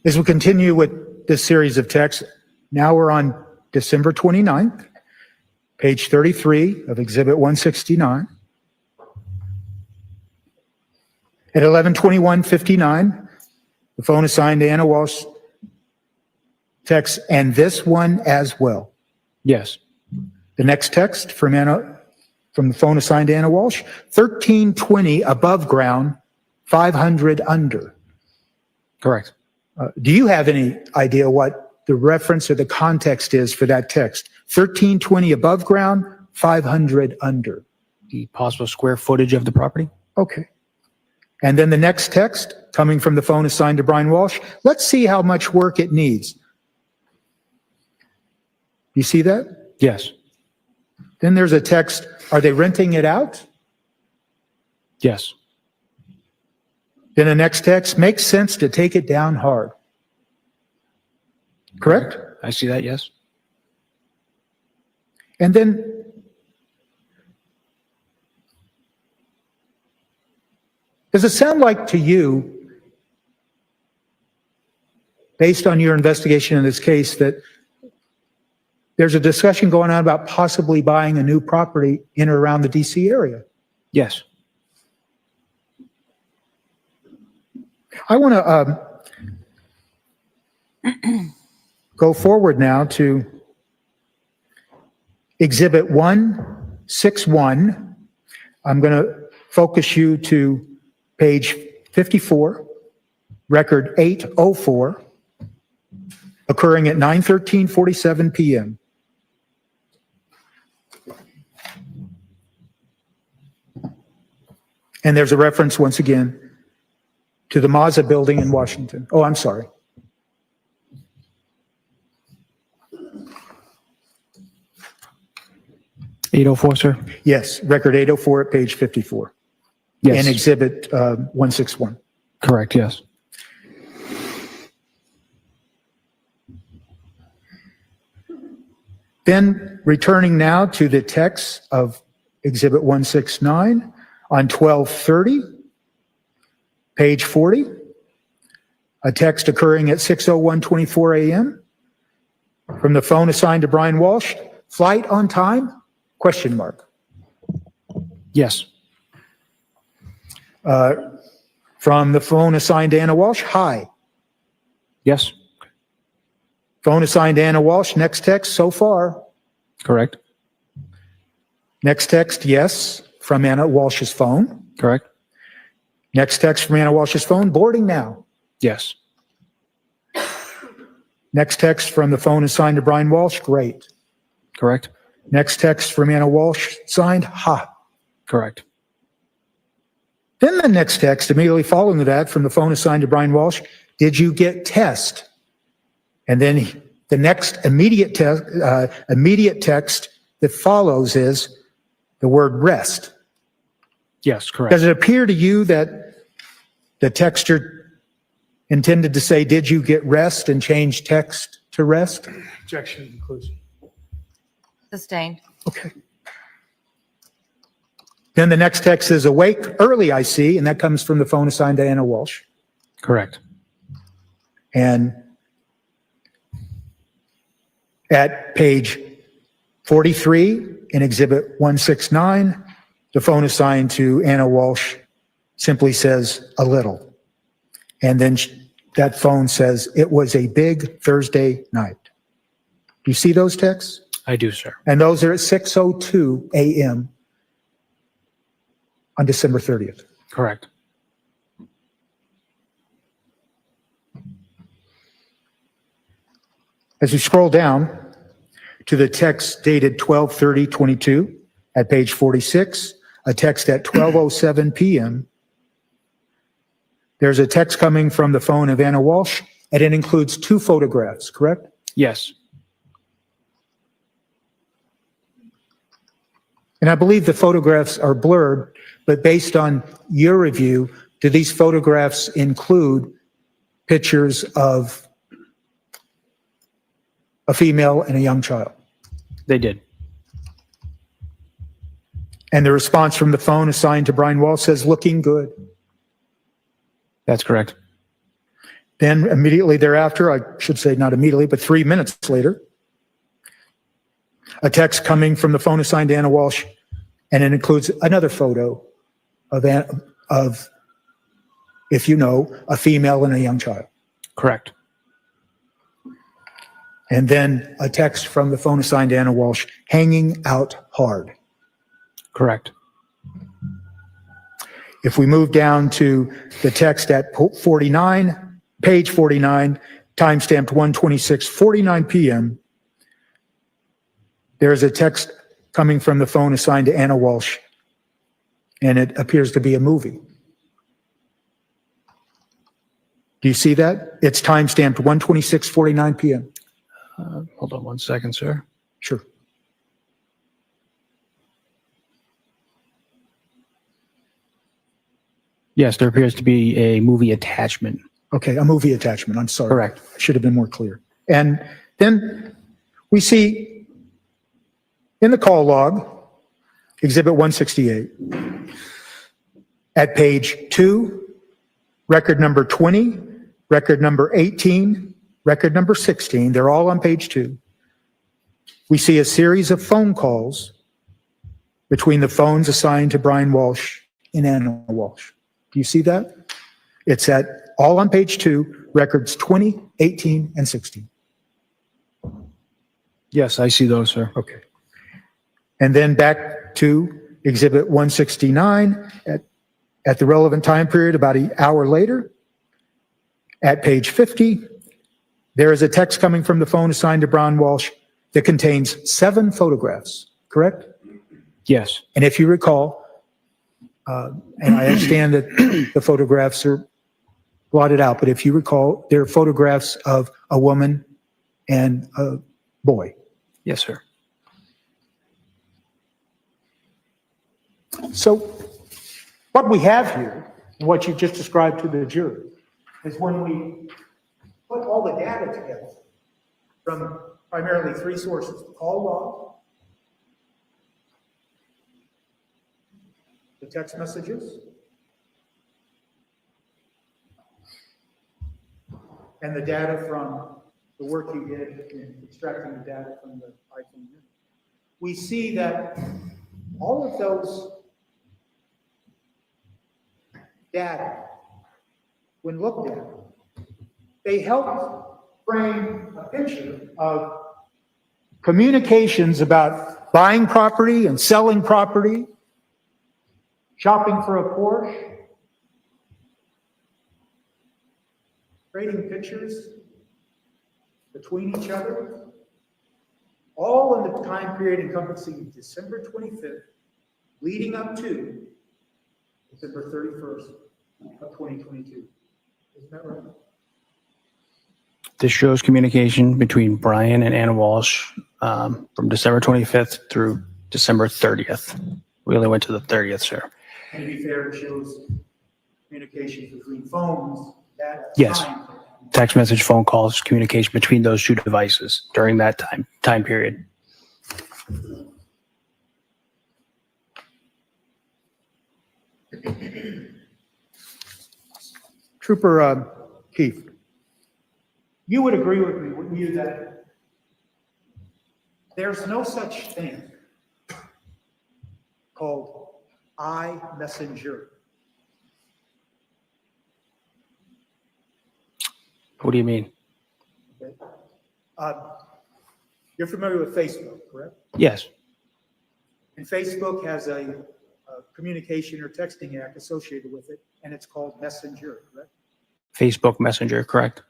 As we continue with this series of texts, now we're on December 29th, page 33 of Exhibit 169. At 11:21:59, the phone assigned to Anna Walsh text, and this one as well. Yes. The next text from the phone assigned to Anna Walsh, 13:20 above ground, 500 under. Correct. Do you have any idea what the reference or the context is for that text? 13:20 above ground, 500 under. The possible square footage of the property? Okay. And then the next text coming from the phone assigned to Brian Walsh. Let's see how much work it needs. You see that? Yes. Then there's a text. Are they renting it out? Yes. Then the next text makes sense to take it down hard. Correct? I see that, yes. And then does it sound like to you, based on your investigation in this case, that there's a discussion going on about possibly buying a new property in or around the DC area? Yes. I want to go forward now to Exhibit 161. I'm going to focus you to page 54, record 804, occurring at 9:13:47 p.m. And there's a reference once again to the Mazda building in Washington. Oh, I'm sorry. $804, sir? Yes, record 804 at page 54. Yes. And Exhibit 161. Correct, yes. Then returning now to the text of Exhibit 169 on 12:30, page 40, a text occurring at 6:01:24 a.m. from the phone assigned to Brian Walsh. Flight on time? Question mark. Yes. From the phone assigned to Anna Walsh. Hi. Yes. Phone assigned to Anna Walsh. Next text so far. Correct. Next text, yes, from Anna Walsh's phone. Correct. Next text from Anna Walsh's phone. Boarding now. Yes. Next text from the phone assigned to Brian Walsh. Great. Correct. Next text from Anna Walsh, signed, ha. Correct. Then the next text immediately following that from the phone assigned to Brian Walsh, did you get test? And then the next immediate text that follows is the word rest. Yes, correct. Does it appear to you that the texter intended to say, did you get rest, and change text to rest? Objection to conclusion. Sustained. Okay. Then the next text is awake early, I see, and that comes from the phone assigned to Anna Walsh. Correct. And at page 43 in Exhibit 169, the phone assigned to Anna Walsh simply says a little. And then that phone says it was a big Thursday night. Do you see those texts? I do, sir. And those are at 6:02 a.m. on December 30th. Correct. As we scroll down to the text dated 12/30/22 at page 46, a text at 12:07 p.m., there's a text coming from the phone of Anna Walsh, and it includes 2 photographs, correct? Yes. And I believe the photographs are blurred, but based on your review, do these photographs include pictures of a female and a young child? They did. And the response from the phone assigned to Brian Walsh says, looking good. That's correct. Then immediately thereafter, I should say not immediately, but 3 minutes later, a text coming from the phone assigned to Anna Walsh, and it includes another photo of, if you know, a female and a young child. Correct. And then a text from the phone assigned to Anna Walsh, hanging out hard. Correct. If we move down to the text at 49, page 49, timestamped 1:26:49 p.m., there's a text coming from the phone assigned to Anna Walsh, and it appears to be a movie. Do you see that? It's timestamped 1:26:49 p.m. Hold on one second, sir. Sure. Yes, there appears to be a movie attachment. Okay, a movie attachment. I'm sorry. Correct. I should have been more clear. And then we see in the call log, Exhibit 168, at page 2, record number 20, record number 18, record number 16, they're all on page 2. We see a series of phone calls between the phones assigned to Brian Walsh and Anna Walsh. Do you see that? It's all on page 2, records 20, 18, and 16. Yes, I see those, sir. Okay. And then back to Exhibit 169 at the relevant time period, about an hour later, at page 50, there is a text coming from the phone assigned to Brian Walsh that contains 7 photographs, correct? Yes. And if you recall, and I understand that the photographs are blotted out, but if you recall, they're photographs of a woman and a boy. Yes, sir. So what we have here, and what you just described to the jury, is when we put all the data together from primarily 3 sources: the call log, the text messages, and the data from the work you did in extracting the data from the iPhone. We see that all of those data, when looked at, they help frame a picture of communications about buying property and selling property, shopping for a Porsche, trading pictures between each other, all in the time period encompassing December 25th, leading up to December 31st of 2022. Isn't that right? This shows communication between Brian and Anna Walsh from December 25th through December 30th. We only went to the 30th, sir. And to be fair, it shows communication between phones that Yes. time. Text message, phone calls, communication between those 2 devices during that time period. Trooper Keith, you would agree with me, wouldn't you, that there's no such thing called iMessenger? What do you mean? Okay. You're familiar with Facebook, correct? Yes. And Facebook has a communication or texting act associated with it, and it's called Messenger, correct? Facebook Messenger, correct?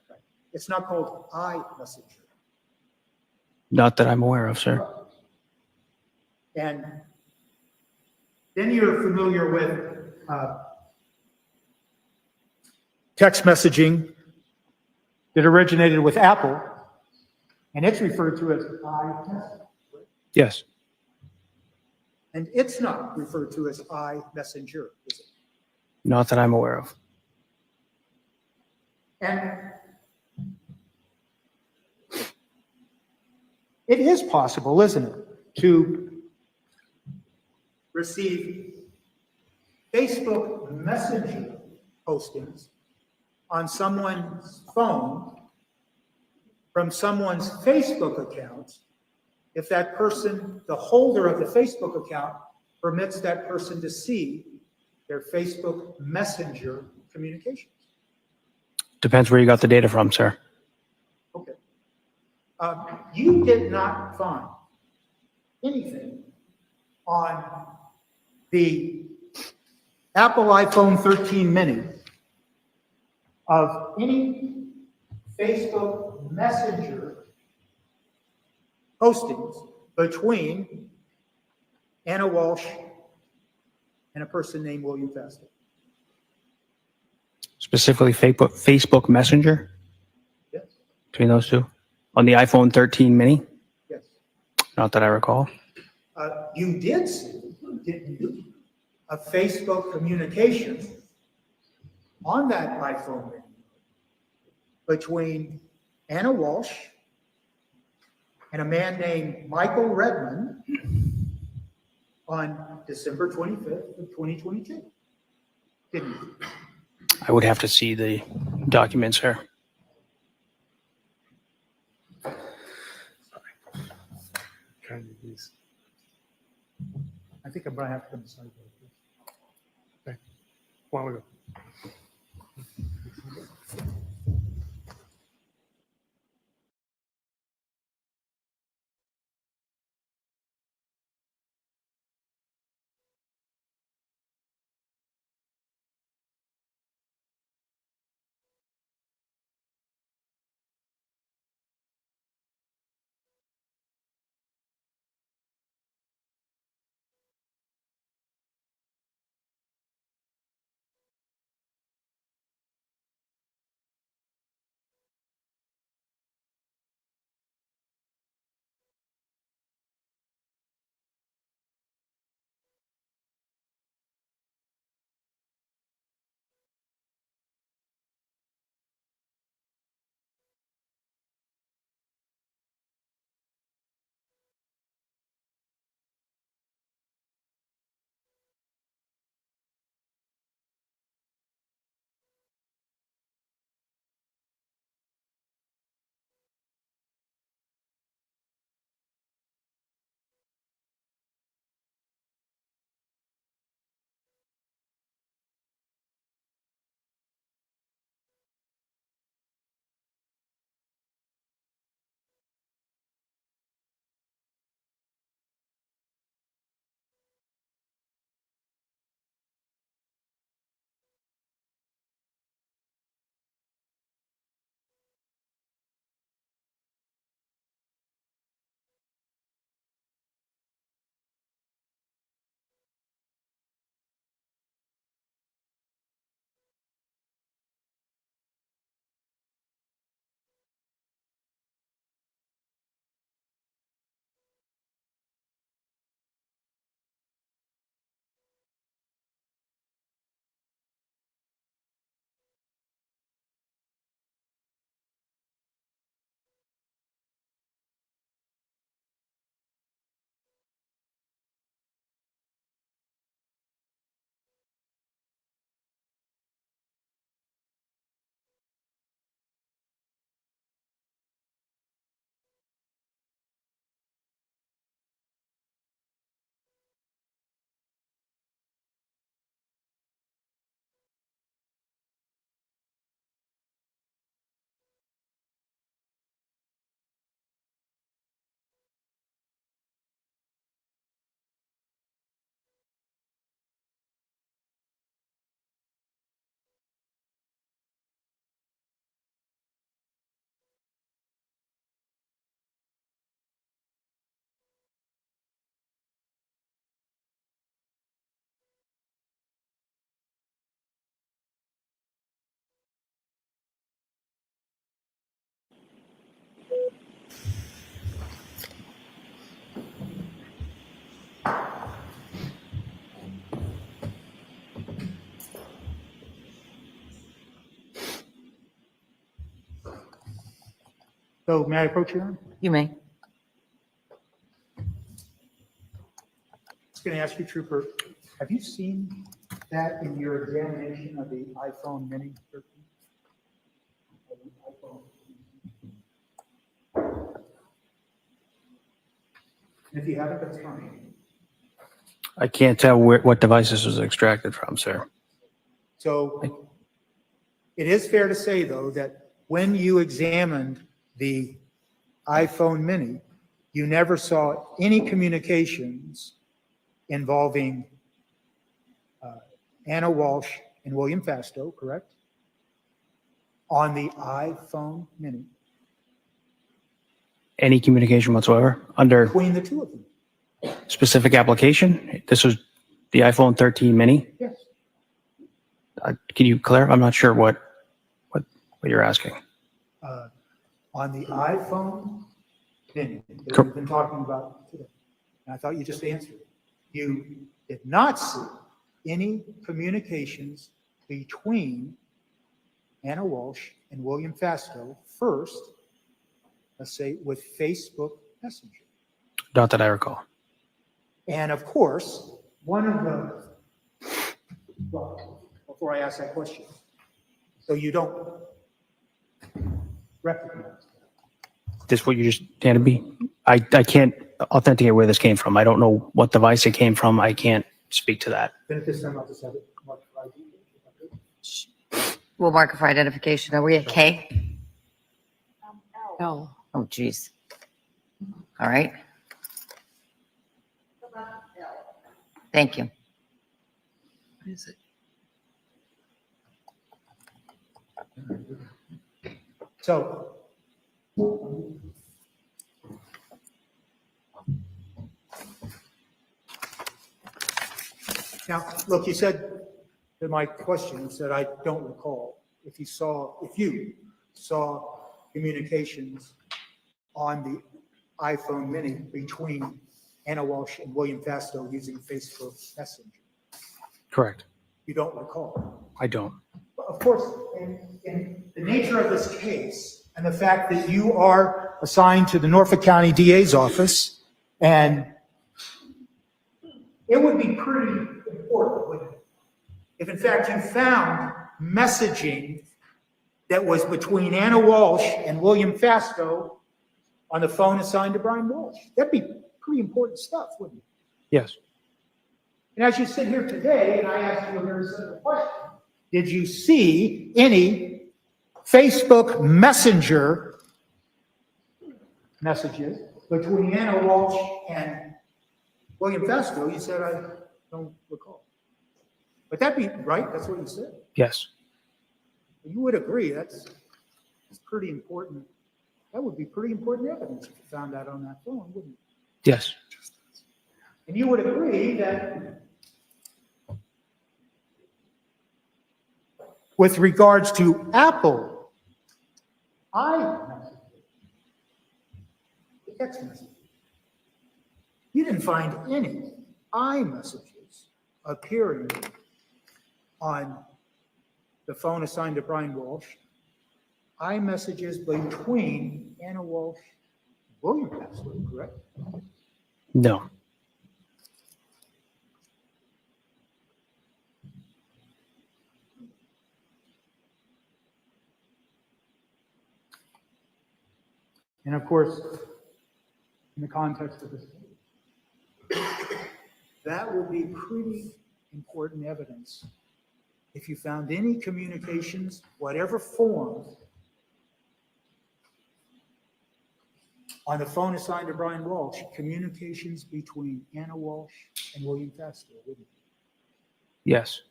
It's not called iMessenger. Not that I'm aware of, sir. And then you're familiar with text messaging that originated with Apple, and it's referred to as iMessage. Yes. And it's not referred to as iMessenger, is it? Not that I'm aware of. And it is possible, isn't it, to receive Facebook Messenger postings on someone's phone from someone's Facebook account if that person, the holder of the Facebook account, permits that person to see their Facebook Messenger communications. Depends where you got the data from, sir. Okay. You did not find anything on the Apple iPhone 13 mini of any Facebook Messenger postings between Anna Walsh and a person named William Festa. Specifically Facebook Messenger Yes, between those two on the iPhone 13 mini. yes. Not that I recall. You did see, didn't you, a Facebook communication on that iPhone mini between Anna Walsh and a man named Michael Redmond on December 25th of 2022. Didn't you? I would have to see the documents here. I think I'm gonna have to come inside. Okay. Why don't we go? So may I approach you now? You may. Just going to ask you, Trooper, have you seen that in your examination of the iPhone mini 13? If you haven't, that's fine. I can't tell what device this was extracted from, sir. So it is fair to say, though, that when you examined the iPhone mini, you never saw any communications involving Anna Walsh and William Fastow, correct? On the iPhone mini, Any communication whatsoever under between the two of them. specific application? This was the iPhone 13 mini. Yes. Can you clarify? I'm not sure what you're asking. On the iPhone mini that Cor- we've been talking about today. And I thought you just answered it. You did not see any communications between Anna Walsh and William Fastow first, let's say, with Facebook Messenger. Not that I recall. And of course, one of the, well, before I ask that question, so you don't recognize that. This what you just handed me? I can't authenticate where this came from. I don't know what device it came from. I can't speak to that. Then at this time, I'll just have it marked for ID. We'll mark it for identification. Are we at K? No. Oh, geez. All right. Thank you. What is it? So, now, look, you said, to my question, you said, I don't recall if you saw communications on the iPhone mini between Anna Walsh and William Fastow using Facebook Messenger. Correct. You don't recall. I don't. Of course, in the nature of this case and the fact that you are assigned to the Norfolk County DA's office, and it would be pretty important, wouldn't it, if in fact you found messaging that was between Anna Walsh and William Fastow on the phone assigned to Brian Walsh. That'd be pretty important stuff, wouldn't it? Yes. And as you sit here today, and I asked you a very simple question, did you see any Facebook Messenger messages between Anna Walsh and William Fastow? You said, I don't recall. But that'd be right, that's what you said. Yes. You would agree that's pretty important. That would be pretty important evidence if you found that on that phone, wouldn't it? Yes. And you would agree that with regards to Apple iMessages, the text messages, you didn't find any iMessages appearing on the phone assigned to Brian Walsh, iMessages between Anna Walsh and William Fastow, correct? No. And of course, in the context of this case, that would be pretty important evidence if you found any communications, whatever form, on the phone assigned to Brian Walsh, communications between Anna Walsh and William Fastow, wouldn't it? Yes.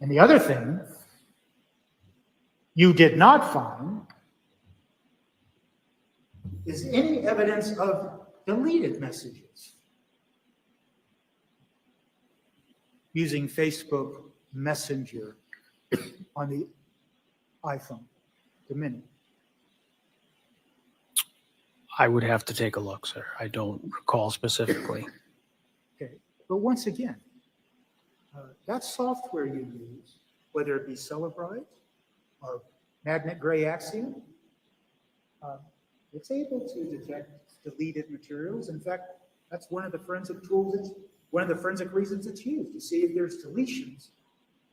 And the other thing you did not find is any evidence of deleted messages using Facebook Messenger on the iPhone, the mini. I would have to take a look, sir. I don't recall specifically. Okay, but once again, that software you use, whether it be Celebrite or Magnet Gray Axiom, it's able to detect deleted materials. In fact, that's one of the forensic tools, one of the forensic reasons it's used, to see if there's deletions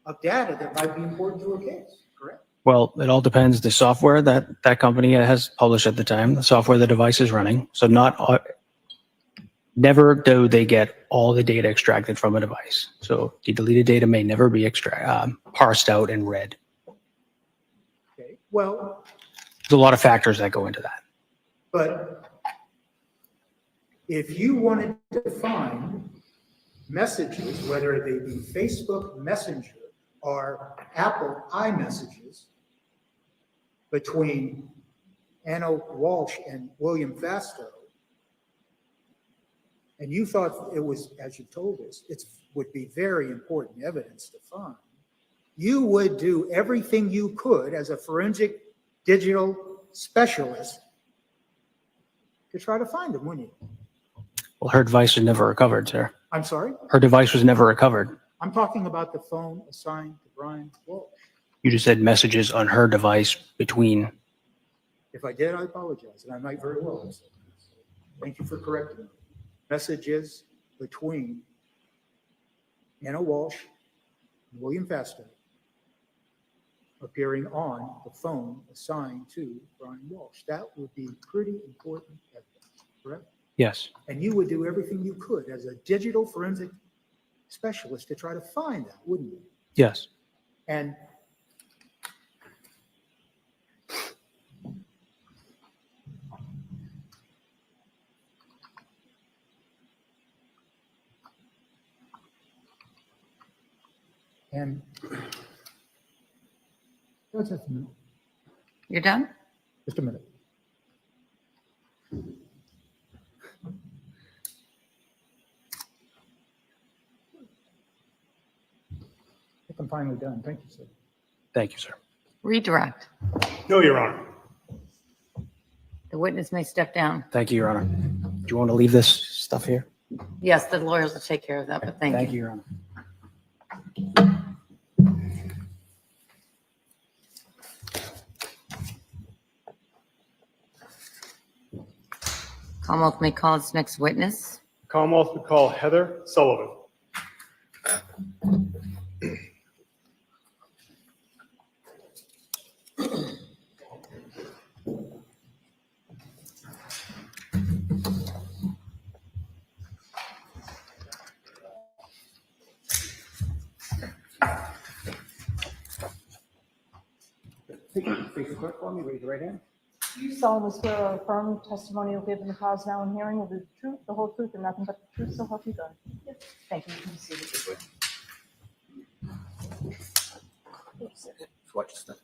of data that might be important to a case, correct? Well, it all depends. The software that that company has published at the time, the software the device is running. So never do they get all the data extracted from a device. So the deleted data may never be parsed out and read. Okay, well, There's a lot of factors that go into that. but if you wanted to find messages, whether they be Facebook Messenger or Apple iMessages, between Anna Walsh and William Fastow, and you thought it was, as you told us, it would be very important evidence to find, you would do everything you could as a forensic digital specialist to try to find them, wouldn't you? Well, her device was never recovered, sir. I'm sorry? Her device was never recovered. I'm talking about the phone assigned to Brian Walsh. You just said messages on her device between. If I did, I apologize, and I might very well have said that. Thank you for correcting me. Messages between Anna Walsh and William Fastow appearing on the phone assigned to Brian Walsh. That would be pretty important evidence, correct? Yes. And you would do everything you could as a digital forensic specialist to try to find that, wouldn't you? Yes. And just a minute. You're done? Just a minute. I think I'm finally done. Thank you, sir. Thank you, sir. Redirect. No, Your Honor. The witness may step down. Thank you, Your Honor. Do you want to leave this stuff here? Yes, the lawyers will take care of that, but thank you. Your Honor. Commonwealth may call its next witness. Commonwealth would call Heather Sullivan. Face the clerk for me, raise your right hand. You solemnly swear or affirm testimony you'll give in the cause now and hearing will be the truth, the whole truth, and nothing but the truth, so help you God. Yes. Thank you. You can be seated. Watch this.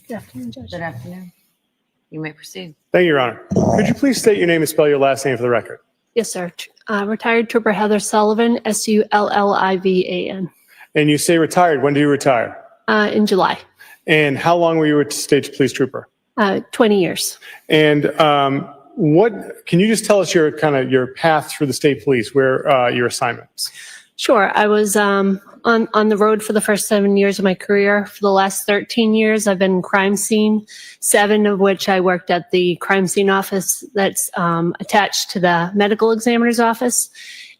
Good afternoon, Judge. Good afternoon. You may proceed. Thank you, Your Honor. Could you please state your name and spell your last name for the record? Yes, sir. Retired Trooper Heather Sullivan, Sullivan. And you say retired. When did you retire? In July, And how long were you a state police trooper? 20 years. And what can you just tell us your your path through the state police, where your assignments? Sure. I was on the road for the first 7 years of my career. For the last 13 years, I've been in crime scene, 7 of which I worked at the crime scene office that's attached to the medical examiner's office.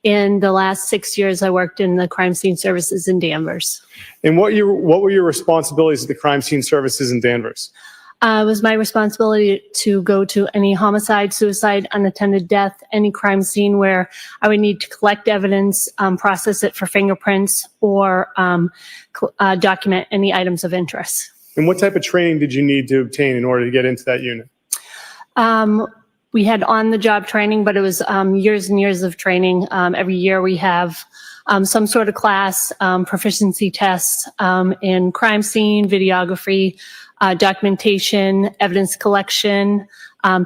In the last 6 years, I worked in the crime scene services in Danvers. And what were your responsibilities at the crime scene services in Danvers? It was my responsibility to go to any homicide, suicide, unattended death, any crime scene where I would need to collect evidence, process it for fingerprints, or document any items of interest. And what type of training did you need to obtain in order to get into that unit? We had on-the-job training, but it was years and years of training. Every year we have some sort of class, proficiency tests in crime scene, videography, documentation, evidence collection,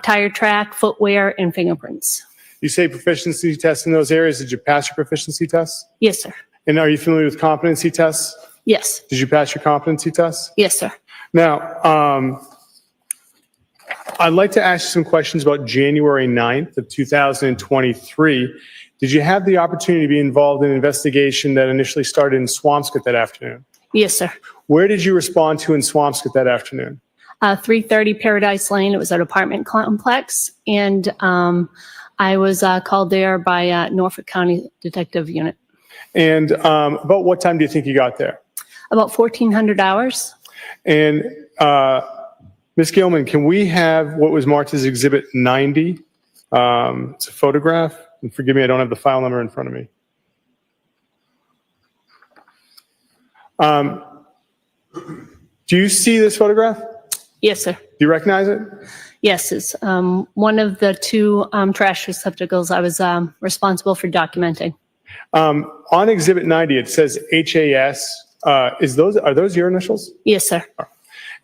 tire track, footwear, and fingerprints. You say proficiency tests in those areas. Did you pass your proficiency tests? Yes, sir. And are you familiar with competency tests? Yes. Did you pass your competency tests? Yes, sir. Now, I'd like to ask you some questions about January 9th of 2023. Did you have the opportunity to be involved in an investigation that initially started in Swampscott that afternoon? Yes, sir. Where did you respond to in Swampscott that afternoon? 330 Paradise Lane. It was an apartment complex. And I was called there by Norfolk County Detective Unit. And about what time do you think you got there? About 1,400 hours. And Ms. Gilman, can we have what was marked as Exhibit 90? It's a photograph. And forgive me, I don't have the file number in front of me. Do you see this photograph? Yes, sir. Do you recognize it? Yes, it's one of the two trash receptacles I was responsible for documenting. On Exhibit 90, it says HAS. Are those your initials? Yes, sir.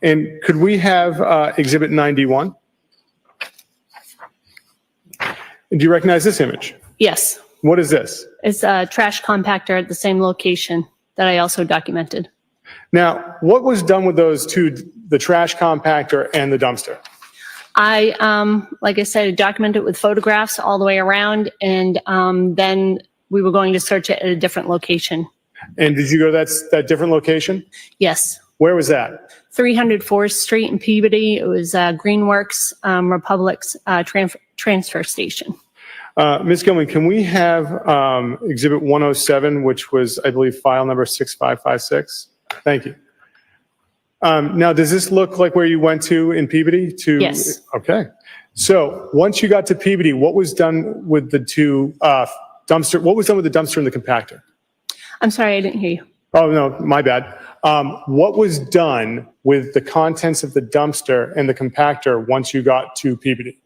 And could we have Exhibit 91? And do you recognize this image? Yes. What is this? It's a trash compactor at the same location that I also documented. Now, what was done with those two, the trash compactor and the dumpster? I, like I said, documented with photographs all the way around, and then we were going to search it at a different location. And did you go to that different location? Yes. Where was that? 300 Forest Street in Peabody. It was Greenworks Republic's transfer station. Ms. Gilman, can we have Exhibit 107, which was, I believe, file number 6556? Thank you. Now, does this look like where you went to in Peabody? Yes. Okay. So once you got to Peabody, what was done with the two dumpster? What was done with the dumpster and the compactor? I'm sorry, I didn't hear you. Oh, no, my bad. What was done with the contents of the dumpster and the compactor once you got to Peabody?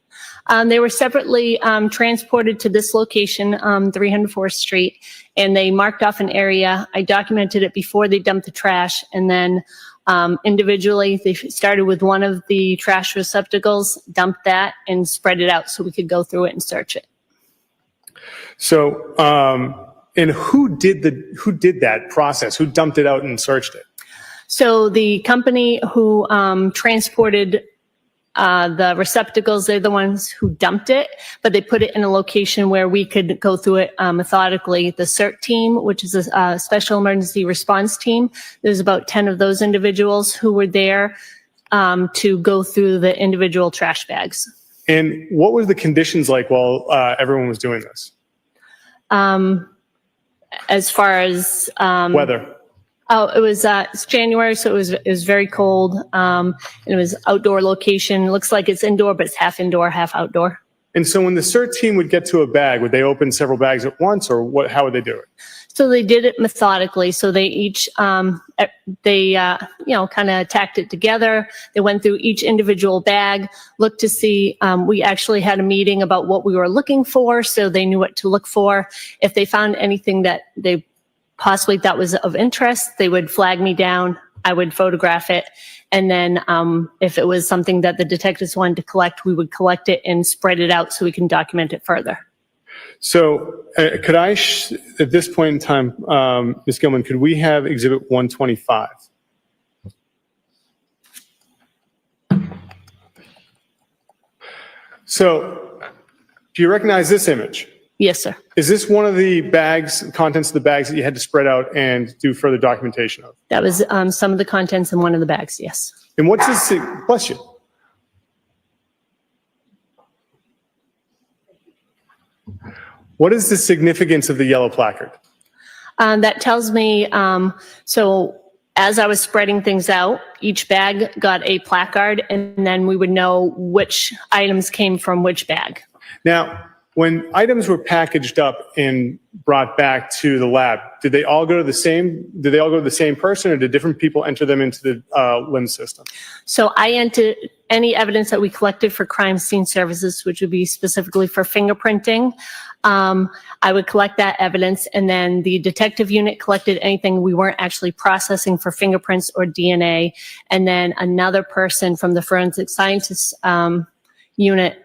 They were separately transported to this location, 304th Street, and they marked off an area. I documented it before they dumped the trash, and then individually, they started with one of the trash receptacles, dumped that, and spread it out so we could go through it and search it. So, and who did that process? Who dumped it out and searched it? So the company who transported the receptacles, they're the ones who dumped it, but they put it in a location where we could go through it methodically. The CERT team, which is a special emergency response team, there's about 10 of those individuals who were there to go through the individual trash bags. And what were the conditions like while everyone was doing this? As far as Weather. Oh, it was it's January, so it was very cold. And it was outdoor location. It looks like it's indoor, but it's half indoor, half outdoor. And so when the CERT team would get to a bag, would they open several bags at once, or what? How would they do it? So they did it methodically. So they each kind of tacked it together. They went through each individual bag, looked to see. We actually had a meeting about what we were looking for, so they knew what to look for. If they found anything that they possibly that was of interest, they would flag me down. I would photograph it. And then if it was something that the detectives wanted to collect, we would collect it and spread it out so we can document it further. So could I, at this point in time, Ms. Gilman, could we have Exhibit 125? So do you recognize this image? Yes, sir. Is this one of the bags, contents of the bags that you had to spread out and do further documentation of? That was some of the contents in one of the bags, yes. And what's this, bless you. What is the significance of the yellow placard? That tells me, so as I was spreading things out, each bag got a placard, and then we would know which items came from which bag. Now, when items were packaged up and brought back to the lab, did they all go to the same person, or did different people enter them into the LIMS system? So I entered any evidence that we collected for crime scene services, which would be specifically for fingerprinting. I would collect that evidence, and then the detective unit collected anything we weren't actually processing for fingerprints or DNA. And then another person from the forensic scientists unit,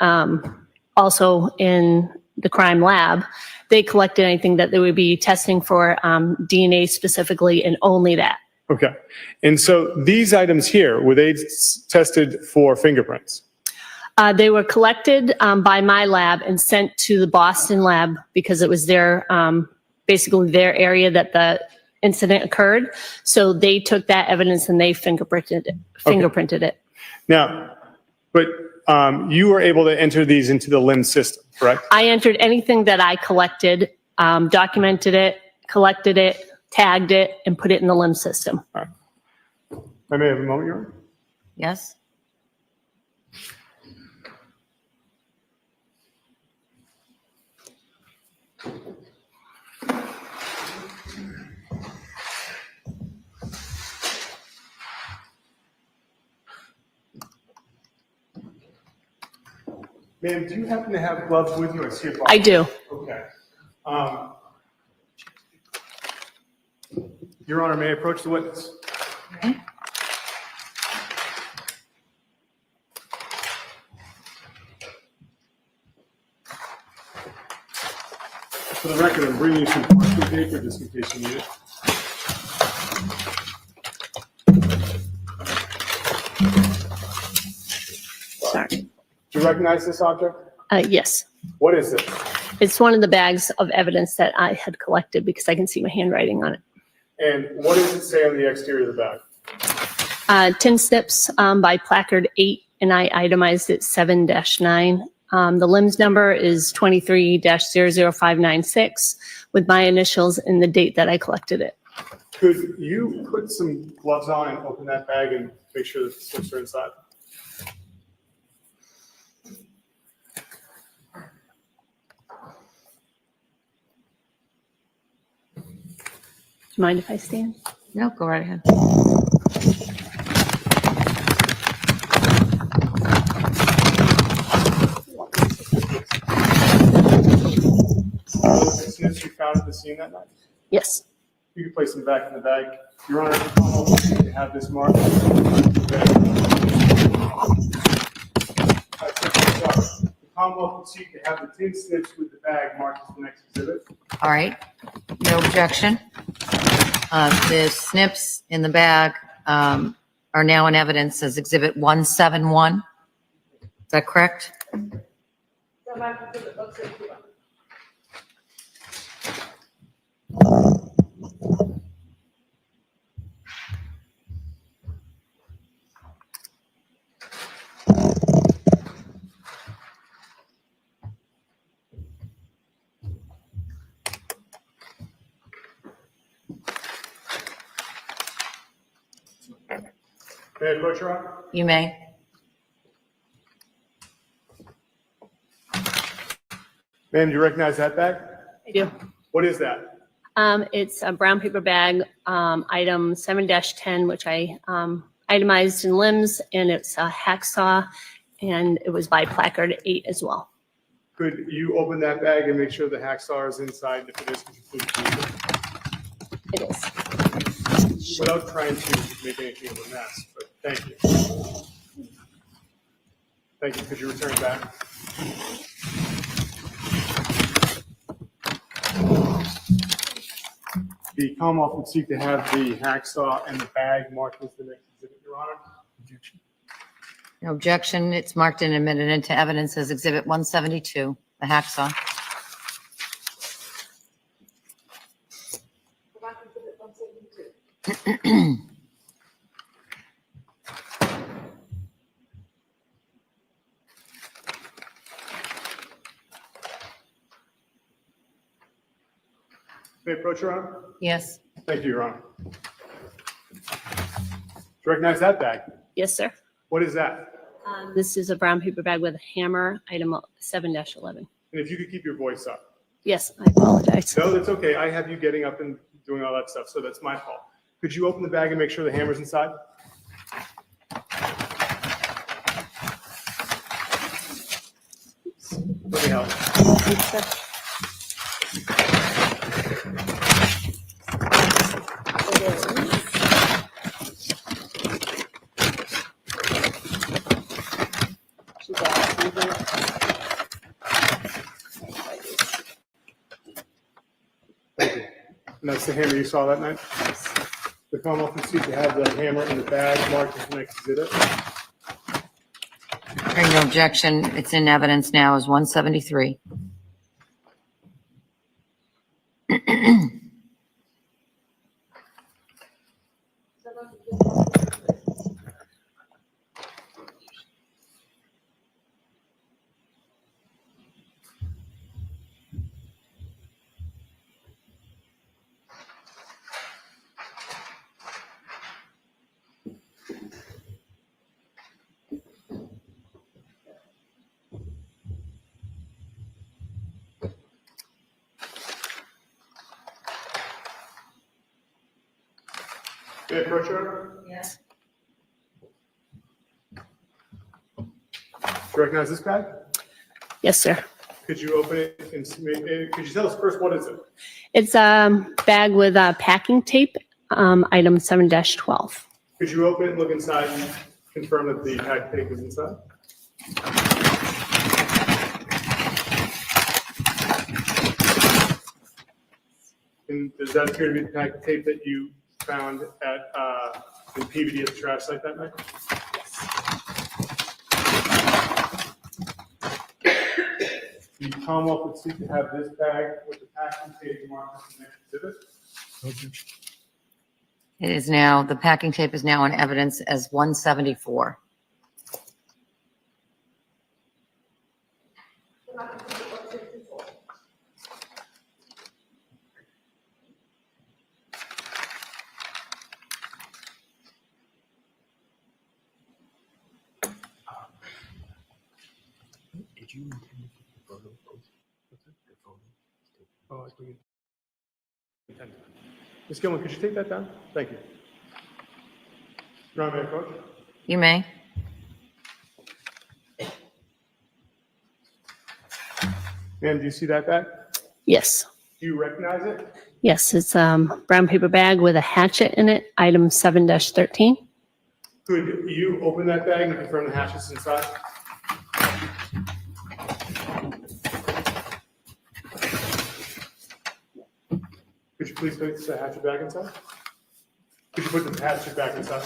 also in the crime lab, they collected anything that they would be testing for DNA specifically, and only that. Okay. And so these items here, were they tested for fingerprints? They were collected by my lab and sent to the Boston lab because it was their, basically their area that the incident occurred. So they took that evidence and they fingerprinted it. Now, but You were able to enter these into the LIMS system, correct? I entered anything that I collected, documented it, collected it, tagged it, and put it in the LIMS system. I may have a moment, Your Honor. Yes? Ma'am, do you happen to have gloves with you? I see a box. I do. Okay. Your Honor, may I approach the witness? For the record, I'm bringing you some parchment paper just in case you need it. Sorry. Do you recognize this object? Yes. What is it? It's one of the bags of evidence that I had collected because I can see my handwriting on it. And what does it say on the exterior of the bag? Tin snips by placard 8, and I itemized it 7-9. The LIMS number is 23-00596 with my initials and the date that I collected it. Could you put some gloves on and open that bag and make sure that the snips are inside? Do you mind if I stand? No, go right ahead. The snips you found at the scene that night? Yes. You can place them back in the bag. Your Honor, you have this mark. The Commonwealth would seek to have the tin snips with the bag marked as the next exhibit. All right, no objection. The snips in the bag are now in evidence as Exhibit 171. Is that correct? May I approach, Your Honor? You may. Ma'am, do you recognize that bag? I do. What is that? It's a brown paper bag, item 7-10, which I itemized in LIMS, and it's a hacksaw, and it was by placard 8 as well. Could you open that bag and make sure the hacksaw is inside? If it is, could you please do so? It is. Without trying to make anything of a mess, but thank you. Thank you. Could you return it back? The Commonwealth would seek to have the hacksaw and the bag marked as the next exhibit, Your Honor. No objection. It's marked and admitted into evidence as Exhibit 172, the hacksaw. May I approach, Your Honor? Yes. Thank you, Your Honor. Do you recognize that bag? Yes, sir. What is that? This is a brown paper bag with a hammer, item 7-11. And if you could keep your voice up. Yes, I apologize. No, that's okay. I have you getting up and doing all that stuff, so that's my fault. Could you open the bag and make sure the hammer's inside? Let me help. Thank you. And that's the hammer you saw that night? The Commonwealth would seek to have the hammer in the bag marked as the next exhibit. Hearing no objection, it's in evidence now as 173. May I approach her? Yes. Do you recognize this bag? Yes, sir. Could you open it and could you tell us first what is it? It's a bag with packing tape, item 7-12. Could you open it and look inside and confirm that the pack tape is inside? And does that appear to be the pack tape that you found at the PVD at the trash site that night? The Commonwealth would seek to have this bag with the packing tape marked as the next exhibit. It is now, the packing tape is now in evidence as 174. Did you intend to keep the photo post? What's that? The photo? Oh, I think it. Ms. Gilman, could you take that down? Thank you. Your Honor, may I approach? You may. Ma'am, do you see that bag? Yes. Do you recognize it? Yes, it's a brown paper bag with a hatchet in it, item 7-13. Could you open that bag and confirm the hatchet's inside? Could you please put the hatchet back inside? Could you put the hatchet back inside?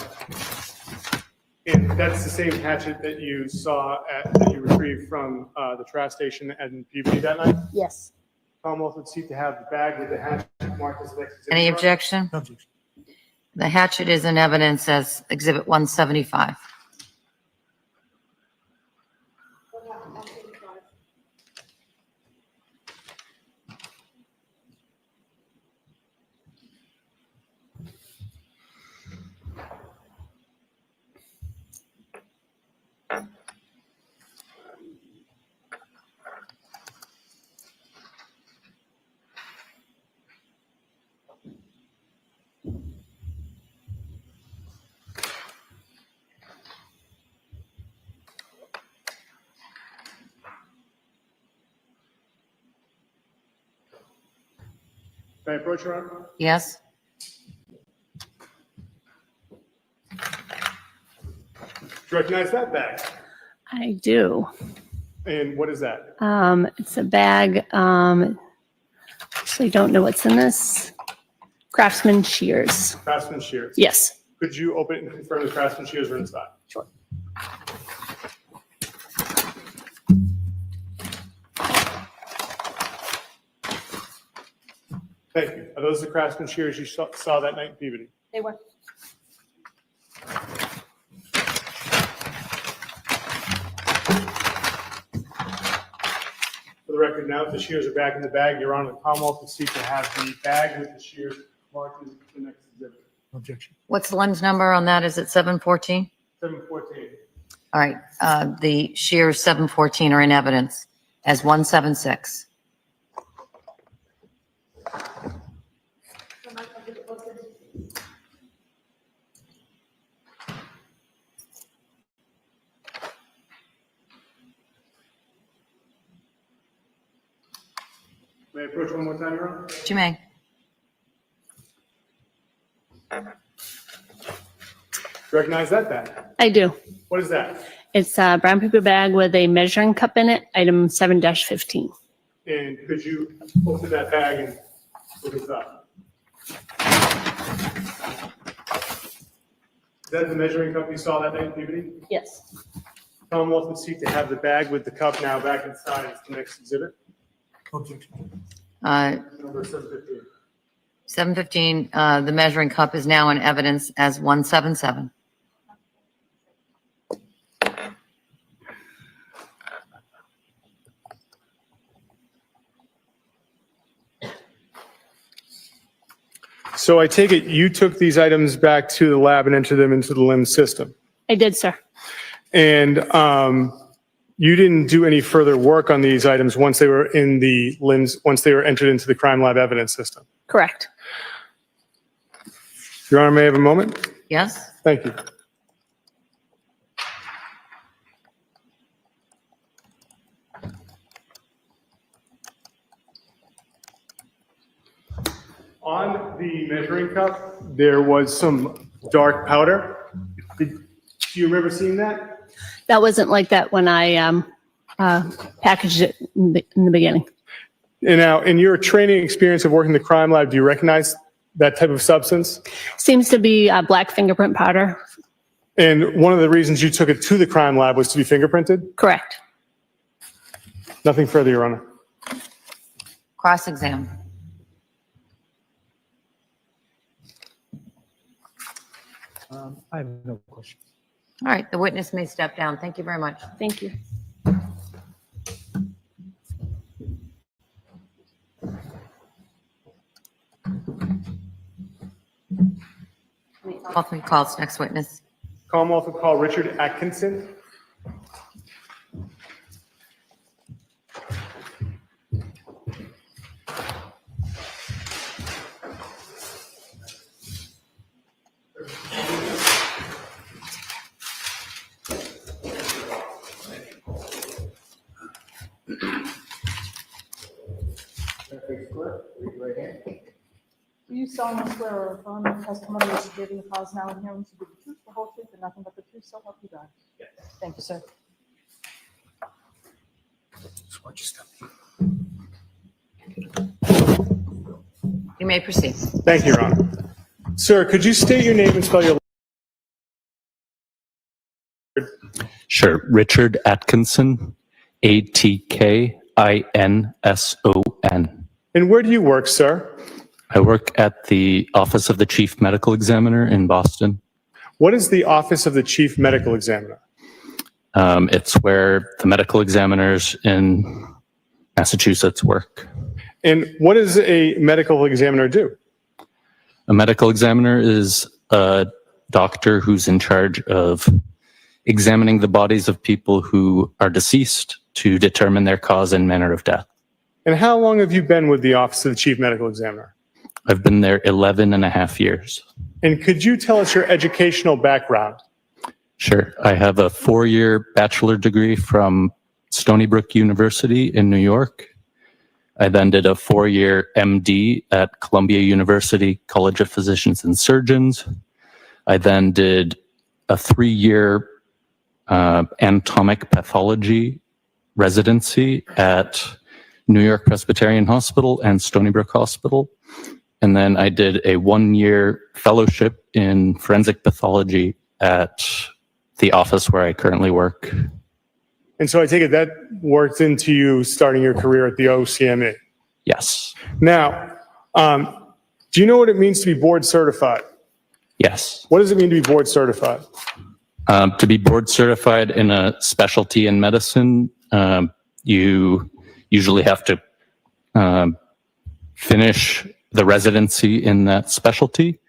And that's the same hatchet that you saw that you retrieved from the trash station at PVD that night? Yes. Commonwealth would seek to have the bag with the hatchet marked as the next exhibit. Any objection? The hatchet is in evidence as Exhibit 175. May I approach, Your Honor? Yes? Do you recognize that bag? I do. And what is that? It's a bag, actually don't know what's in this. Craftsman shears. Craftsman shears. Yes. Could you open it and confirm the Craftsman shears are inside? Sure. Thank you. Are those the Craftsman shears you saw that night in PVD? They were. For the record now, if the shears are back in the bag, Your Honor, the Commonwealth would seek to have the bag with the shears marked as the next exhibit. Objection. What's the lens number on that? Is it 714? 714. All right, the shears 714 are in evidence as 176. May I approach one more time, Your Honor? You may. Recognize that bag? I do. What is that? It's a brown paper bag with a measuring cup in it, item 7-15. And could you open that bag and look inside? Is that the measuring cup you saw that night in PVD? Yes. Commonwealth would seek to have the bag with the cup now back inside as the next exhibit. Objection. Number 715. 715, the measuring cup is now in evidence as 177. So I take it you took these items back to the lab and entered them into the LIMS system. I did, sir. And you didn't do any further work on these items once they were in the LIMS, once they were entered into the crime lab evidence system. Correct. Your Honor, may I have a moment? Yes? Thank you. On the measuring cup, there was some dark powder. Do you remember seeing that? That wasn't like that when I packaged it in the beginning. And now, in your training experience of working in the crime lab, do you recognize that type of substance? Seems to be black fingerprint powder. And one of the reasons you took it to the crime lab was to be fingerprinted? Correct. Nothing further, Your Honor. Cross-exam. I have no question. All right, the witness may step down. Thank you very much. Thank you. All three calls. Next witness. Commonwealth will call Richard Atkinson. Do you solemnly swear or affirm the testimony that you give in the cause now and hearing to be the truth, the whole truth, and nothing but the truth, so help you God? Yes. Thank you, sir. You may proceed. Thank you, Your Honor. Sir, could you state your name and spell your Sure. Richard Atkinson, Atkinson. And where do you work, sir? I work at the Office of the Chief Medical Examiner in Boston. What is the Office of the Chief Medical Examiner? It's where the medical examiners in Massachusetts work. And what does a medical examiner do? A medical examiner is a doctor who's in charge of examining the bodies of people who are deceased to determine their cause and manner of death. And how long have you been with the Office of the Chief Medical Examiner? I've been there 11 and a half years. And could you tell us your educational background? Sure. I have a 4-year bachelor degree from Stony Brook University in New York. I then did a 4-year MD at Columbia University College of Physicians and Surgeons. I then did a 3-year anatomic pathology residency at New York Presbyterian Hospital and Stony Brook Hospital. And then I did a 1-year fellowship in forensic pathology at the office where I currently work. And so I take it that worked into you starting your career at the OCME. Yes. Now, do you know what it means to be board certified? Yes. What does it mean to be board certified? To be board certified in a specialty in medicine, you usually have to finish the residency in that specialty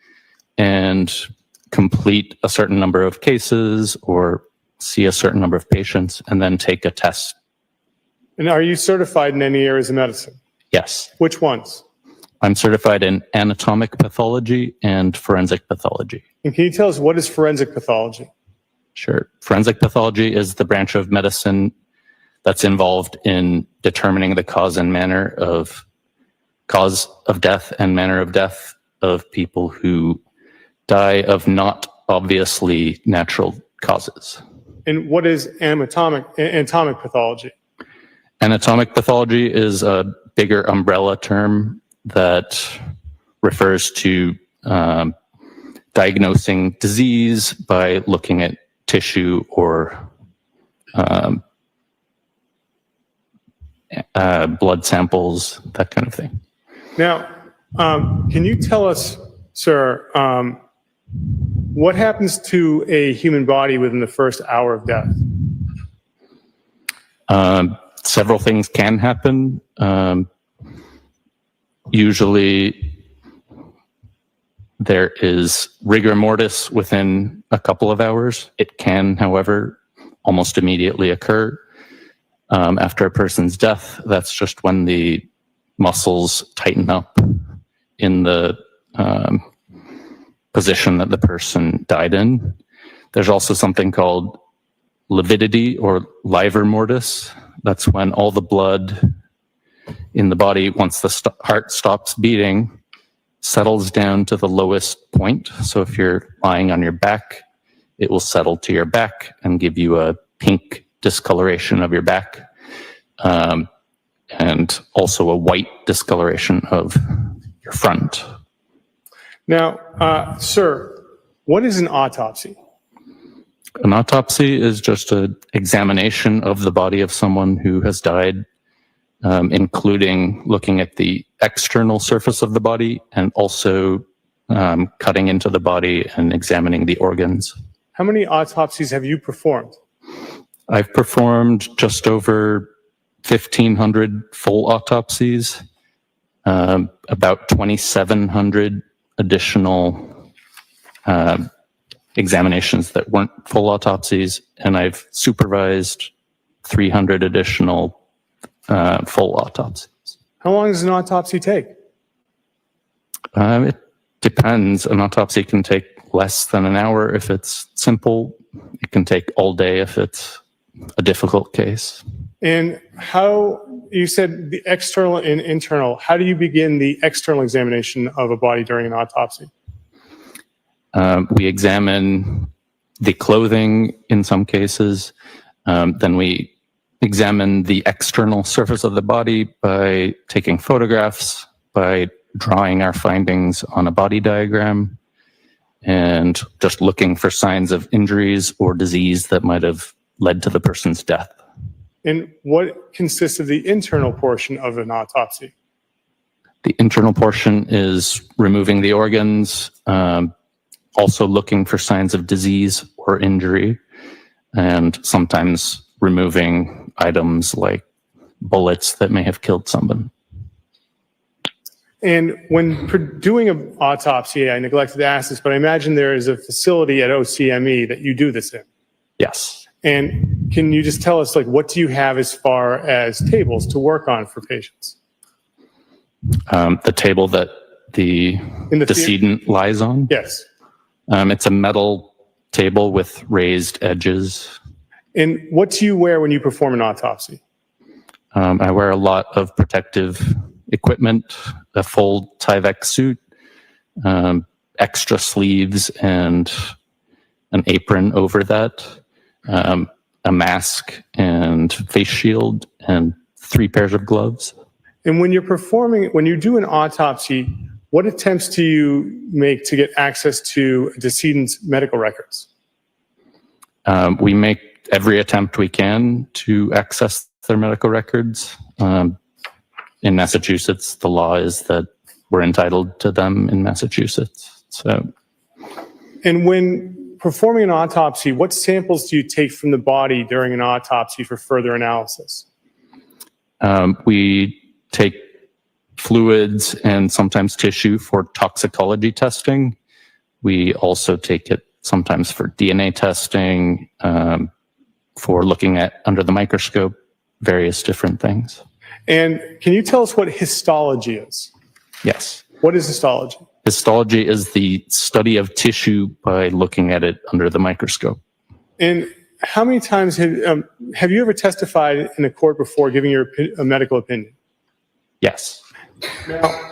and complete a certain number of cases or see a certain number of patients and then take a test. And are you certified in any areas of medicine? Yes. Which ones? I'm certified in anatomic pathology and forensic pathology. And can you tell us what is forensic pathology? Sure. Forensic pathology is the branch of medicine that's involved in determining the cause and manner of death and manner of death of people who die of not obviously natural causes. And what is anatomic pathology? Anatomic pathology is a bigger umbrella term that refers to diagnosing disease by looking at tissue or blood samples, that kind of thing. Now, can you tell us, sir, what happens to a human body within the first hour of death? Several things can happen. Usually there is rigor mortis within a couple of hours. It can, however, almost immediately occur after a person's death. That's just when the muscles tighten up in the position that the person died in. There's also something called lividity or livor mortis. That's when all the blood in the body, once the heart stops beating, settles down to the lowest point. So if you're lying on your back, it will settle to your back and give you a pink discoloration of your back, and also a white discoloration of your front. Now, sir, what is an autopsy? An autopsy is just an examination of the body of someone who has died, including looking at the external surface of the body and also cutting into the body and examining the organs. How many autopsies have you performed? I've performed just over 1,500 full autopsies, about 2,700 additional examinations that weren't full autopsies, and I've supervised 300 additional full autopsies. How long does an autopsy take? It depends. An autopsy can take less than an hour if it's simple. It can take all day if it's a difficult case. And how, you said the external and internal, how do you begin the external examination of a body during an autopsy? We examine the clothing in some cases. Then we examine the external surface of the body by taking photographs, by drawing our findings on a body diagram, and just looking for signs of injuries or disease that might have led to the person's death. And what consists of the internal portion of an autopsy? The internal portion is removing the organs, also looking for signs of disease or injury, and sometimes removing items like bullets that may have killed someone. And when doing an autopsy, I neglected to ask this, but I imagine there is a facility at OCME that you do this in. Yes. And can you just tell us, like, what do you have as far as tables to work on for patients? The table that the decedent lies on? Yes. It's a metal table with raised edges. And what do you wear when you perform an autopsy? I wear a lot of protective equipment, a full Tyvek suit, extra sleeves and an apron over that, a mask and face shield, and 3 pairs of gloves. And when you do an autopsy, what attempts do you make to get access to a decedent's medical records? We make every attempt we can to access their medical records. In Massachusetts, the law is that we're entitled to them in Massachusetts. So, and when performing an autopsy, what samples do you take from the body during an autopsy for further analysis? We take fluids and sometimes tissue for toxicology testing. We also take it sometimes for DNA testing, for looking at under the microscope, various different things. And can you tell us what histology is? Yes. What is histology? Histology is the study of tissue by looking at it under the microscope. And how many times have you ever testified in a court before giving your a medical opinion? Yes. Now,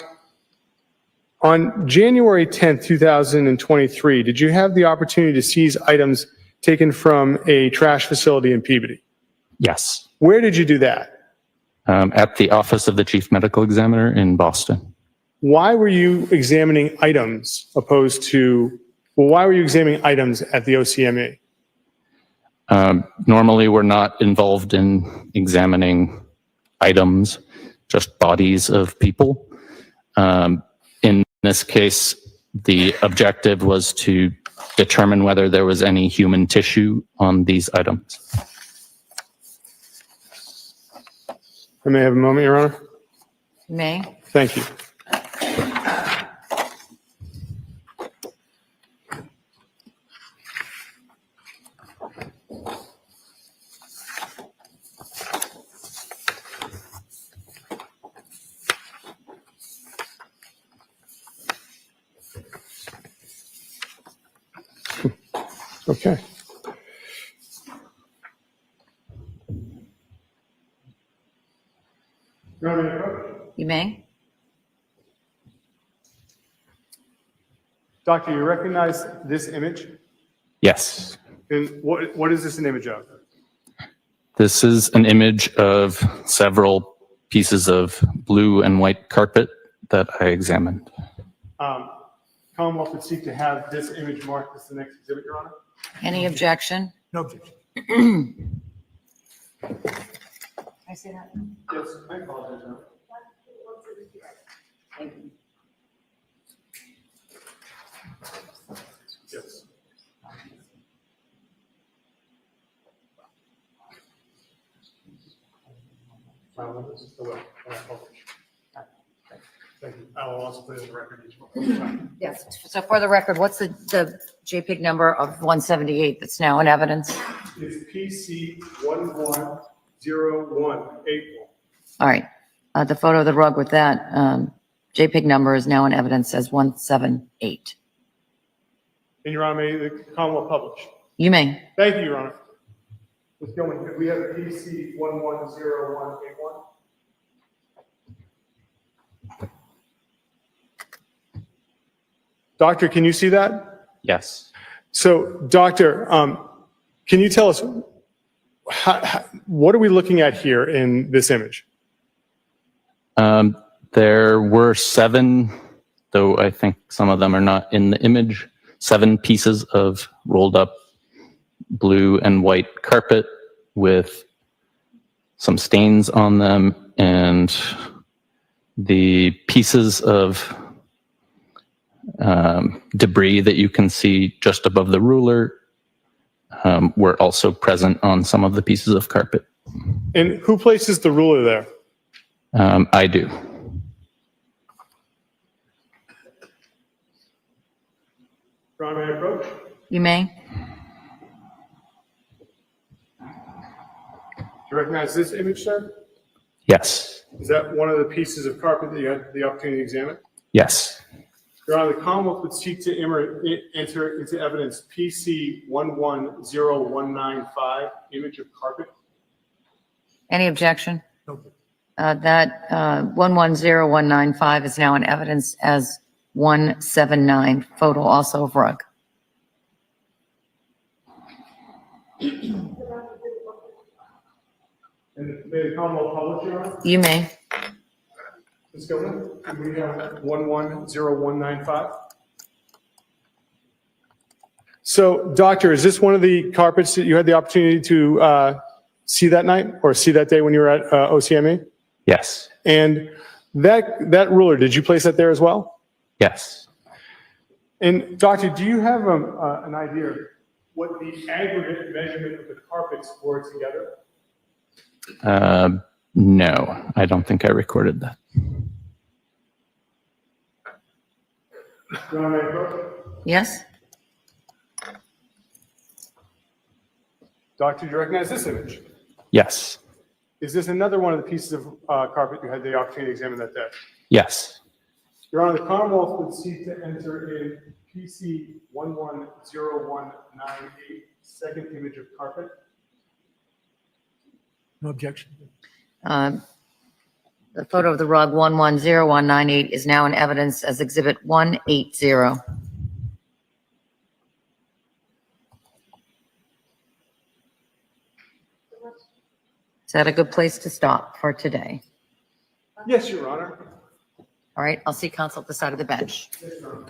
on January 10th, 2023, did you have the opportunity to seize items taken from a trash facility in Peabody? Yes. Where did you do that? At the office of the chief medical examiner in Boston. Why were you examining items why were you examining items at the OCME? Normally, we're not involved in examining items, just bodies of people. In this case, the objective was to determine whether there was any human tissue on these items. I may have a moment, Your Honor. May. Thank you. Okay. You may. Doctor, you recognize this image? Yes. And what is this an image of? This is an image of several pieces of blue and white carpet that I examined. Commonwealth would seek to have this image marked as the next exhibit, Your Honor. Any objection? No objection. I see that. Yes, I apologize, Your Honor. Yes. This is the way I publish. Thank you. I will also put it in the record each one. Yes. So for the record, what's the JPEG number of 178 that's now in evidence? It's PC 110181. All right. The photo of the rug with that JPEG number is now in evidence as 178. And Your Honor, may the Commonwealth publish? You may. Thank you, Your Honor. Ms. Gilman, could we have PC 110181? Doctor, can you see that? Yes. So, Doctor, can you tell us what are we looking at here in this image? There were 7, though I think some of them are not in the image, 7 pieces of rolled up blue and white carpet with some stains on them, and the pieces of debris that you can see just above the ruler were also present on some of the pieces of carpet. And who places the ruler there? I do. Your Honor, may I approach? You may. Do you recognize this image, sir? Yes. Is that one of the pieces of carpet that you had the opportunity to examine? Yes. Your Honor, the Commonwealth would seek to enter into evidence PC 110195, image of carpet. Any objection? That 110195 is now in evidence as 179, photo also of rug. And may the Commonwealth publish, Your Honor? You may. Ms. Gilman, could we have 110195? So, Doctor, is this one of the carpets that you had the opportunity to see that night or see that day when you were at OCME? Yes. And that ruler, did you place that there as well? Yes. And Doctor, do you have an idea of what the aggregate measurement of the carpets were together? No, I don't think I recorded that. Your Honor, may I approach? Yes? Doctor, do you recognize this image? Yes. Is this another one of the pieces of carpet you had the opportunity to examine that day? Yes. Your Honor, the Commonwealth would seek to enter in PC 110198, second image of carpet. No objection. The photo of the rug 110198 is now in evidence as exhibit 180. Is that a good place to stop for today? Yes, Your Honor. All right, I'll see counsel at the side of the bench. Yes, Your Honor.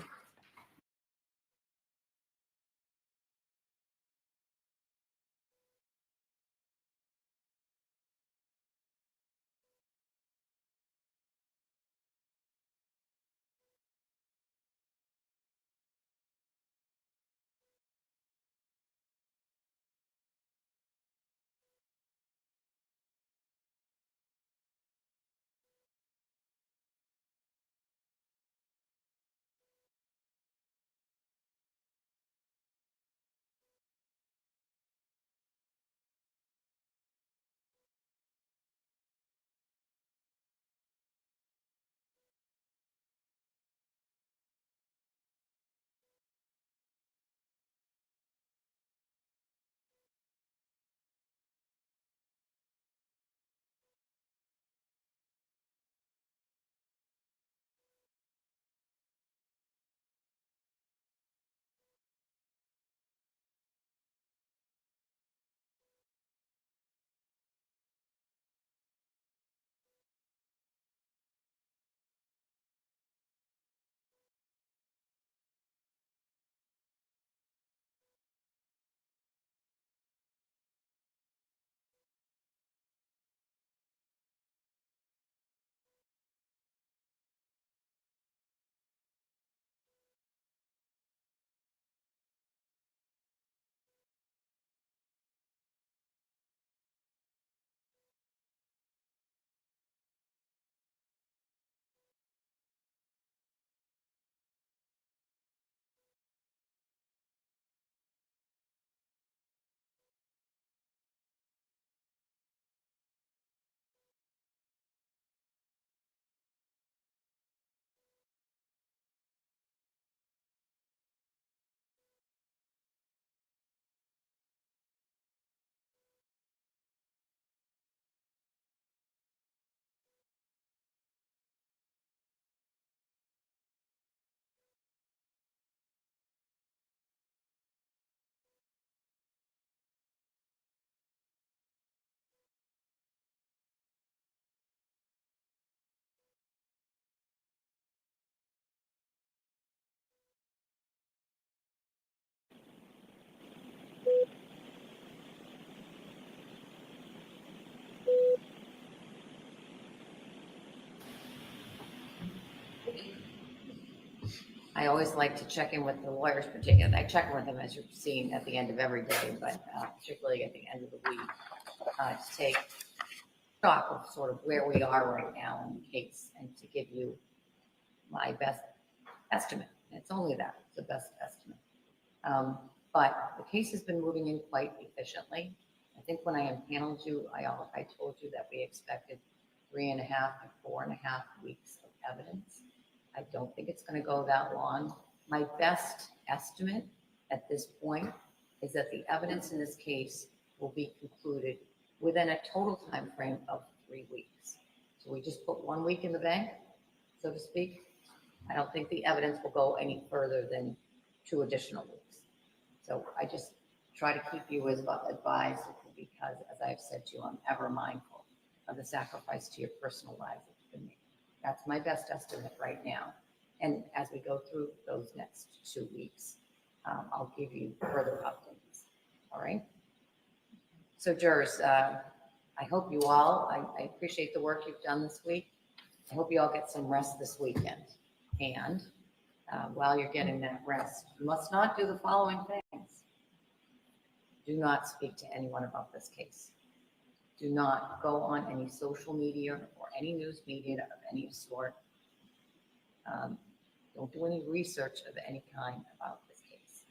I always like to check in with the lawyers, particularly, I check in with them, as you're seeing, at the end of every day, but particularly at the end of the week, to take stock of sort of where we are right now in the case and to give you my best estimate. It's only that, it's the best estimate. But the case has been moving in quite efficiently. I think when I impaneled you, I told you that we expected 3.5 to 4.5 weeks of evidence. I don't think it's going to go that long. My best estimate at this point is that the evidence in this case will be concluded within a total time frame of 3 weeks. So we just put 1 week in the bank, so to speak. I don't think the evidence will go any further than 2 additional weeks. So I just try to keep you as advised, because as I've said to you, I'm ever mindful of the sacrifice to your personal lives that you've been making. That's my best estimate right now. And as we go through those next 2 weeks, I'll give you further updates. All right? So jurors, I hope you all, I appreciate the work you've done this week. I hope you all get some rest this weekend. And while you're getting that rest, you must not do the following things. Do not speak to anyone about this case. Do not go on any social media or any news media of any sort. Don't do any research of any kind about this case.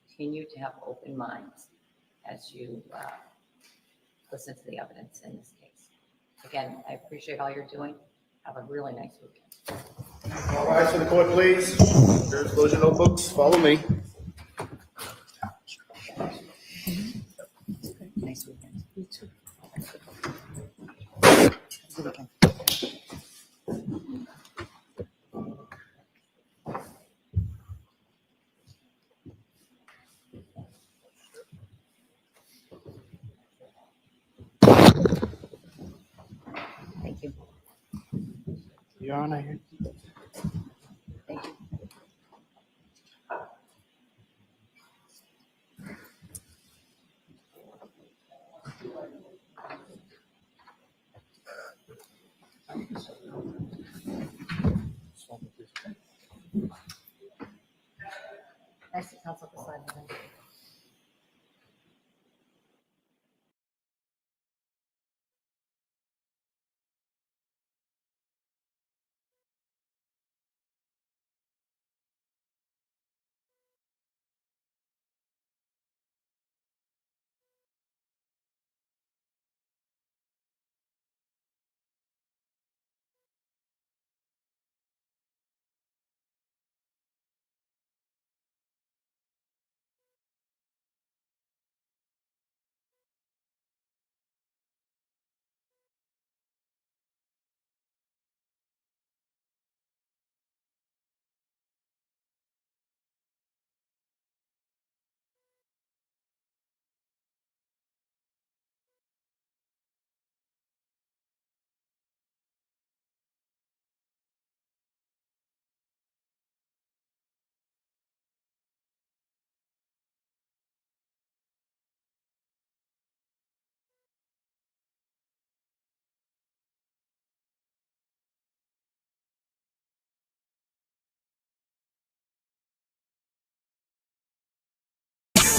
Continue to have open minds as you listen to the evidence in this case. Again, I appreciate all you're doing. Have a really nice weekend. All rise for the court, please. Jurors, close your notebooks. Follow me. Nice weekend. You too. Good weekend. Thank you. Your Honor. Thank you. Nice to counsel beside me.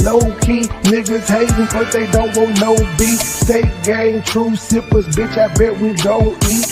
Low key, niggas hating cause they don't want no beef. State gang, true sippers, bitch, I bet we gon' eat.